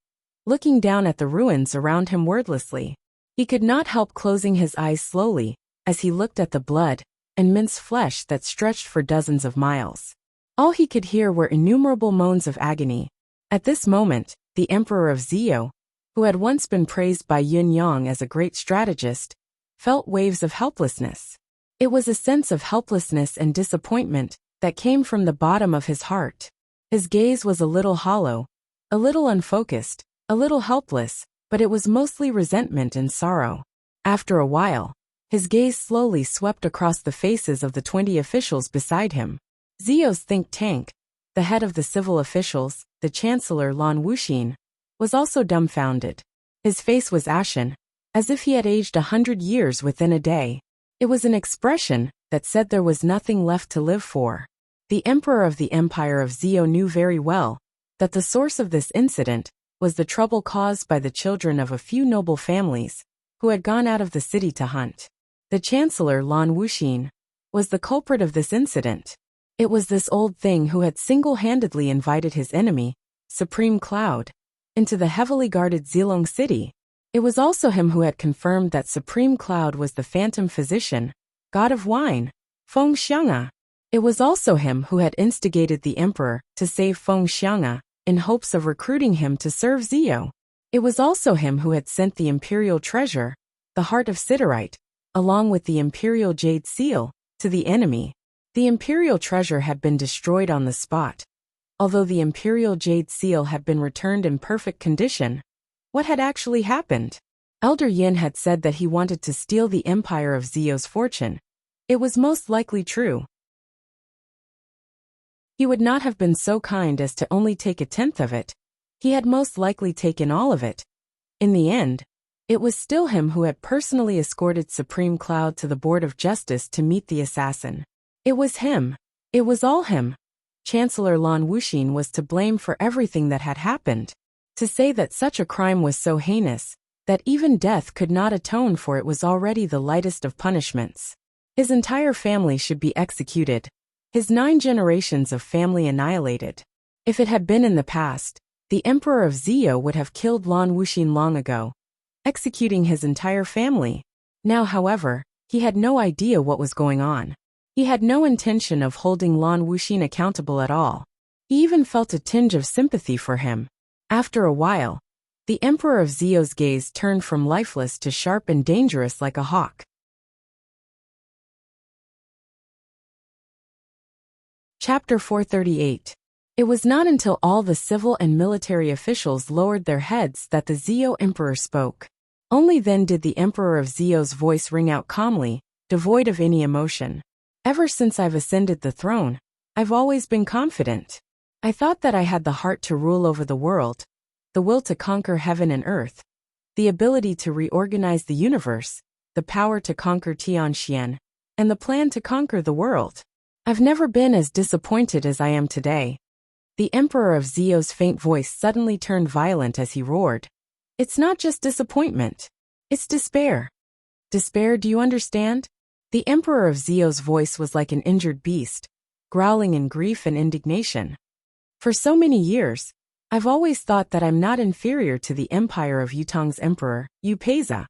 S1: looking down at the ruins around him wordlessly. He could not help closing his eyes slowly as he looked at the blood and minced flesh that stretched for dozens of miles. All he could hear were innumerable moans of agony. At this moment, the emperor of Zio, who had once been praised by Yun Yang as a great strategist, felt waves of helplessness. It was a sense of helplessness and disappointment that came from the bottom of his heart. His gaze was a little hollow, a little unfocused, a little helpless, but it was mostly resentment and sorrow. After a while, his gaze slowly swept across the faces of the 20 officials beside him. Zio's think tank, the head of the civil officials, the Chancellor Lan Wuxin, was also dumbfounded. His face was ashen, as if he had aged 100 years within a day. It was an expression that said there was nothing left to live for. The emperor of the Empire of Zio knew very well that the source of this incident was the trouble caused by the children of a few noble families who had gone out of the city to hunt. The Chancellor Lan Wuxin was the culprit of this incident. It was this old thing who had single-handedly invited his enemy, Supreme Cloud, into the heavily guarded Zilong City. It was also him who had confirmed that Supreme Cloud was the phantom physician, god of wine, Feng Xiang'a. It was also him who had instigated the emperor to save Feng Xiang'a in hopes of recruiting him to serve Zio. It was also him who had sent the imperial treasure, the heart of Siderite, along with the imperial jade seal, to the enemy. The imperial treasure had been destroyed on the spot. Although the imperial jade seal had been returned in perfect condition, what had actually happened? Elder Yin had said that he wanted to steal the empire of Zio's fortune. It was most likely true. He would not have been so kind as to only take 1/10 of it. He had most likely taken all of it. In the end, it was still him who had personally escorted Supreme Cloud to the Board of Justice to meet the assassin. It was him. It was all him. Chancellor Lan Wuxin was to blame for everything that had happened. To say that such a crime was so heinous that even death could not atone for it was already the lightest of punishments. His entire family should be executed, his 9 generations of family annihilated. If it had been in the past, the Emperor of Ziyou would have killed Lan Wuxin long ago, executing his entire family. Now, however, he had no idea what was going on. He had no intention of holding Lan Wuxin accountable at all. He even felt a tinge of sympathy for him. After a while, the Emperor of Ziyou's gaze turned from lifeless to sharp and dangerous like a hawk. Chapter 438. It was not until all the civil and military officials lowered their heads that the Ziyou Emperor spoke. Only then did the Emperor of Ziyou's voice ring out calmly, devoid of any emotion. Ever since I've ascended the throne, I've always been confident. I thought that I had the heart to rule over the world, the will to conquer heaven and earth, the ability to reorganize the universe, the power to conquer Tianxian, and the plan to conquer the world. I've never been as disappointed as I am today. The Emperor of Ziyou's faint voice suddenly turned violent as he roared. It's not just disappointment. It's despair. Despair, do you understand? The Emperor of Ziyou's voice was like an injured beast, growling in grief and indignation. For so many years, I've always thought that I'm not inferior to the empire of Yutong's emperor, Yu Peiza.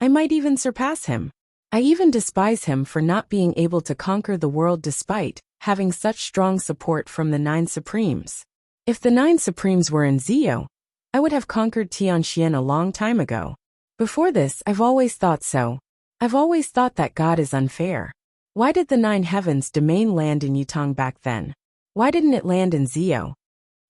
S1: I might even surpass him. I even despise him for not being able to conquer the world despite having such strong support from the 9 supremes. If the 9 supremes were in Ziyou, I would have conquered Tianxian a long time ago. Before this, I've always thought so. I've always thought that God is unfair. Why did the 9 heavens domain land in Yutong back then? Why didn't it land in Ziyou?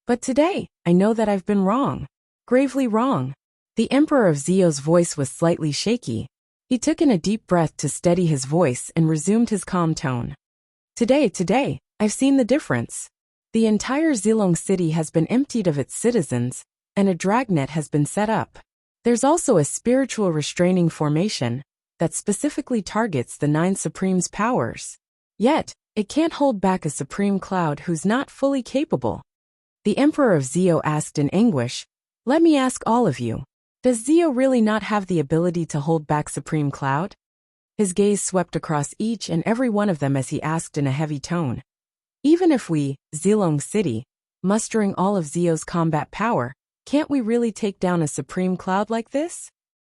S1: But today, I know that I've been wrong. Gravely wrong. The Emperor of Ziyou's voice was slightly shaky. He took in a deep breath to steady his voice and resumed his calm tone. Today, I've seen the difference. The entire Zilong city has been emptied of its citizens, and a dragnet has been set up. There's also a spiritual restraining formation that specifically targets the 9 supremes' powers. Yet, it can't hold back a supreme cloud who's not fully capable. The Emperor of Ziyou asked in anguish, "Let me ask all of you, does Ziyou really not have the ability to hold back Supreme Cloud?" His gaze swept across each and every one of them as he asked in a heavy tone. "Even if we, Zilong City, mustering all of Ziyou's combat power, can't we really take down a Supreme Cloud like this?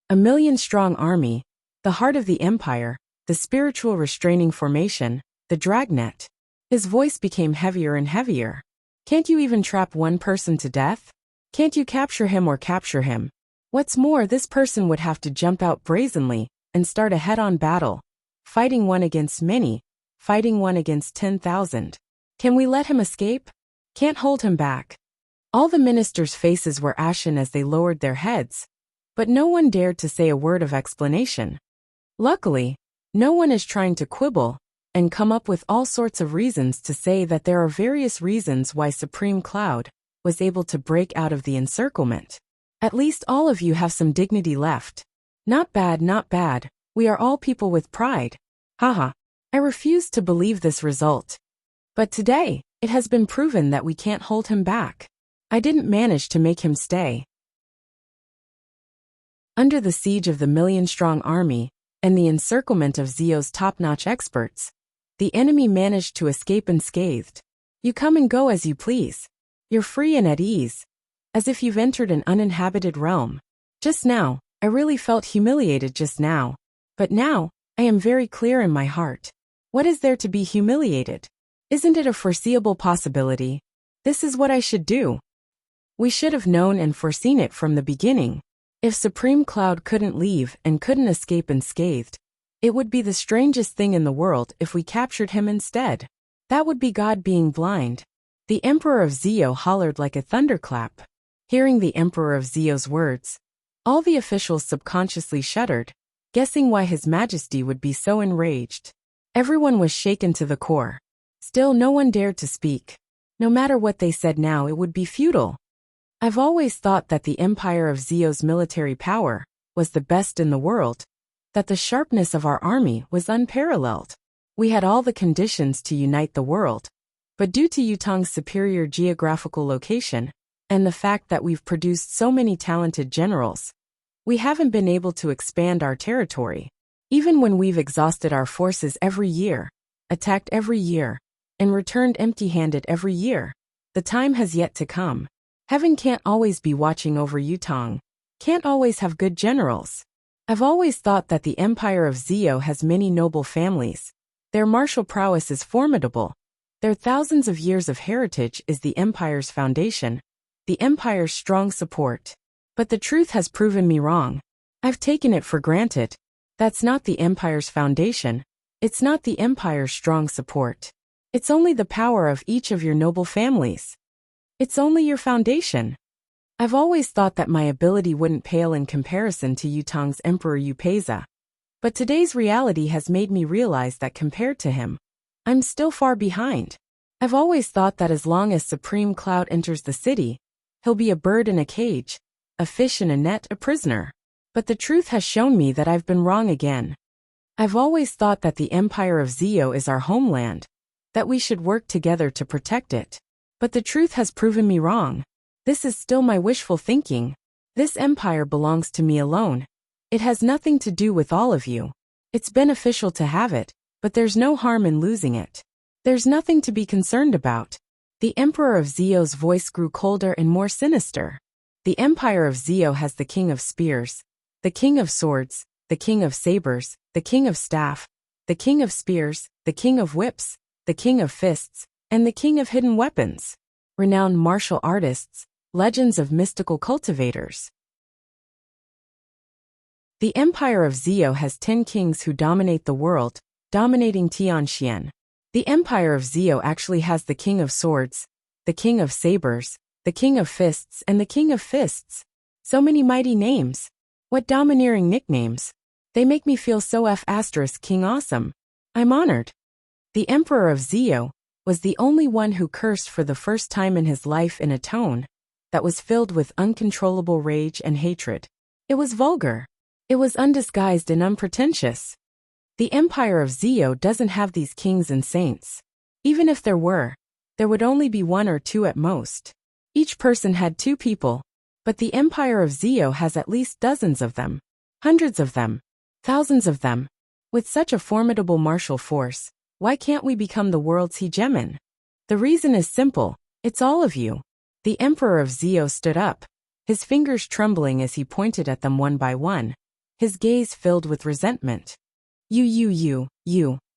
S1: A 1,000,000-strong army, the heart of the empire, the spiritual restraining formation, the dragnet." His voice became heavier and heavier. "Can't you even trap one person to death? Can't you capture him or capture him? What's more, this person would have to jump out brazenly and start a head-on battle, fighting one against many, fighting one against 10,000. Can we let him escape? Can't hold him back." All the ministers' faces were ashen as they lowered their heads, but no one dared to say a word of explanation. Luckily, no one is trying to quibble and come up with all sorts of reasons to say that there are various reasons why Supreme Cloud was able to break out of the encirclement. At least all of you have some dignity left. Not bad, not bad. We are all people with pride. Haha. I refuse to believe this result. But today, it has been proven that we can't hold him back. I didn't manage to make him stay. Under the siege of the 1,000,000-strong army and the encirclement of Ziyou's top-notch experts, the enemy managed to escape unscathed. You come and go as you please. You're free and at ease, as if you've entered an uninhabited realm. Just now, I really felt humiliated just now. But now, I am very clear in my heart. What is there to be humiliated? Isn't it a foreseeable possibility? This is what I should do. We should have known and foreseen it from the beginning. If Supreme Cloud couldn't leave and couldn't escape unscathed, it would be the strangest thing in the world if we captured him instead. That would be God being blind. The Emperor of Ziyou hollered like a thunderclap. Hearing the Emperor of Ziyou's words, all the officials subconsciously shuddered, guessing why His Majesty would be so enraged. Everyone was shaken to the core. Still, no one dared to speak. No matter what they said now, it would be futile. I've always thought that the empire of Ziyou's military power was the best in the world, that the sharpness of our army was unparalleled. We had all the conditions to unite the world. But due to Yutong's superior geographical location, and the fact that we've produced so many talented generals, we haven't been able to expand our territory. Even when we've exhausted our forces every year, attacked every year, and returned empty-handed every year, the time has yet to come. Heaven can't always be watching over Yutong, can't always have good generals. I've always thought that the Empire of Zio has many noble families. Their martial prowess is formidable. Their thousands of years of heritage is the Empire's foundation, the Empire's strong support. But the truth has proven me wrong. I've taken it for granted. That's not the Empire's foundation. It's not the Empire's strong support. It's only the power of each of your noble families. It's only your foundation. I've always thought that my ability wouldn't pale in comparison to Yutong's Emperor Yupeza. But today's reality has made me realize that compared to him, I'm still far behind. I've always thought that as long as Supreme Cloud enters the city, he'll be a bird in a cage, a fish in a net, a prisoner. But the truth has shown me that I've been wrong again. I've always thought that the Empire of Zio is our homeland, that we should work together to protect it. But the truth has proven me wrong. This is still my wishful thinking. This empire belongs to me alone. It has nothing to do with all of you. It's beneficial to have it, but there's no harm in losing it. There's nothing to be concerned about. The Emperor of Zio's voice grew colder and more sinister. The Empire of Zio has the King of Spears, the King of Swords, the King of Sabers, the King of Staff, the King of Spears, the King of Whips, the King of Fists, and the King of Hidden Weapons. Renowned martial artists, legends of mystical cultivators. The Empire of Zio has 10 kings who dominate the world, dominating Tianxian. The Empire of Zio actually has the King of Swords, the King of Sabers, the King of Fists, and the King of Fists. So many mighty names. What domineering nicknames. They make me feel so King awesome. I'm honored. The Emperor of Zio was the only one who cursed for the first time in his life in a tone that was filled with uncontrollable rage and hatred. It was vulgar. It was undisguised and unpretentious. The Empire of Zio doesn't have these kings and saints. Even if there were, there would only be 1 or 2 at most. Each person had 2 people, but the Empire of Zio has at least dozens of them, hundreds of them, thousands of them. With such a formidable martial force, why can't we become the world's hegemon? The reason is simple, it's all of you. The Emperor of Zio stood up, his fingers trembling as he pointed at them one by one, his gaze filled with resentment. You,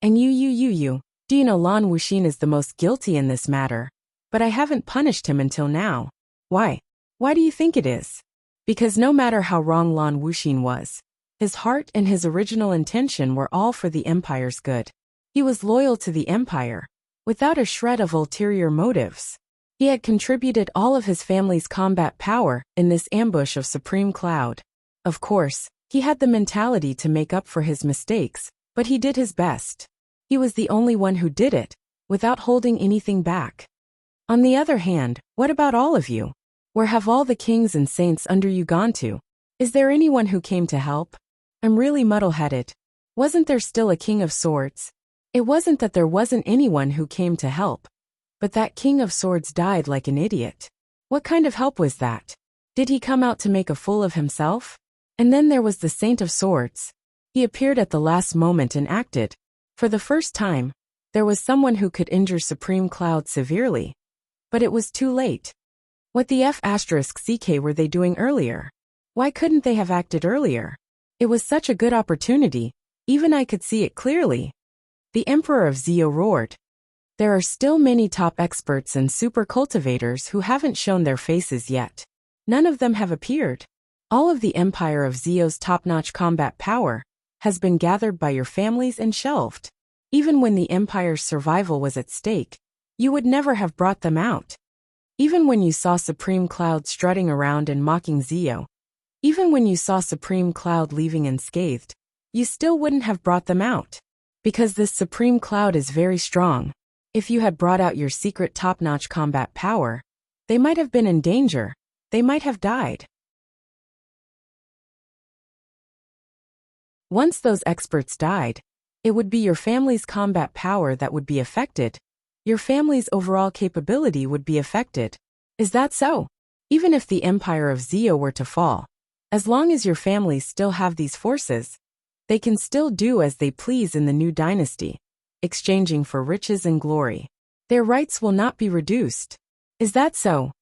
S1: and you. Do you know Lan Wuxin is the most guilty in this matter? But I haven't punished him until now. Why? Why do you think it is? Because no matter how wrong Lan Wuxin was, his heart and his original intention were all for the Empire's good. He was loyal to the Empire, without a shred of ulterior motives. He had contributed all of his family's combat power in this ambush of Supreme Cloud. Of course, he had the mentality to make up for his mistakes, but he did his best. He was the only one who did it, without holding anything back. On the other hand, what about all of you? Where have all the kings and saints under you gone to? Is there anyone who came to help? I'm really muddle-headed. Wasn't there still a King of Swords? It wasn't that there wasn't anyone who came to help, but that King of Swords died like an idiot. What kind of help was that? Did he come out to make a fool of himself? And then there was the Saint of Swords. He appeared at the last moment and acted. For the first time, there was someone who could injure Supreme Cloud severely. But it was too late. What the F***ck were they doing earlier? Why couldn't they have acted earlier? It was such a good opportunity, even I could see it clearly. The Emperor of Zio roared. There are still many top experts and super cultivators who haven't shown their faces yet. None of them have appeared. All of the Empire of Zio's top-notch combat power has been gathered by your families and shelved. Even when the Empire's survival was at stake, you would never have brought them out. Even when you saw Supreme Cloud strutting around and mocking Zio, even when you saw Supreme Cloud leaving unscathed, you still wouldn't have brought them out. Because this Supreme Cloud is very strong. If you had brought out your secret top-notch combat power, they might have been in danger. They might have died. Once those experts died, it would be your family's combat power that would be affected, your family's overall capability would be affected. Is that so? Even if the empire of Zio were to fall, as long as your families still have these forces, they can still do as they please in the new dynasty, exchanging for riches and glory. Their rights will not be reduced. Is that so?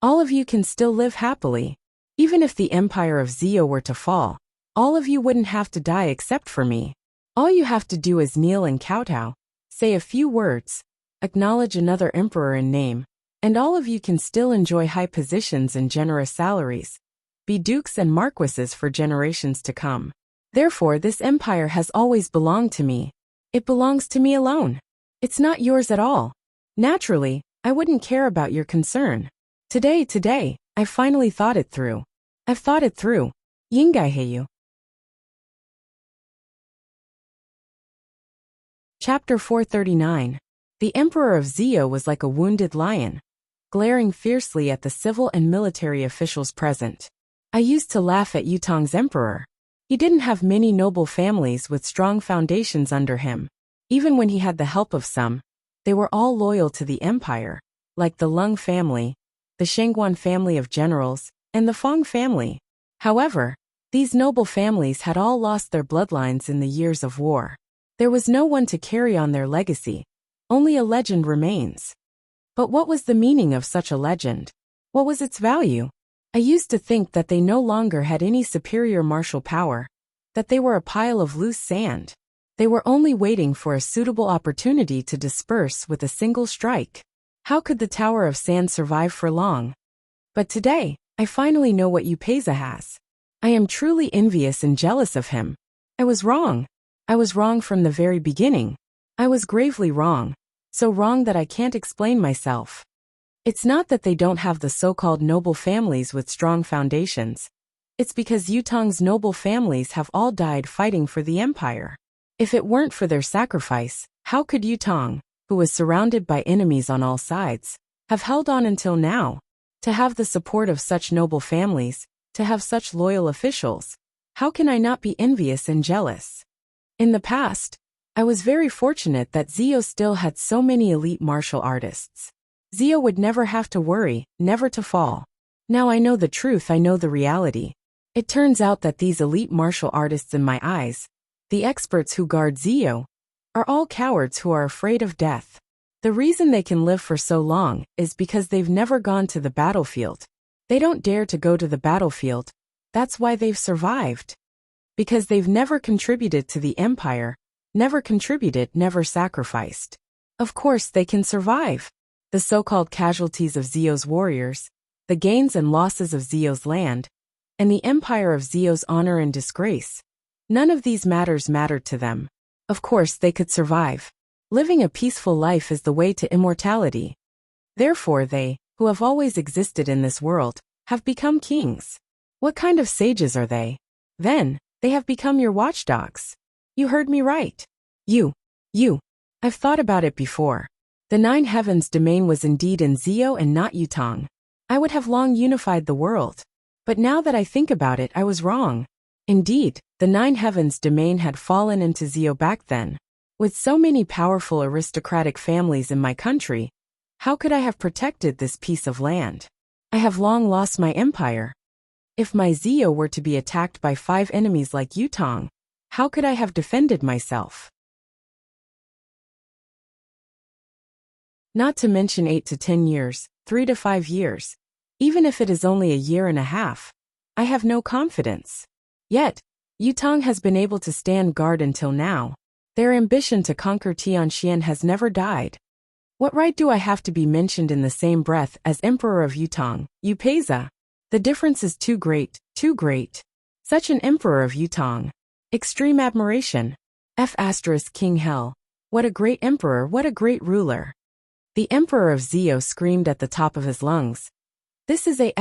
S1: All of you can still live happily. Even if the empire of Zio were to fall, all of you wouldn't have to die except for me. All you have to do is kneel and kowtow, say a few words, acknowledge another emperor in name, and all of you can still enjoy high positions and generous salaries, be dukes and marquises for generations to come. Therefore, this empire has always belonged to me. It belongs to me alone. It's not yours at all. Naturally, I wouldn't care about your concern. Today, I finally thought it through. I've thought it through. Yingaiheyu. Chapter 439. The Emperor of Zio was like a wounded lion, glaring fiercely at the civil and military officials present. I used to laugh at Yutong's emperor. He didn't have many noble families with strong foundations under him. Even when he had the help of some, they were all loyal to the empire, like the Lung family, the Shengguan family of generals, and the Fong family. However, these noble families had all lost their bloodlines in the years of war. There was no one to carry on their legacy. Only a legend remains. But what was the meaning of such a legend? What was its value? I used to think that they no longer had any superior martial power, that they were a pile of loose sand. They were only waiting for a suitable opportunity to disperse with a single strike. How could the Tower of Sand survive for long? But today, I finally know what Upeza has. I am truly envious and jealous of him. I was wrong. I was wrong from the very beginning. I was gravely wrong. So wrong that I can't explain myself. It's not that they don't have the so-called noble families with strong foundations. It's because Yutong's noble families have all died fighting for the empire. If it weren't for their sacrifice, how could Yutong, who was surrounded by enemies on all sides, have held on until now? To have the support of such noble families, to have such loyal officials, how can I not be envious and jealous? In the past, I was very fortunate that Zio still had so many elite martial artists. Zio would never have to worry, never to fall. Now I know the truth, I know the reality. It turns out that these elite martial artists in my eyes, the experts who guard Zio, are all cowards who are afraid of death. The reason they can live for so long is because they've never gone to the battlefield. They don't dare to go to the battlefield. That's why they've survived. Because they've never contributed to the empire, never contributed, never sacrificed. Of course they can survive. The so-called casualties of Zio's warriors, the gains and losses of Zio's land, and the empire of Zio's honor and disgrace. None of these matters mattered to them. Of course they could survive. Living a peaceful life is the way to immortality. Therefore they, who have always existed in this world, have become kings. What kind of sages are they? Then, they have become your watchdogs. You heard me right. You. I've thought about it before. The Nine Heavens domain was indeed in Zio and not Yutong. I would have long unified the world. But now that I think about it, I was wrong. Indeed, the Nine Heavens domain had fallen into Zio back then. With so many powerful aristocratic families in my country, how could I have protected this piece of land? I have long lost my empire. If my Zio were to be attacked by 5 enemies like Yutong, how could I have defended myself? Not to mention 8 to 10 years, 3 to 5 years. Even if it is only a year and a half, I have no confidence. Yet, Yutong has been able to stand guard until now. Their ambition to conquer Tianxian has never died. What right do I have to be mentioned in the same breath as Emperor of Yutong, Upeza? The difference is too great, too great. Such an Emperor of Yutong. Extreme admiration. King Hell. What a great emperor, what a great ruler. The Emperor of Zio screamed at the top of his lungs. This is a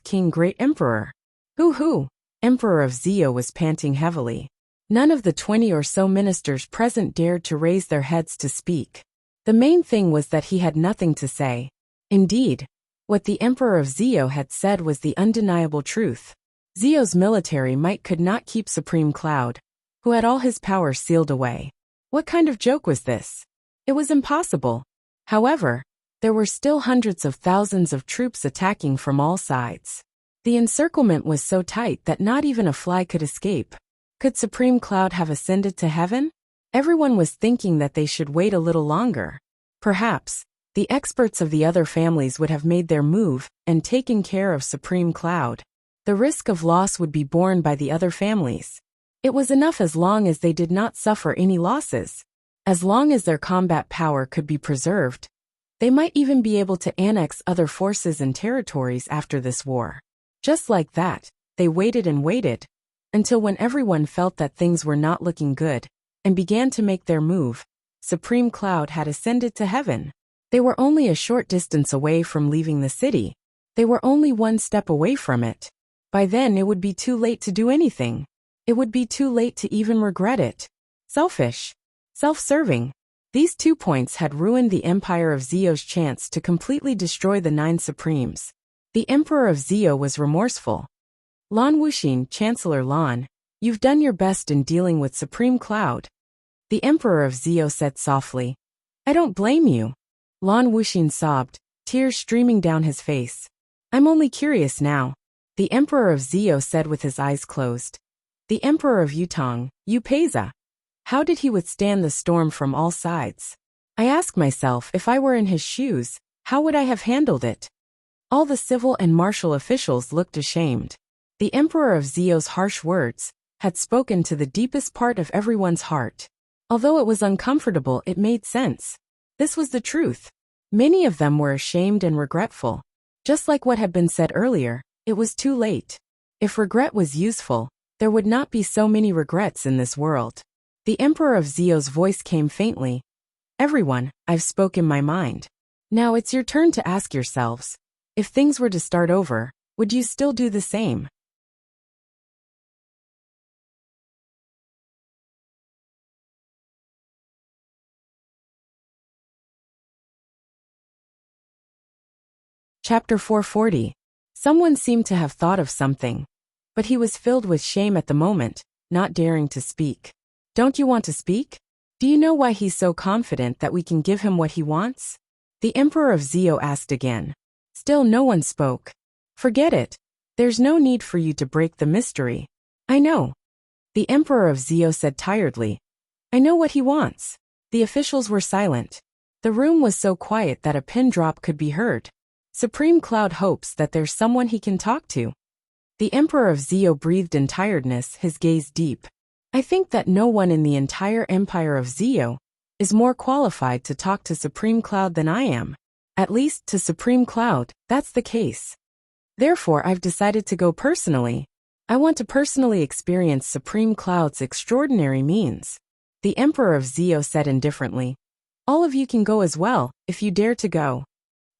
S1: King great emperor. Hoo. Emperor of Zio was panting heavily. None of the 20 or so ministers present dared to raise their heads to speak. The main thing was that he had nothing to say. Indeed, what the Emperor of Zio had said was the undeniable truth. Zio's military might could not keep Supreme Cloud, who had all his power sealed away. What kind of joke was this? It was impossible. However, there were still hundreds of thousands of troops attacking from all sides. The encirclement was so tight that not even a fly could escape. Could Supreme Cloud have ascended to heaven? Everyone was thinking that they should wait a little longer. Perhaps, the experts of the other families would have made their move and taken care of Supreme Cloud. The risk of loss would be borne by the other families. It was enough as long as they did not suffer any losses. As long as their combat power could be preserved, they might even be able to annex other forces and territories after this war. Just like that, they waited and waited, until when everyone felt that things were not looking good, and began to make their move, Supreme Cloud had ascended to heaven. They were only a short distance away from leaving the city. They were only one step away from it. By then it would be too late to do anything. It would be too late to even regret it. Selfish. Self-serving. These 2 points had ruined the Empire of Zio's chance to completely destroy the 9 Supremes. The Emperor of Zio was remorseful. Lan Wuxin, Chancellor Lan, you've done your best in dealing with Supreme Cloud. The Emperor of Zio said softly. I don't blame you. Lan Wuxin sobbed, tears streaming down his face. I'm only curious now. The Emperor of Zio said with his eyes closed. The Emperor of Yutong, Yu Peiza. How did he withstand the storm from all sides? I ask myself, if I were in his shoes, how would I have handled it? All the civil and martial officials looked ashamed. The Emperor of Zio's harsh words had spoken to the deepest part of everyone's heart. Although it was uncomfortable, it made sense. This was the truth. Many of them were ashamed and regretful. Just like what had been said earlier, it was too late. If regret was useful, there would not be so many regrets in this world. The Emperor of Zio's voice came faintly. Everyone, I've spoken my mind. Now it's your turn to ask yourselves, if things were to start over, would you still do the same? Chapter 440. Someone seemed to have thought of something, but he was filled with shame at the moment, not daring to speak. Don't you want to speak? Do you know why he's so confident that we can give him what he wants? The Emperor of Zio asked again. Still no one spoke. Forget it. There's no need for you to break the mystery. I know. The Emperor of Zio said tiredly. I know what he wants. The officials were silent. The room was so quiet that a pin drop could be heard. Supreme Cloud hopes that there's someone he can talk to. The Emperor of Zio breathed in tiredness, his gaze deep. I think that no one in the entire Empire of Zio is more qualified to talk to Supreme Cloud than I am. At least to Supreme Cloud, that's the case. Therefore, I've decided to go personally. I want to personally experience Supreme Cloud's extraordinary means. The Emperor of Zio said indifferently. All of you can go as well, if you dare to go.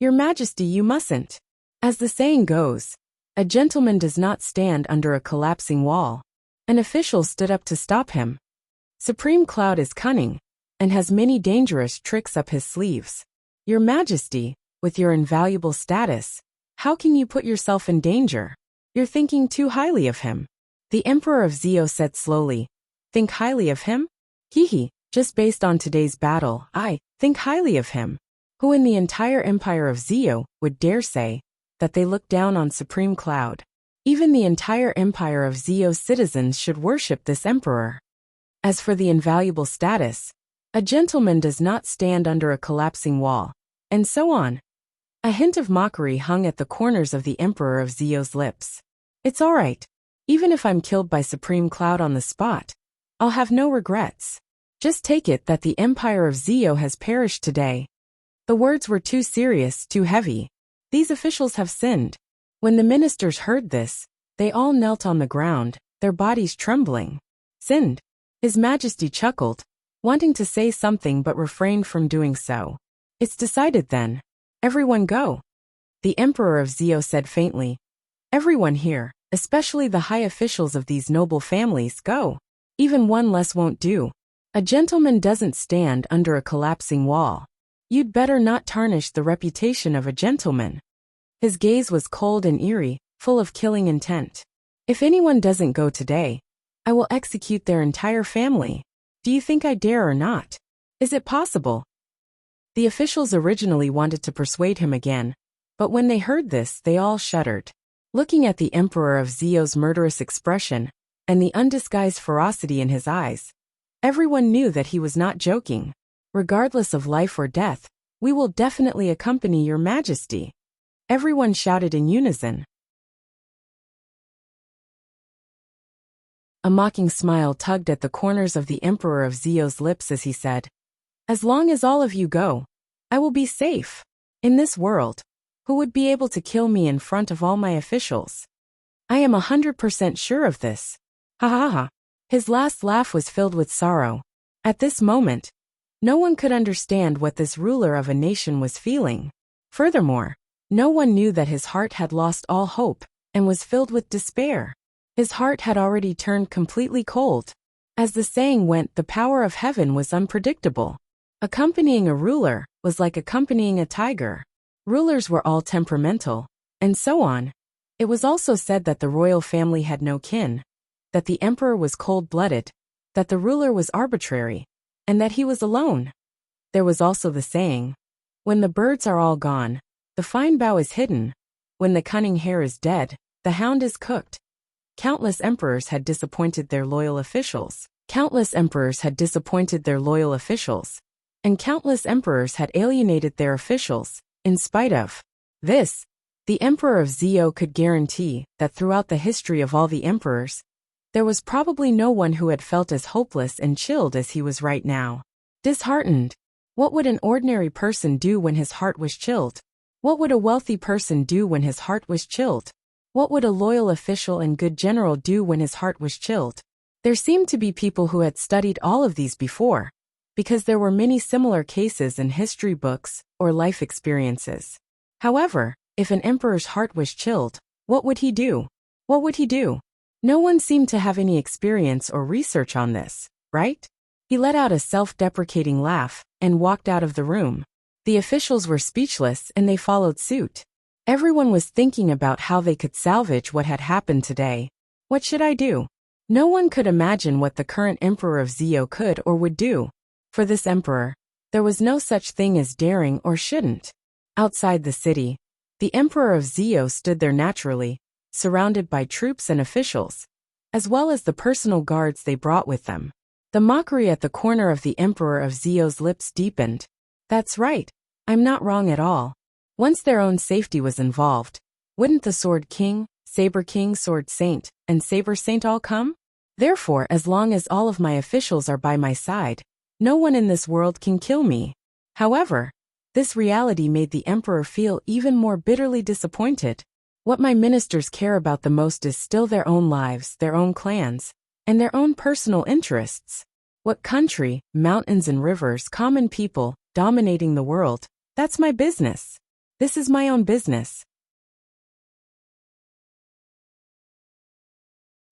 S1: Your Majesty, you mustn't. As the saying goes, a gentleman does not stand under a collapsing wall. An official stood up to stop him. Supreme Cloud is cunning, and has many dangerous tricks up his sleeves. Your Majesty, with your invaluable status, how can you put yourself in danger? You're thinking too highly of him. The Emperor of Zio said slowly. Think highly of him? Hehe, just based on today's battle, I think highly of him. Who in the entire Empire of Zio would dare say that they look down on Supreme Cloud? Even the entire Empire of Zio's citizens should worship this emperor. As for the invaluable status, a gentleman does not stand under a collapsing wall, and so on. A hint of mockery hung at the corners of the Emperor of Zio's lips. It's all right. Even if I'm killed by Supreme Cloud on the spot, I'll have no regrets. Just take it that the Empire of Zio has perished today. The words were too serious, too heavy. These officials have sinned. When the ministers heard this, they all knelt on the ground, their bodies trembling. Sinned? His Majesty chuckled, wanting to say something but refrained from doing so. It's decided then. Everyone go. The Emperor of Zio said faintly. Everyone here, especially the high officials of these noble families, go. Even one less won't do. A gentleman doesn't stand under a collapsing wall. You'd better not tarnish the reputation of a gentleman. His gaze was cold and eerie, full of killing intent. If anyone doesn't go today, I will execute their entire family. Do you think I dare or not? Is it possible? The officials originally wanted to persuade him again, but when they heard this, they all shuddered. Looking at the Emperor of Zio's murderous expression and the undisguised ferocity in his eyes, everyone knew that he was not joking. Regardless of life or death, we will definitely accompany your majesty. Everyone shouted in unison. A mocking smile tugged at the corners of the Emperor of Zio's lips as he said, "As long as all of you go, I will be safe. In this world, who would be able to kill me in front of all my officials? I am 100% sure of this." Ha ha ha. His last laugh was filled with sorrow. At this moment, no one could understand what this ruler of a nation was feeling. Furthermore, no one knew that his heart had lost all hope and was filled with despair. His heart had already turned completely cold. As the saying went, the power of heaven was unpredictable. Accompanying a ruler was like accompanying a tiger. Rulers were all temperamental, and so on. It was also said that the royal family had no kin, that the emperor was cold-blooded, that the ruler was arbitrary, and that he was alone. There was also the saying, "When the birds are all gone, the fine bough is hidden. When the cunning hare is dead, the hound is cooked." Countless emperors had disappointed their loyal officials. Countless emperors had disappointed their loyal officials. And countless emperors had alienated their officials. In spite of this, the Emperor of Zio could guarantee that throughout the history of all the emperors, there was probably no one who had felt as hopeless and chilled as he was right now. Disheartened. What would an ordinary person do when his heart was chilled? What would a wealthy person do when his heart was chilled? What would a loyal official and good general do when his heart was chilled? There seemed to be people who had studied all of these before, because there were many similar cases in history books or life experiences. However, if an emperor's heart was chilled, what would he do? What would he do? No one seemed to have any experience or research on this, right? He let out a self-deprecating laugh and walked out of the room. The officials were speechless and they followed suit. Everyone was thinking about how they could salvage what had happened today. What should I do? No one could imagine what the current emperor of Zio could or would do. For this emperor, there was no such thing as daring or shouldn't. Outside the city, the Emperor of Zio stood there naturally, surrounded by troops and officials, as well as the personal guards they brought with them. The mockery at the corner of the Emperor of Zio's lips deepened. That's right, I'm not wrong at all. Once their own safety was involved, wouldn't the Sword King, Saber King, Sword Saint, and Saber Saint all come? Therefore, as long as all of my officials are by my side, no one in this world can kill me. However, this reality made the emperor feel even more bitterly disappointed. What my ministers care about the most is still their own lives, their own clans, and their own personal interests. What country, mountains and rivers, common people, dominating the world, that's my business. This is my own business.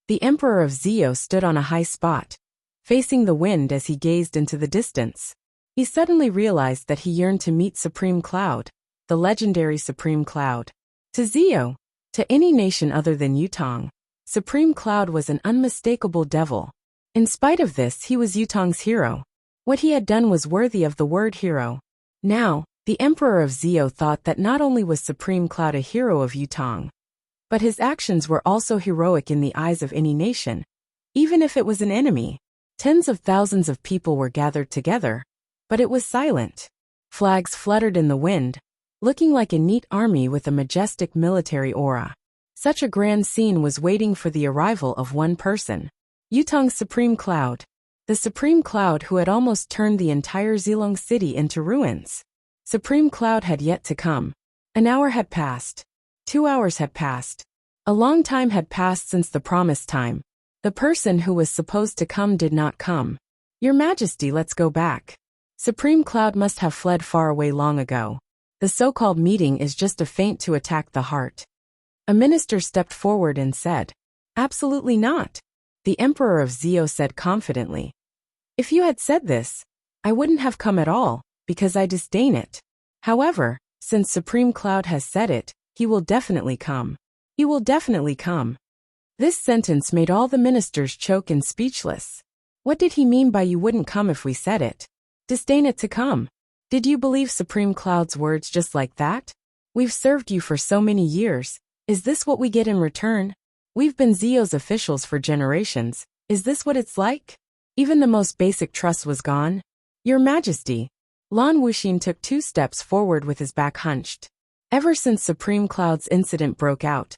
S1: The Emperor of Zio stood on a high spot, facing the wind as he gazed into the distance. He suddenly realized that he yearned to meet Supreme Cloud, the legendary Supreme Cloud. To Zio, to any nation other than Yutong, Supreme Cloud was an unmistakable devil. In spite of this, he was Yutong's hero. What he had done was worthy of the word hero. Now, the Emperor of Zio thought that not only was Supreme Cloud a hero of Yutong, but his actions were also heroic in the eyes of any nation, even if it was an enemy. Tens of thousands of people were gathered together, but it was silent. Flags fluttered in the wind, looking like a neat army with a majestic military aura. Such a grand scene was waiting for the arrival of one person, Yutong's Supreme Cloud. The Supreme Cloud who had almost turned the entire Zilong city into ruins. Supreme Cloud had yet to come. An hour had passed. 2 hours had passed. A long time had passed since the promised time. The person who was supposed to come did not come. Your Majesty, let's go back. Supreme Cloud must have fled far away long ago. The so-called meeting is just a feint to attack the heart. A minister stepped forward and said, Absolutely not. The Emperor of Zio said confidently. If you had said this, I wouldn't have come at all, because I disdain it. However, since Supreme Cloud has said it, he will definitely come. He will definitely come. This sentence made all the ministers choke and speechless. What did he mean by you wouldn't come if we said it? Disdain it to come. Did you believe Supreme Cloud's words just like that? We've served you for so many years. Is this what we get in return? We've been Zio's officials for generations. Is this what it's like? Even the most basic trust was gone. Your Majesty. Lan Wuxin took 2 steps forward with his back hunched. Ever since Supreme Cloud's incident broke out,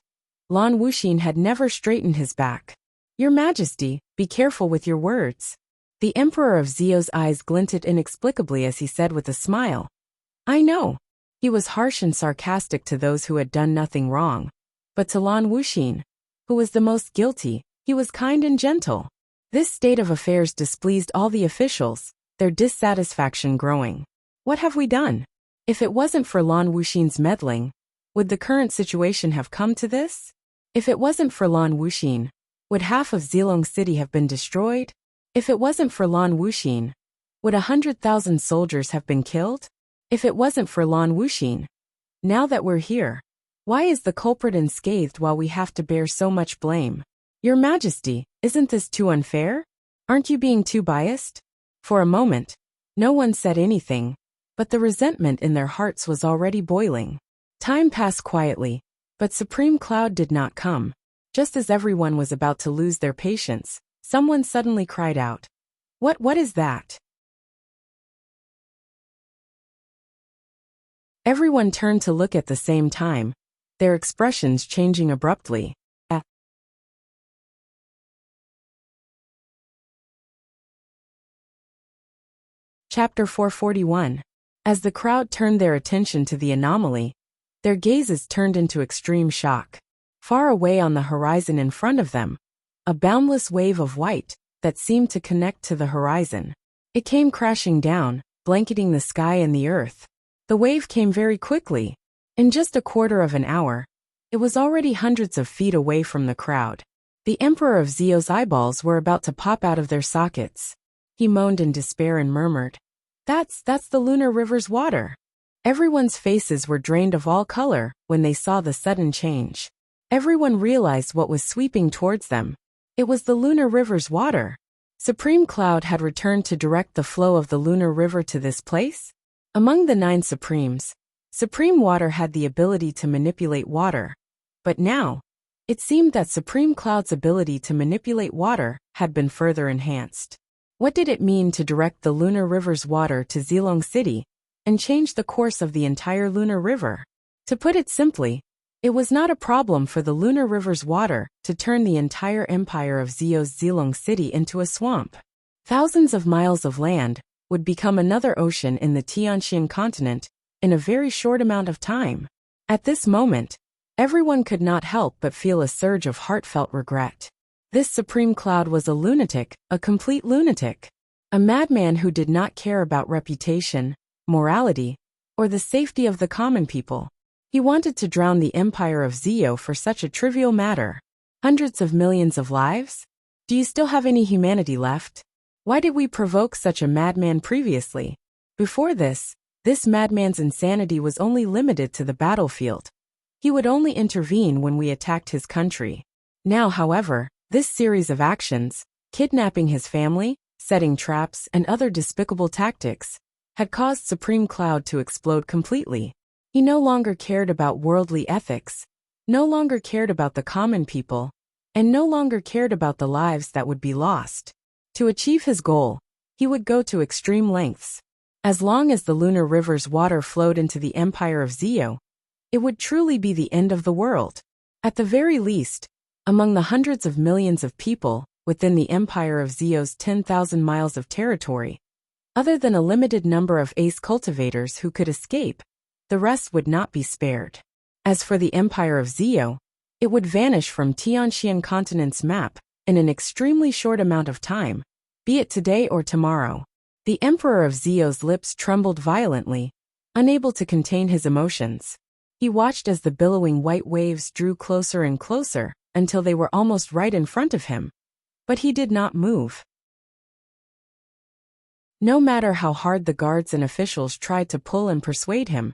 S1: Lan Wuxin had never straightened his back. Your Majesty, be careful with your words. The Emperor of Zio's eyes glinted inexplicably as he said with a smile. I know. He was harsh and sarcastic to those who had done nothing wrong. But to Lan Wuxin, who was the most guilty, he was kind and gentle. This state of affairs displeased all the officials, their dissatisfaction growing. What have we done? If it wasn't for Lan Wuxin's meddling, would the current situation have come to this? If it wasn't for Lan Wuxin, would half of Zilong City have been destroyed? If it wasn't for Lan Wuxin, would 100,000 soldiers have been killed? If it wasn't for Lan Wuxin, now that we're here, why is the culprit unscathed while we have to bear so much blame? Your Majesty, isn't this too unfair? Aren't you being too biased? For a moment, no one said anything, but the resentment in their hearts was already boiling. Time passed quietly, but Supreme Cloud did not come. Just as everyone was about to lose their patience, someone suddenly cried out. What is that? Everyone turned to look at the same time, their expressions changing abruptly. Chapter 441. As the crowd turned their attention to the anomaly, their gazes turned into extreme shock. Far away on the horizon in front of them, a boundless wave of white that seemed to connect to the horizon. It came crashing down, blanketing the sky and the earth. The wave came very quickly. In just a quarter of an hour, it was already hundreds of feet away from the crowd. The Emperor of Zio's eyeballs were about to pop out of their sockets. He moaned in despair and murmured, That's the lunar river's water. Everyone's faces were drained of all color when they saw the sudden change. Everyone realized what was sweeping towards them. It was the lunar river's water. Supreme Cloud had returned to direct the flow of the lunar river to this place. Among the 9 Supremes, Supreme Water had the ability to manipulate water. But now, it seemed that Supreme Cloud's ability to manipulate water had been further enhanced. What did it mean to direct the lunar river's water to Zilong City and change the course of the entire lunar river? To put it simply, it was not a problem for the lunar river's water to turn the entire empire of Zio's Zilong City into a swamp. Thousands of miles of land would become another ocean in the Tianxian continent in a very short amount of time. At this moment, everyone could not help but feel a surge of heartfelt regret. This Supreme Cloud was a lunatic, a complete lunatic. A madman who did not care about reputation, morality, or the safety of the common people. He wanted to drown the empire of Zio for such a trivial matter. Hundreds of millions of lives? Do you still have any humanity left? Why did we provoke such a madman previously? Before this madman's insanity was only limited to the battlefield. He would only intervene when we attacked his country. Now, however, this series of actions, kidnapping his family, setting traps, and other despicable tactics, had caused Supreme Cloud to explode completely. He no longer cared about worldly ethics, no longer cared about the common people, and no longer cared about the lives that would be lost. To achieve his goal, he would go to extreme lengths. As long as the lunar river's water flowed into the empire of Zio, it would truly be the end of the world. At the very least, among the hundreds of millions of people within the empire of Zio's 10,000 miles of territory, other than a limited number of ace cultivators who could escape, the rest would not be spared. As for the empire of Zio, it would vanish from Tianxian continent's map in an extremely short amount of time, be it today or tomorrow. The Emperor of Zio's lips trembled violently, unable to contain his emotions. He watched as the billowing white waves drew closer and closer until they were almost right in front of him. But he did not move. No matter how hard the guards and officials tried to pull and persuade him,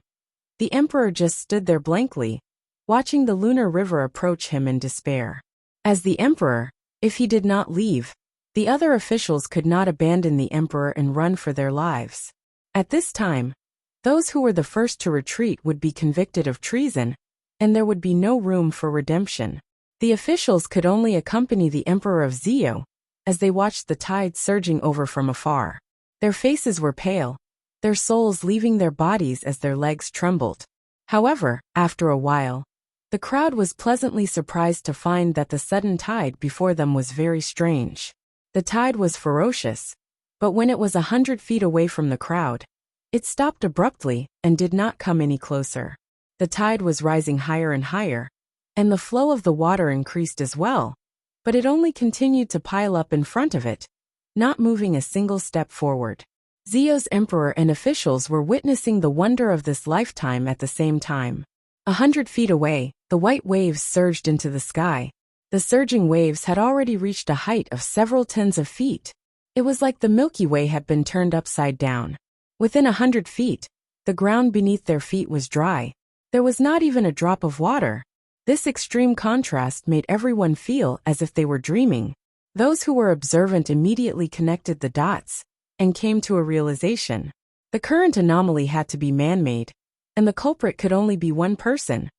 S1: the Emperor just stood there blankly, watching the lunar river approach him in despair. As the Emperor, if he did not leave, the other officials could not abandon the Emperor and run for their lives. At this time, Those who were the first to retreat would be convicted of treason, and there would be no room for redemption. The officials could only accompany the Emperor of Zio, as they watched the tide surging over from afar. Their faces were pale, their souls leaving their bodies as their legs trembled. However, after a while, the crowd was pleasantly surprised to find that the sudden tide before them was very strange. The tide was ferocious, but when it was 100 feet away from the crowd, it stopped abruptly and did not come any closer. The tide was rising higher and higher, and the flow of the water increased as well, but it only continued to pile up in front of it, not moving a single step forward. Zio's emperor and officials were witnessing the wonder of this lifetime at the same time. 100 feet away, the white waves surged into the sky. The surging waves had already reached a height of several tens of feet. It was like the Milky Way had been turned upside down. Within 100 feet, the ground beneath their feet was dry. There was not even a drop of water. This extreme contrast made everyone feel as if they were dreaming. Those who were observant immediately connected the dots and came to a realization. The current anomaly had to be man-made, and the culprit could only be one person,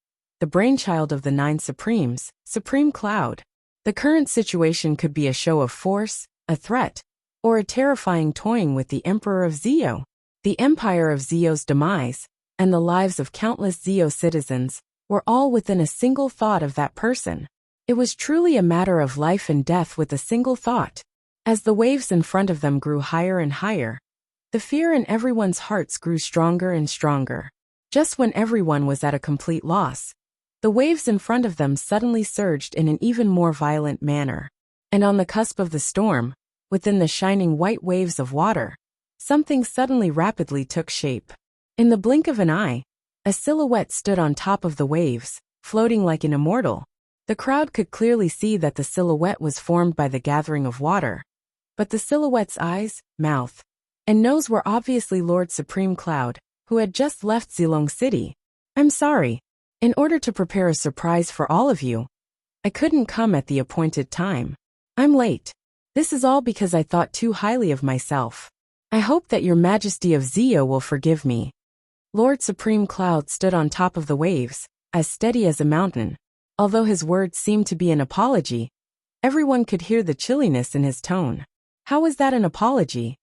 S1: the brainchild of the 9 Supremes, Supreme Cloud. The current situation could be a show of force, a threat, or a terrifying toying with the Emperor of Zio. The empire of Zio's demise, and the lives of countless Zio citizens, were all within a single thought of that person. It was truly a matter of life and death with a single thought. As the waves in front of them grew higher and higher, the fear in everyone's hearts grew stronger and stronger. Just when everyone was at a complete loss, the waves in front of them suddenly surged in an even more violent manner. And on the cusp of the storm, within the shining white waves of water, something suddenly rapidly took shape. In the blink of an eye, a silhouette stood on top of the waves, floating like an immortal. The crowd could clearly see that the silhouette was formed by the gathering of water, but the silhouette's eyes, mouth, and nose were obviously Lord Supreme Cloud, who had just left Zilong City. "I'm sorry. In order to prepare a surprise for all of you, I couldn't come at the appointed time. I'm late. This is all because I thought too highly of myself. I hope that your Majesty of Zio will forgive me." Lord Supreme Cloud stood on top of the waves, as steady as a mountain. Although his words seemed to be an apology, everyone could hear the chilliness in his tone. How was that an apology?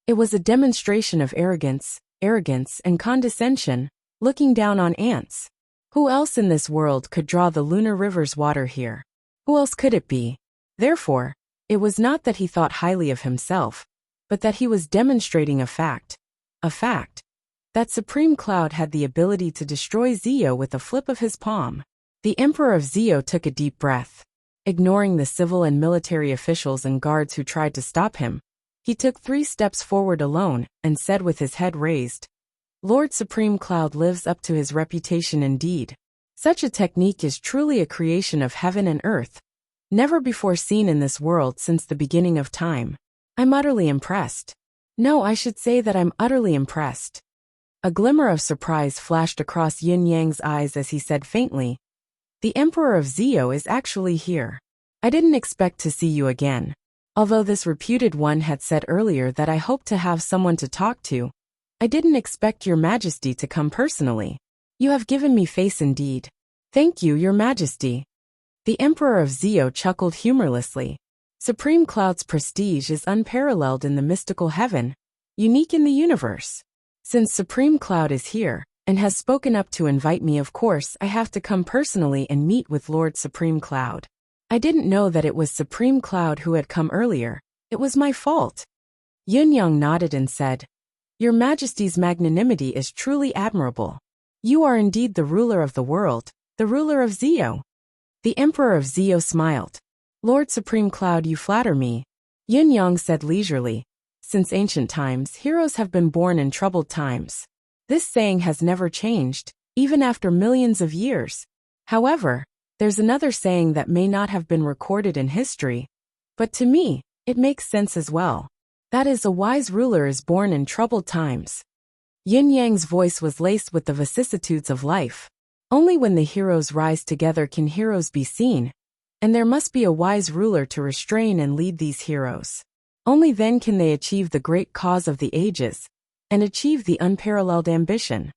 S1: It was a demonstration of arrogance and condescension, looking down on ants. Who else in this world could draw the lunar river's water here? Who else could it be? Therefore, it was not that he thought highly of himself, but that he was demonstrating a fact. A fact. That Supreme Cloud had the ability to destroy Zio with a flip of his palm. The Emperor of Zio took a deep breath. Ignoring the civil and military officials and guards who tried to stop him, he took 3 steps forward alone and said with his head raised, "Lord Supreme Cloud lives up to his reputation indeed. Such a technique is truly a creation of heaven and earth, never before seen in this world since the beginning of time. I'm utterly impressed. No, I should say that I'm utterly impressed." A glimmer of surprise flashed across Yin Yang's eyes as he said faintly, "The Emperor of Zio is actually here. I didn't expect to see you again. Although this reputed one had said earlier that I hoped to have someone to talk to, I didn't expect your Majesty to come personally. You have given me face indeed. Thank you, your Majesty." The Emperor of Zio chuckled humorlessly. Supreme Cloud's prestige is unparalleled in the mystical heaven, unique in the universe. Since Supreme Cloud is here, and has spoken up to invite me, of course I have to come personally and meet with Lord Supreme Cloud. I didn't know that it was Supreme Cloud who had come earlier. It was my fault. Yun Yang nodded and said, "Your Majesty's magnanimity is truly admirable. You are indeed the ruler of the world, the ruler of Zio." The Emperor of Zio smiled. "Lord Supreme Cloud, you flatter me." Yun Yang said leisurely, "Since ancient times, heroes have been born in troubled times. This saying has never changed, even after millions of years. However, there's another saying that may not have been recorded in history, but to me, it makes sense as well. That is, a wise ruler is born in troubled times." Yin Yang's voice was laced with the vicissitudes of life. Only when the heroes rise together can heroes be seen, and there must be a wise ruler to restrain and lead these heroes. Only then can they achieve the great cause of the ages, and achieve the unparalleled ambition.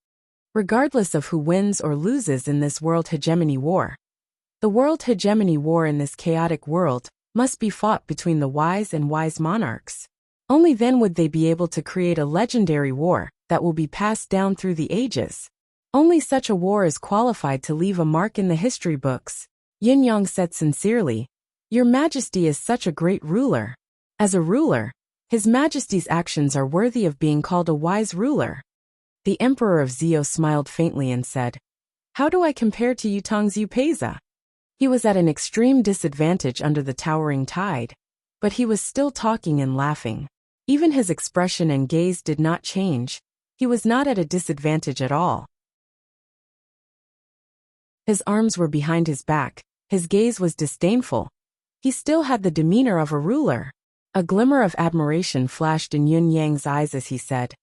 S1: Regardless of who wins or loses in this world hegemony war. The world hegemony war in this chaotic world must be fought between the wise and wise monarchs. Only then would they be able to create a legendary war that will be passed down through the ages. Only such a war is qualified to leave a mark in the history books. Yunyang said sincerely, "Your Majesty is such a great ruler. As a ruler, His Majesty's actions are worthy of being called a wise ruler." The Emperor of Zhou smiled faintly and said, "How do I compare to Yutong's Upeza?" He was at an extreme disadvantage under the towering tide, but he was still talking and laughing. Even his expression and gaze did not change. He was not at a disadvantage at all. His arms were behind his back, his gaze was disdainful. He still had the demeanor of a ruler. A glimmer of admiration flashed in Yun Yang's eyes as he said,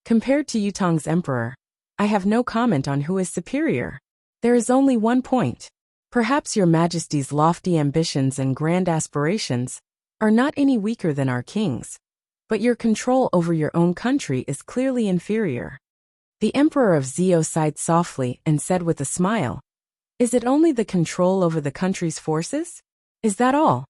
S1: "Compared to Yutong's emperor, I have no comment on who is superior. There is only one point. Perhaps your Majesty's lofty ambitions and grand aspirations are not any weaker than our king's, but your control over your own country is clearly inferior." The Emperor of Zhou sighed softly and said with a smile, "Is it only the control over the country's forces? Is that all?"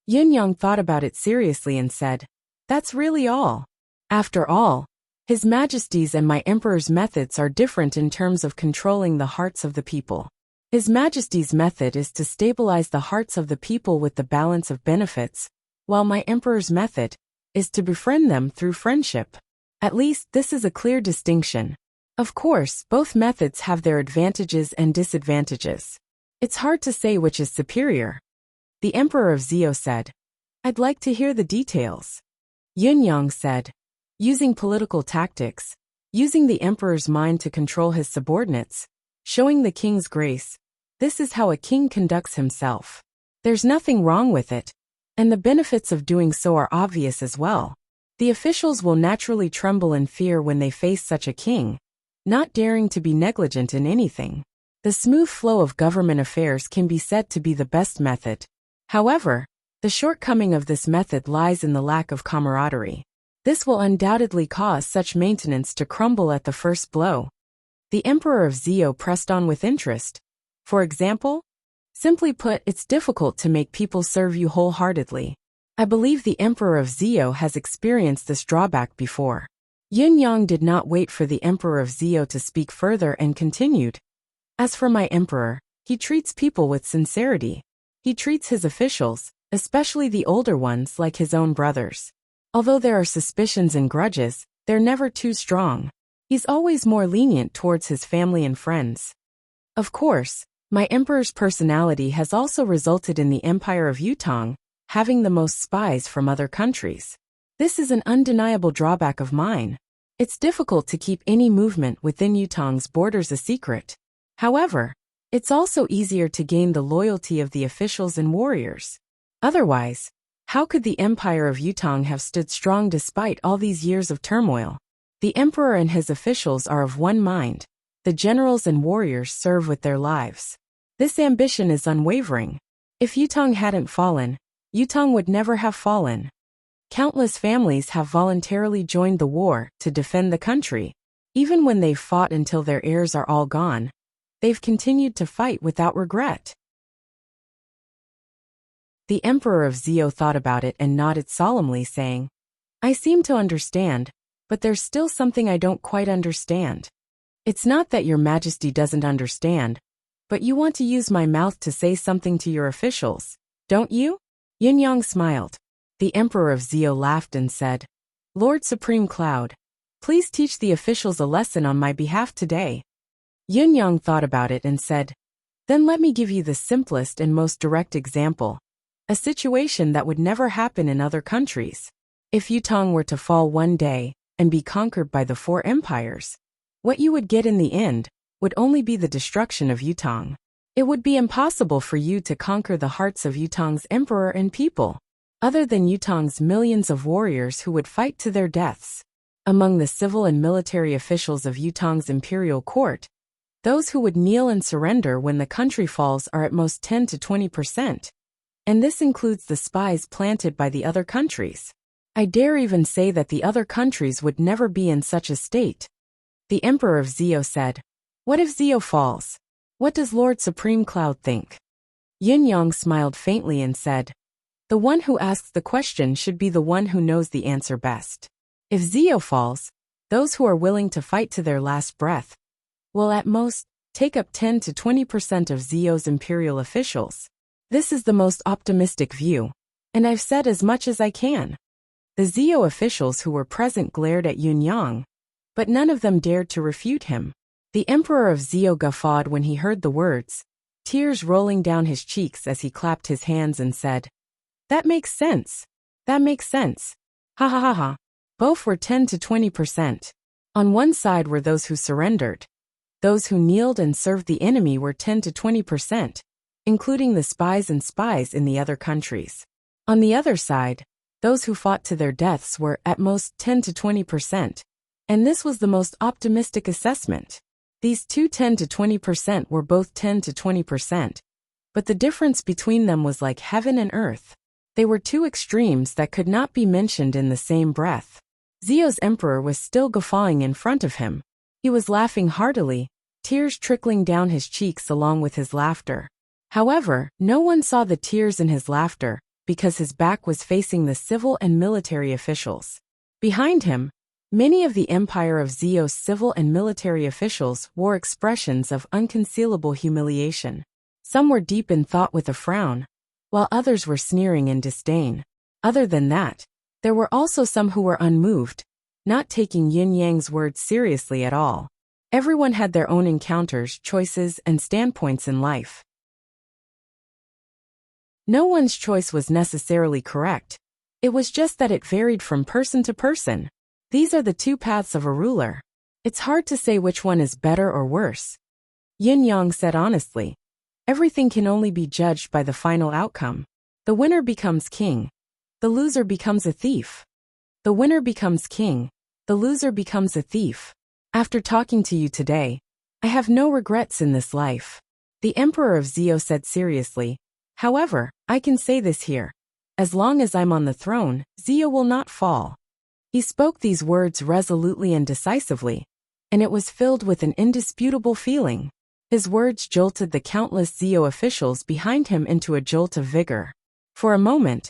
S1: Yunyang thought about it seriously and said, "That's really all. After all, His Majesty's and my Emperor's methods are different in terms of controlling the hearts of the people. His Majesty's method is to stabilize the hearts of the people with the balance of benefits, while my Emperor's method is to befriend them through friendship. At least this is a clear distinction. Of course, both methods have their advantages and disadvantages. It's hard to say which is superior." The Emperor of Zhou said, "I'd like to hear the details." Yunyang said, "Using political tactics, using the Emperor's mind to control his subordinates, showing the king's grace, this is how a king conducts himself. There's nothing wrong with it, and the benefits of doing so are obvious as well. The officials will naturally tremble in fear when they face such a king, not daring to be negligent in anything. The smooth flow of government affairs can be said to be the best method. However, the shortcoming of this method lies in the lack of camaraderie. This will undoubtedly cause such maintenance to crumble at the first blow." The Emperor of Zhou pressed on with interest. "For example? Simply put, it's difficult to make people serve you wholeheartedly. I believe the Emperor of Zhou has experienced this drawback before." Yunyang did not wait for the Emperor of Zhou to speak further and continued, "As for my Emperor, he treats people with sincerity. He treats his officials, especially the older ones, like his own brothers. Although there are suspicions and grudges, they're never too strong. He's always more lenient towards his family and friends. Of course, my Emperor's personality has also resulted in the Empire of Yutong having the most spies from other countries. This is an undeniable drawback of mine. It's difficult to keep any movement within Yutong's borders a secret. However, it's also easier to gain the loyalty of the officials and warriors. Otherwise, how could the Empire of Yutong have stood strong despite all these years of turmoil? The Emperor and his officials are of one mind. The generals and warriors serve with their lives. This ambition is unwavering. If Yutong hadn't fallen, Yutong would never have fallen. Countless families have voluntarily joined the war to defend the country. Even when they've fought until their heirs are all gone, they've continued to fight without regret." The Emperor of Zhou thought about it and nodded solemnly, saying, "I seem to understand, but there's still something I don't quite understand. It's not that your Majesty doesn't understand, but you want to use my mouth to say something to your officials, don't you?" Yunyang smiled. The Emperor of Zhou laughed and said, "Lord Supreme Cloud, please teach the officials a lesson on my behalf today." Yunyang thought about it and said, "Then let me give you the simplest and most direct example. A situation that would never happen in other countries. If Yutong were to fall one day and be conquered by the four empires, what you would get in the end would only be the destruction of Yutong. It would be impossible for you to conquer the hearts of Yutong's emperor and people, other than Yutong's millions of warriors who would fight to their deaths. Among the civil and military officials of Yutong's imperial court, those who would kneel and surrender when the country falls are at most 10 to 20%. And this includes the spies planted by the other countries. I dare even say that the other countries would never be in such a state. The Emperor of Zio said, "What if Zio falls? What does Lord Supreme Cloud think?" Yin Yang smiled faintly and said, "The one who asks the question should be the one who knows the answer best. If Zio falls, those who are willing to fight to their last breath will at most take up 10 to 20% of Zio's imperial officials. This is the most optimistic view, and I've said as much as I can." The Zio officials who were present glared at Yun Yang, but none of them dared to refute him. The Emperor of Zio guffawed when he heard the words, tears rolling down his cheeks as he clapped his hands and said, "That makes sense. That makes sense. Ha ha ha ha." Both were 10 to 20%. On one side were those who surrendered. Those who kneeled and served the enemy were 10 to 20%, including the spies in the other countries. On the other side, those who fought to their deaths were at most 10 to 20%, and this was the most optimistic assessment. These two 10 to 20% were both 10 to 20%, but the difference between them was like heaven and earth. They were two extremes that could not be mentioned in the same breath. Zio's emperor was still guffawing in front of him. He was laughing heartily, tears trickling down his cheeks along with his laughter. However, no one saw the tears in his laughter, because his back was facing the civil and military officials. Behind him, many of the Empire of Zio's civil and military officials wore expressions of unconcealable humiliation. Some were deep in thought with a frown, while others were sneering in disdain. Other than that, there were also some who were unmoved, not taking Yin Yang's words seriously at all. Everyone had their own encounters, choices, and standpoints in life. No one's choice was necessarily correct. It was just that it varied from person to person. These are the two paths of a ruler. It's hard to say which one is better or worse. Yin Yang said honestly, "Everything can only be judged by the final outcome. The winner becomes king. The loser becomes a thief. The winner becomes king. The loser becomes a thief. After talking to you today, I have no regrets in this life." The Emperor of Zio said seriously, "However, I can say this here. As long as I'm on the throne, Zio will not fall." He spoke these words resolutely and decisively, and it was filled with an indisputable feeling. His words jolted the countless Zio officials behind him into a jolt of vigor. For a moment,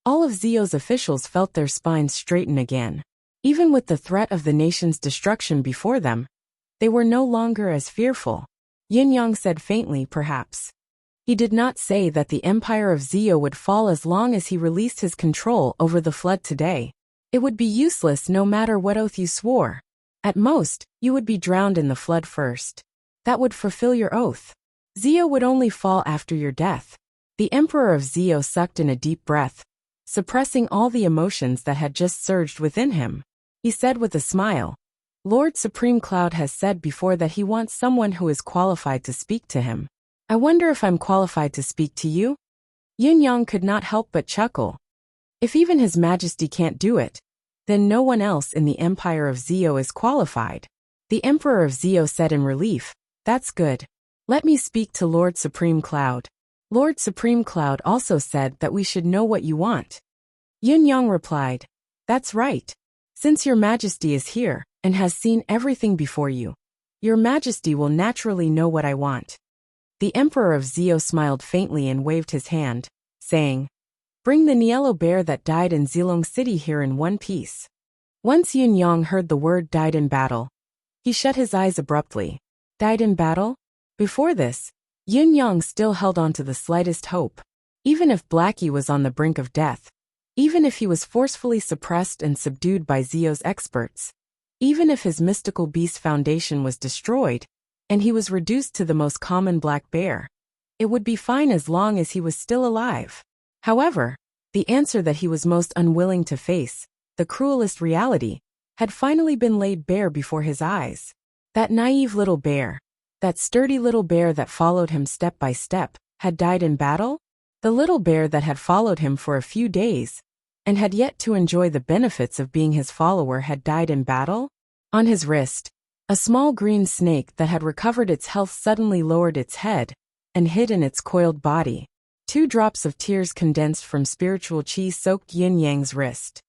S1: all of Zio's officials felt their spines straighten again. Even with the threat of the nation's destruction before them, they were no longer as fearful. Yin Yang said faintly, "Perhaps." He did not say that the Empire of Zio would fall as long as he released his control over the flood today. It would be useless no matter what oath you swore. At most, you would be drowned in the flood first. That would fulfill your oath. Zio would only fall after your death. The Emperor of Zio sucked in a deep breath, suppressing all the emotions that had just surged within him. He said with a smile, "Lord Supreme Cloud has said before that he wants someone who is qualified to speak to him. I wonder if I'm qualified to speak to you?" Yin Yang could not help but chuckle. If even His Majesty can't do it, then no one else in the Empire of Zio is qualified. The Emperor of Zio said in relief, "That's good. Let me speak to Lord Supreme Cloud." Lord Supreme Cloud also said that we should know what you want. Yin Yang replied, "That's right. Since Your Majesty is here and has seen everything before you, Your Majesty will naturally know what I want." The Emperor of Zio smiled faintly and waved his hand, saying, "Bring the Niello bear that died in Zilong City here in one piece." Once Yin Yang heard the word "died in battle," he shut his eyes abruptly. Died in battle? Before this, Yin Yang still held on to the slightest hope. Even if Blackie was on the brink of death, even if he was forcefully suppressed and subdued by Zio's experts, even if his mystical beast foundation was destroyed, and he was reduced to the most common black bear, it would be fine as long as he was still alive. However, the answer that he was most unwilling to face, the cruelest reality, had finally been laid bare before his eyes. That naive little bear, that sturdy little bear that followed him step by step, had died in battle? The little bear that had followed him for a few days, and had yet to enjoy the benefits of being his follower, had died in battle? On his wrist, a small green snake that had recovered its health suddenly lowered its head and hid in its coiled body. 2 drops of tears condensed from spiritual chi soaked Yin Yang's wrist.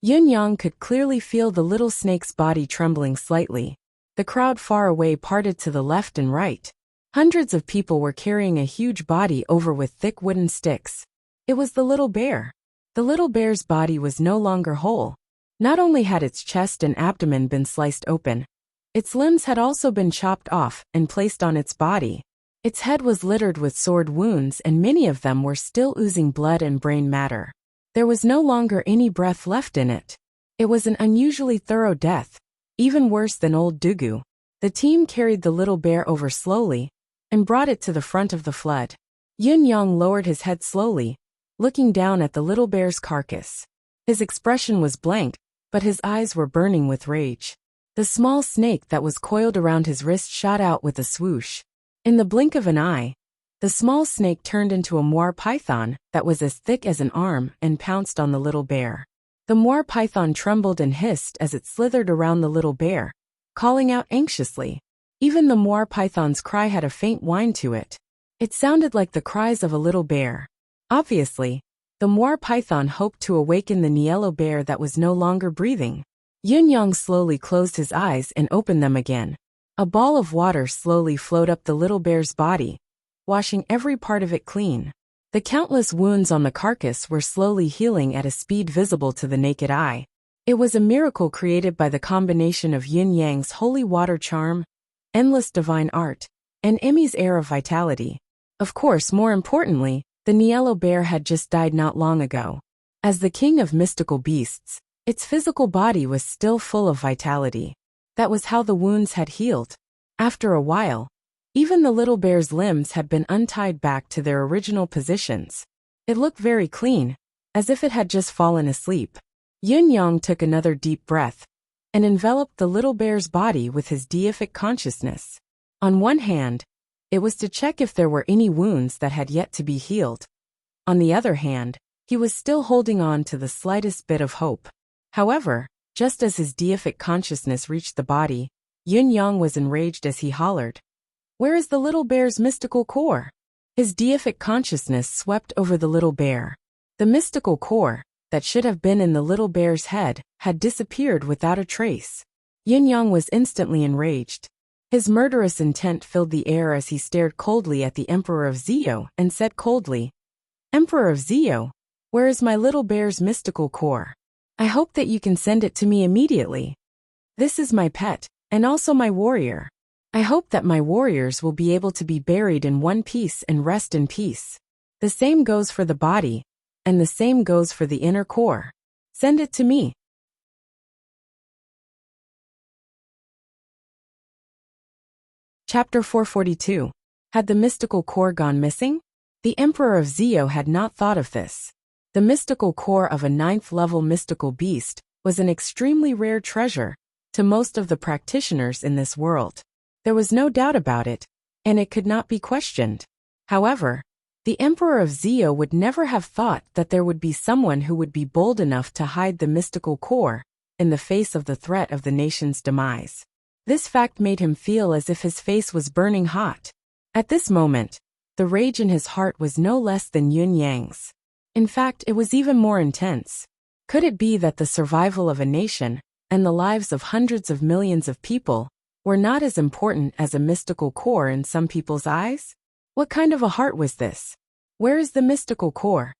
S1: Yun Yang could clearly feel the little snake's body trembling slightly. The crowd far away parted to the left and right. Hundreds of people were carrying a huge body over with thick wooden sticks. It was the little bear. The little bear's body was no longer whole. Not only had its chest and abdomen been sliced open, its limbs had also been chopped off and placed on its body. Its head was littered with sword wounds, and many of them were still oozing blood and brain matter. There was no longer any breath left in it. It was an unusually thorough death, even worse than old Dugu. The team carried the little bear over slowly and brought it to the front of the flood. Yun Yang lowered his head slowly, looking down at the little bear's carcass. His expression was blank, but his eyes were burning with rage. The small snake that was coiled around his wrist shot out with a swoosh. In the blink of an eye, the small snake turned into a moor python that was as thick as an arm and pounced on the little bear. The moor python trembled and hissed as it slithered around the little bear, calling out anxiously. Even the moor python's cry had a faint whine to it. It sounded like the cries of a little bear. Obviously, the moor python hoped to awaken the yellow bear that was no longer breathing. Yun Yang slowly closed his eyes and opened them again. A ball of water slowly flowed up the little bear's body, washing every part of it clean. The countless wounds on the carcass were slowly healing at a speed visible to the naked eye. It was a miracle created by the combination of Yin Yang's holy water charm, endless divine art, and Emmy's air of vitality. Of course, more importantly, the yellow bear had just died not long ago. As the king of mystical beasts, its physical body was still full of vitality. That was how the wounds had healed. After a while, even the little bear's limbs had been untied back to their original positions. It looked very clean, as if it had just fallen asleep. Yun Yang took another deep breath and enveloped the little bear's body with his deific consciousness. On one hand, it was to check if there were any wounds that had yet to be healed. On the other hand, he was still holding on to the slightest bit of hope. However, just as his deific consciousness reached the body, Yun Yang was enraged as he hollered, "Where is the little bear's mystical core?" His deific consciousness swept over the little bear. The mystical core, that should have been in the little bear's head, had disappeared without a trace. Yun Yang was instantly enraged. His murderous intent filled the air as he stared coldly at the Emperor of Zio and said coldly, "Emperor of Zio, where is my little bear's mystical core? I hope that you can send it to me immediately. This is my pet, and also my warrior. I hope that my warriors will be able to be buried in one piece and rest in peace. The same goes for the body, and the same goes for the inner core. Send it to me." Chapter 442. Had the mystical core gone missing? The Emperor of Zio had not thought of this. The mystical core of a 9th-level mystical beast was an extremely rare treasure to most of the practitioners in this world. There was no doubt about it, and it could not be questioned. However, the Emperor of Zio would never have thought that there would be someone who would be bold enough to hide the mystical core in the face of the threat of the nation's demise. This fact made him feel as if his face was burning hot. At this moment, the rage in his heart was no less than Yun Yang's. In fact, it was even more intense. Could it be that the survival of a nation and the lives of hundreds of millions of people were not as important as a mystical core in some people's eyes? What kind of a heart was this? Where is the mystical core?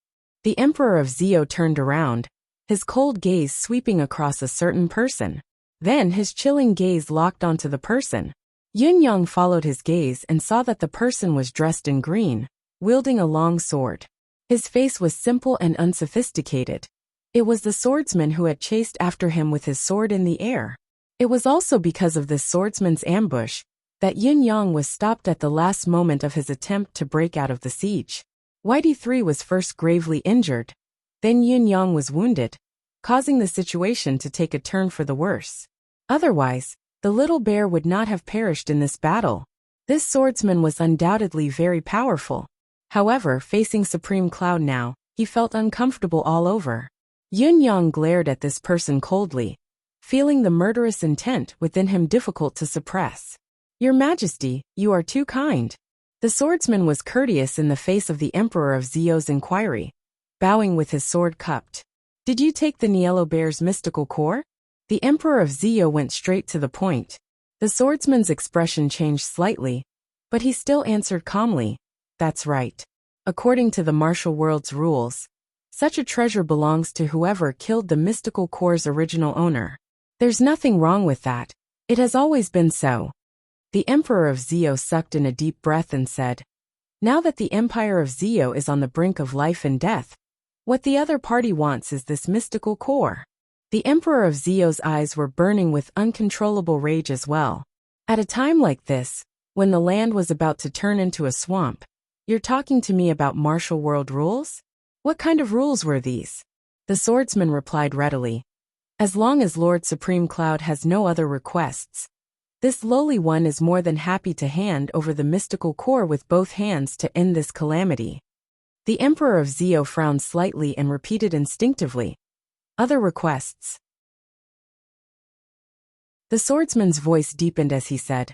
S1: The Emperor of Zio turned around, his cold gaze sweeping across a certain person. Then his chilling gaze locked onto the person. Yun Yang followed his gaze and saw that the person was dressed in green, wielding a long sword. His face was simple and unsophisticated. It was the swordsman who had chased after him with his sword in the air. It was also because of this swordsman's ambush that Yun Yang was stopped at the last moment of his attempt to break out of the siege. Whitey 3 was first gravely injured. Then Yun Yang was wounded, causing the situation to take a turn for the worse. Otherwise, the little bear would not have perished in this battle. This swordsman was undoubtedly very powerful. However, facing Supreme Cloud now, he felt uncomfortable all over. Yun Yang glared at this person coldly, feeling the murderous intent within him difficult to suppress. "Your Majesty, you are too kind." The swordsman was courteous in the face of the Emperor of Zio's inquiry, bowing with his sword cupped. Did you take the Niello bear's mystical core? The Emperor of Zio went straight to the point. The swordsman's expression changed slightly, but he still answered calmly, "That's right. According to the martial world's rules, such a treasure belongs to whoever killed the mystical core's original owner. There's nothing wrong with that. It has always been so." The Emperor of Zio sucked in a deep breath and said, "Now that the Empire of Zio is on the brink of life and death, what the other party wants is this mystical core." The Emperor of Zio's eyes were burning with uncontrollable rage as well. At a time like this, when the land was about to turn into a swamp, you're talking to me about martial world rules? What kind of rules were these? The swordsman replied readily. As long as Lord Supreme Cloud has no other requests, this lowly one is more than happy to hand over the mystical core with both hands to end this calamity. The Emperor of Zio frowned slightly and repeated instinctively, "Other requests?" The swordsman's voice deepened as he said,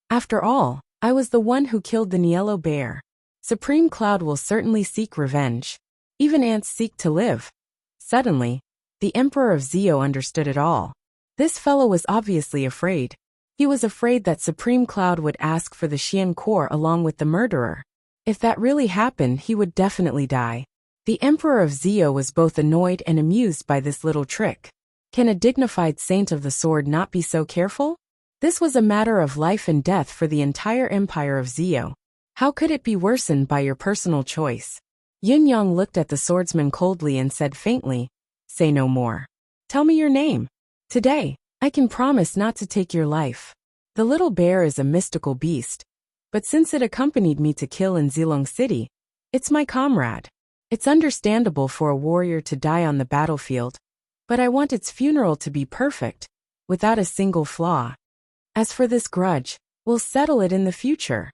S1: "After all, I was the one who killed the Niello bear. Supreme Cloud will certainly seek revenge. Even ants seek to live." Suddenly, the Emperor of Zio understood it all. This fellow was obviously afraid. He was afraid that Supreme Cloud would ask for the Xian core along with the murderer. If that really happened, he would definitely die. The Emperor of Zio was both annoyed and amused by this little trick. Can a dignified saint of the sword not be so careful? This was a matter of life and death for the entire Empire of Zio. How could it be worsened by your personal choice? Yin Yang looked at the swordsman coldly and said faintly, "Say no more. Tell me your name. Today, I can promise not to take your life. The little bear is a mystical beast, but since it accompanied me to kill in Zilong City, it's my comrade. It's understandable for a warrior to die on the battlefield, but I want its funeral to be perfect, without a single flaw. As for this grudge, we'll settle it in the future."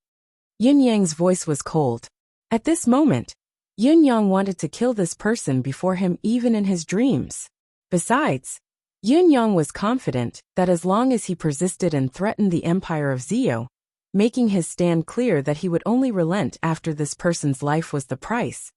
S1: Yin Yang's voice was cold. At this moment, Yin Yang wanted to kill this person before him even in his dreams. Besides, Yin Yang was confident that as long as he persisted and threatened the Empire of Zio, making his stand clear that he would only relent after this person's life was the price,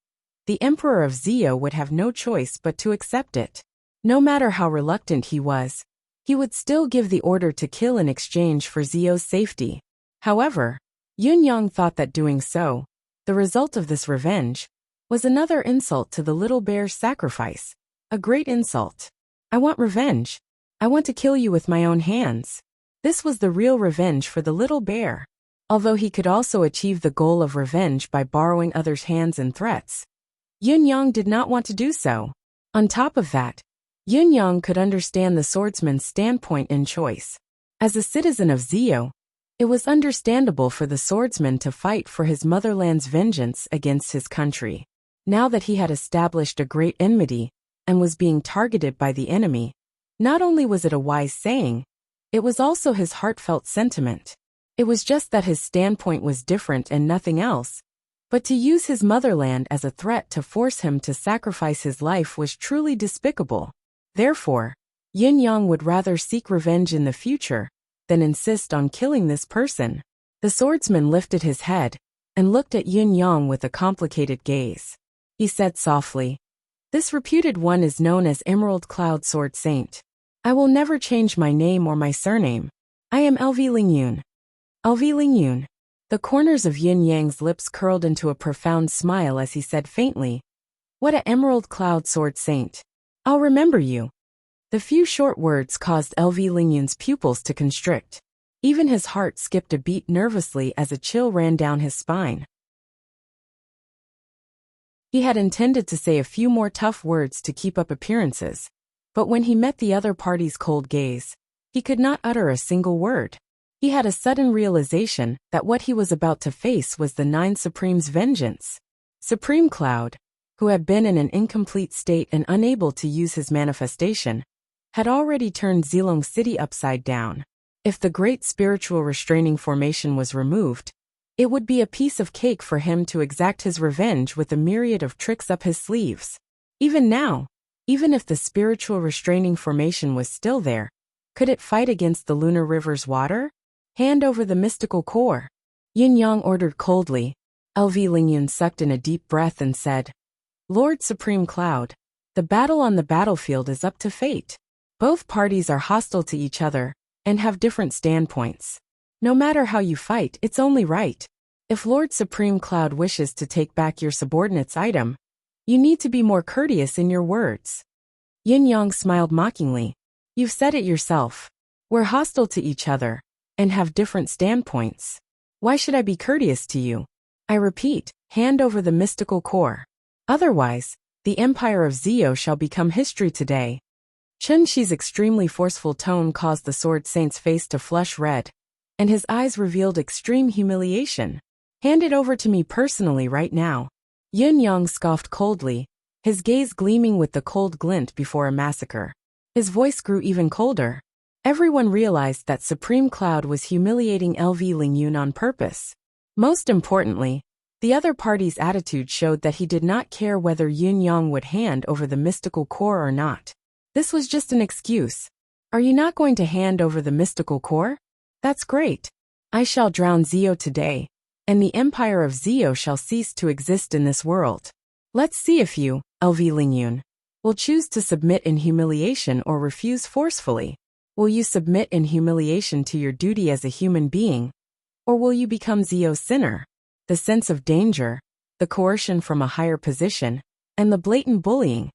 S1: the Emperor of Zio would have no choice but to accept it. No matter how reluctant he was, he would still give the order to kill in exchange for Zio's safety. However, Yin Yang thought that doing so, the result of this revenge, was another insult to the little bear's sacrifice. A great insult. "I want revenge. I want to kill you with my own hands." This was the real revenge for the little bear. Although he could also achieve the goal of revenge by borrowing others' hands and threats, Yin Yang did not want to do so. On top of that, Yin Yang could understand the swordsman's standpoint and choice. As a citizen of Zio, it was understandable for the swordsman to fight for his motherland's vengeance against his country. Now that he had established a great enmity and was being targeted by the enemy, not only was it a wise saying, it was also his heartfelt sentiment. It was just that his standpoint was different and nothing else. But to use his motherland as a threat to force him to sacrifice his life was truly despicable. Therefore, Yin Yang would rather seek revenge in the future than insist on killing this person. The swordsman lifted his head and looked at Yin Yang with a complicated gaze. He said softly, "This reputed one is known as Emerald Cloud Sword Saint. I will never change my name or my surname. I am LV Lingyun." LV Lingyun. The corners of Yin Yang's lips curled into a profound smile as he said faintly, "What a Emerald Cloud Sword Saint. I'll remember you." The few short words caused LV Lingyun's pupils to constrict. Even his heart skipped a beat nervously as a chill ran down his spine. He had intended to say a few more tough words to keep up appearances, but when he met the other party's cold gaze, he could not utter a single word. He had a sudden realization that what he was about to face was the Nine Supremes' vengeance. Supreme Cloud, who had been in an incomplete state and unable to use his manifestation, had already turned Zilong City upside down. If the great spiritual restraining formation was removed, it would be a piece of cake for him to exact his revenge with a myriad of tricks up his sleeves. Even now, even if the spiritual restraining formation was still there, could it fight against the Lunar River's water? "Hand over the mystical core," Yin Yang ordered coldly. LV Lingyun sucked in a deep breath and said, "Lord Supreme Cloud, The battle on the battlefield is up to fate. Both parties are hostile to each other and have different standpoints. No matter how you fight, it's only right. If Lord Supreme Cloud wishes to take back your subordinate's item, you need to be more courteous in your words. Yin Yang smiled mockingly. You've said it yourself. We're hostile to each other and have different standpoints. Why should I be courteous to you? I repeat, hand over the mystical core. Otherwise, the Empire of Zio shall become history today. Chen Shi's extremely forceful tone caused the Sword Saint's face to flush red, and his eyes revealed extreme humiliation. Hand it over to me personally right now. Yin Yang scoffed coldly, his gaze gleaming with the cold glint before a massacre. His voice grew even colder. Everyone realized that Supreme Cloud was humiliating LV Lingyun on purpose. Most importantly, the other party's attitude showed that he did not care whether Yin Yang would hand over the mystical core or not. This was just an excuse. Are you not going to hand over the mystical core? That's great. I shall drown Zio today, and the Empire of Zio shall cease to exist in this world. Let's see if you, LV Lingyun, will choose to submit in humiliation or refuse forcefully. Will you submit in humiliation to your duty as a human being, or will you become Zio's sinner? The sense of danger, the coercion from a higher position, and the blatant bullying.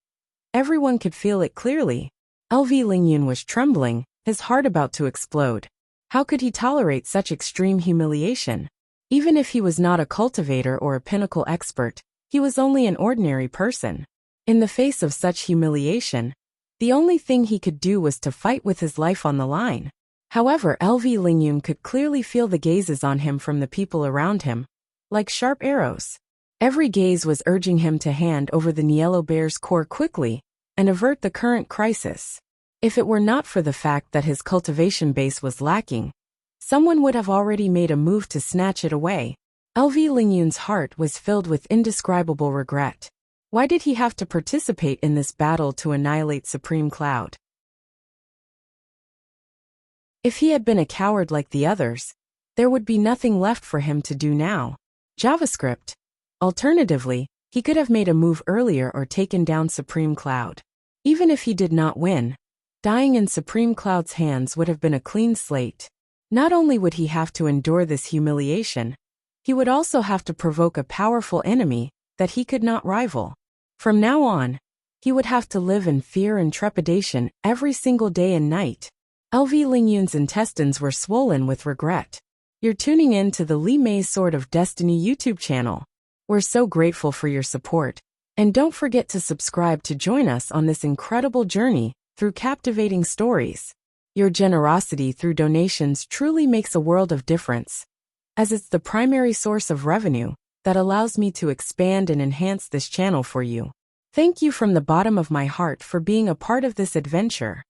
S1: Everyone could feel it clearly. LV Lingyun was trembling, his heart about to explode. How could he tolerate such extreme humiliation? Even if he was not a cultivator or a pinnacle expert, he was only an ordinary person. In the face of such humiliation, the only thing he could do was to fight with his life on the line. However, LV Lingyun could clearly feel the gazes on him from the people around him, like sharp arrows. Every gaze was urging him to hand over the Niello Bear's core quickly and avert the current crisis. If it were not for the fact that his cultivation base was lacking, someone would have already made a move to snatch it away. LV Lingyun's heart was filled with indescribable regret. Why did he have to participate in this battle to annihilate Supreme Cloud? If he had been a coward like the others, there would be nothing left for him to do now. JavaScript. Alternatively, he could have made a move earlier or taken down Supreme Cloud. Even if he did not win, dying in Supreme Cloud's hands would have been a clean slate. Not only would he have to endure this humiliation, he would also have to provoke a powerful enemy that he could not rival. From now on, he would have to live in fear and trepidation every single day and night. LV Lingyun's intestines were swollen with regret. You're tuning in to the Li Mei's Sword of Destiny YouTube channel. We're so grateful for your support, and don't forget to subscribe to join us on this incredible journey through captivating stories. Your generosity through donations truly makes a world of difference, as it's the primary source of revenue that allows me to expand and enhance this channel for you. Thank you from the bottom of my heart for being a part of this adventure.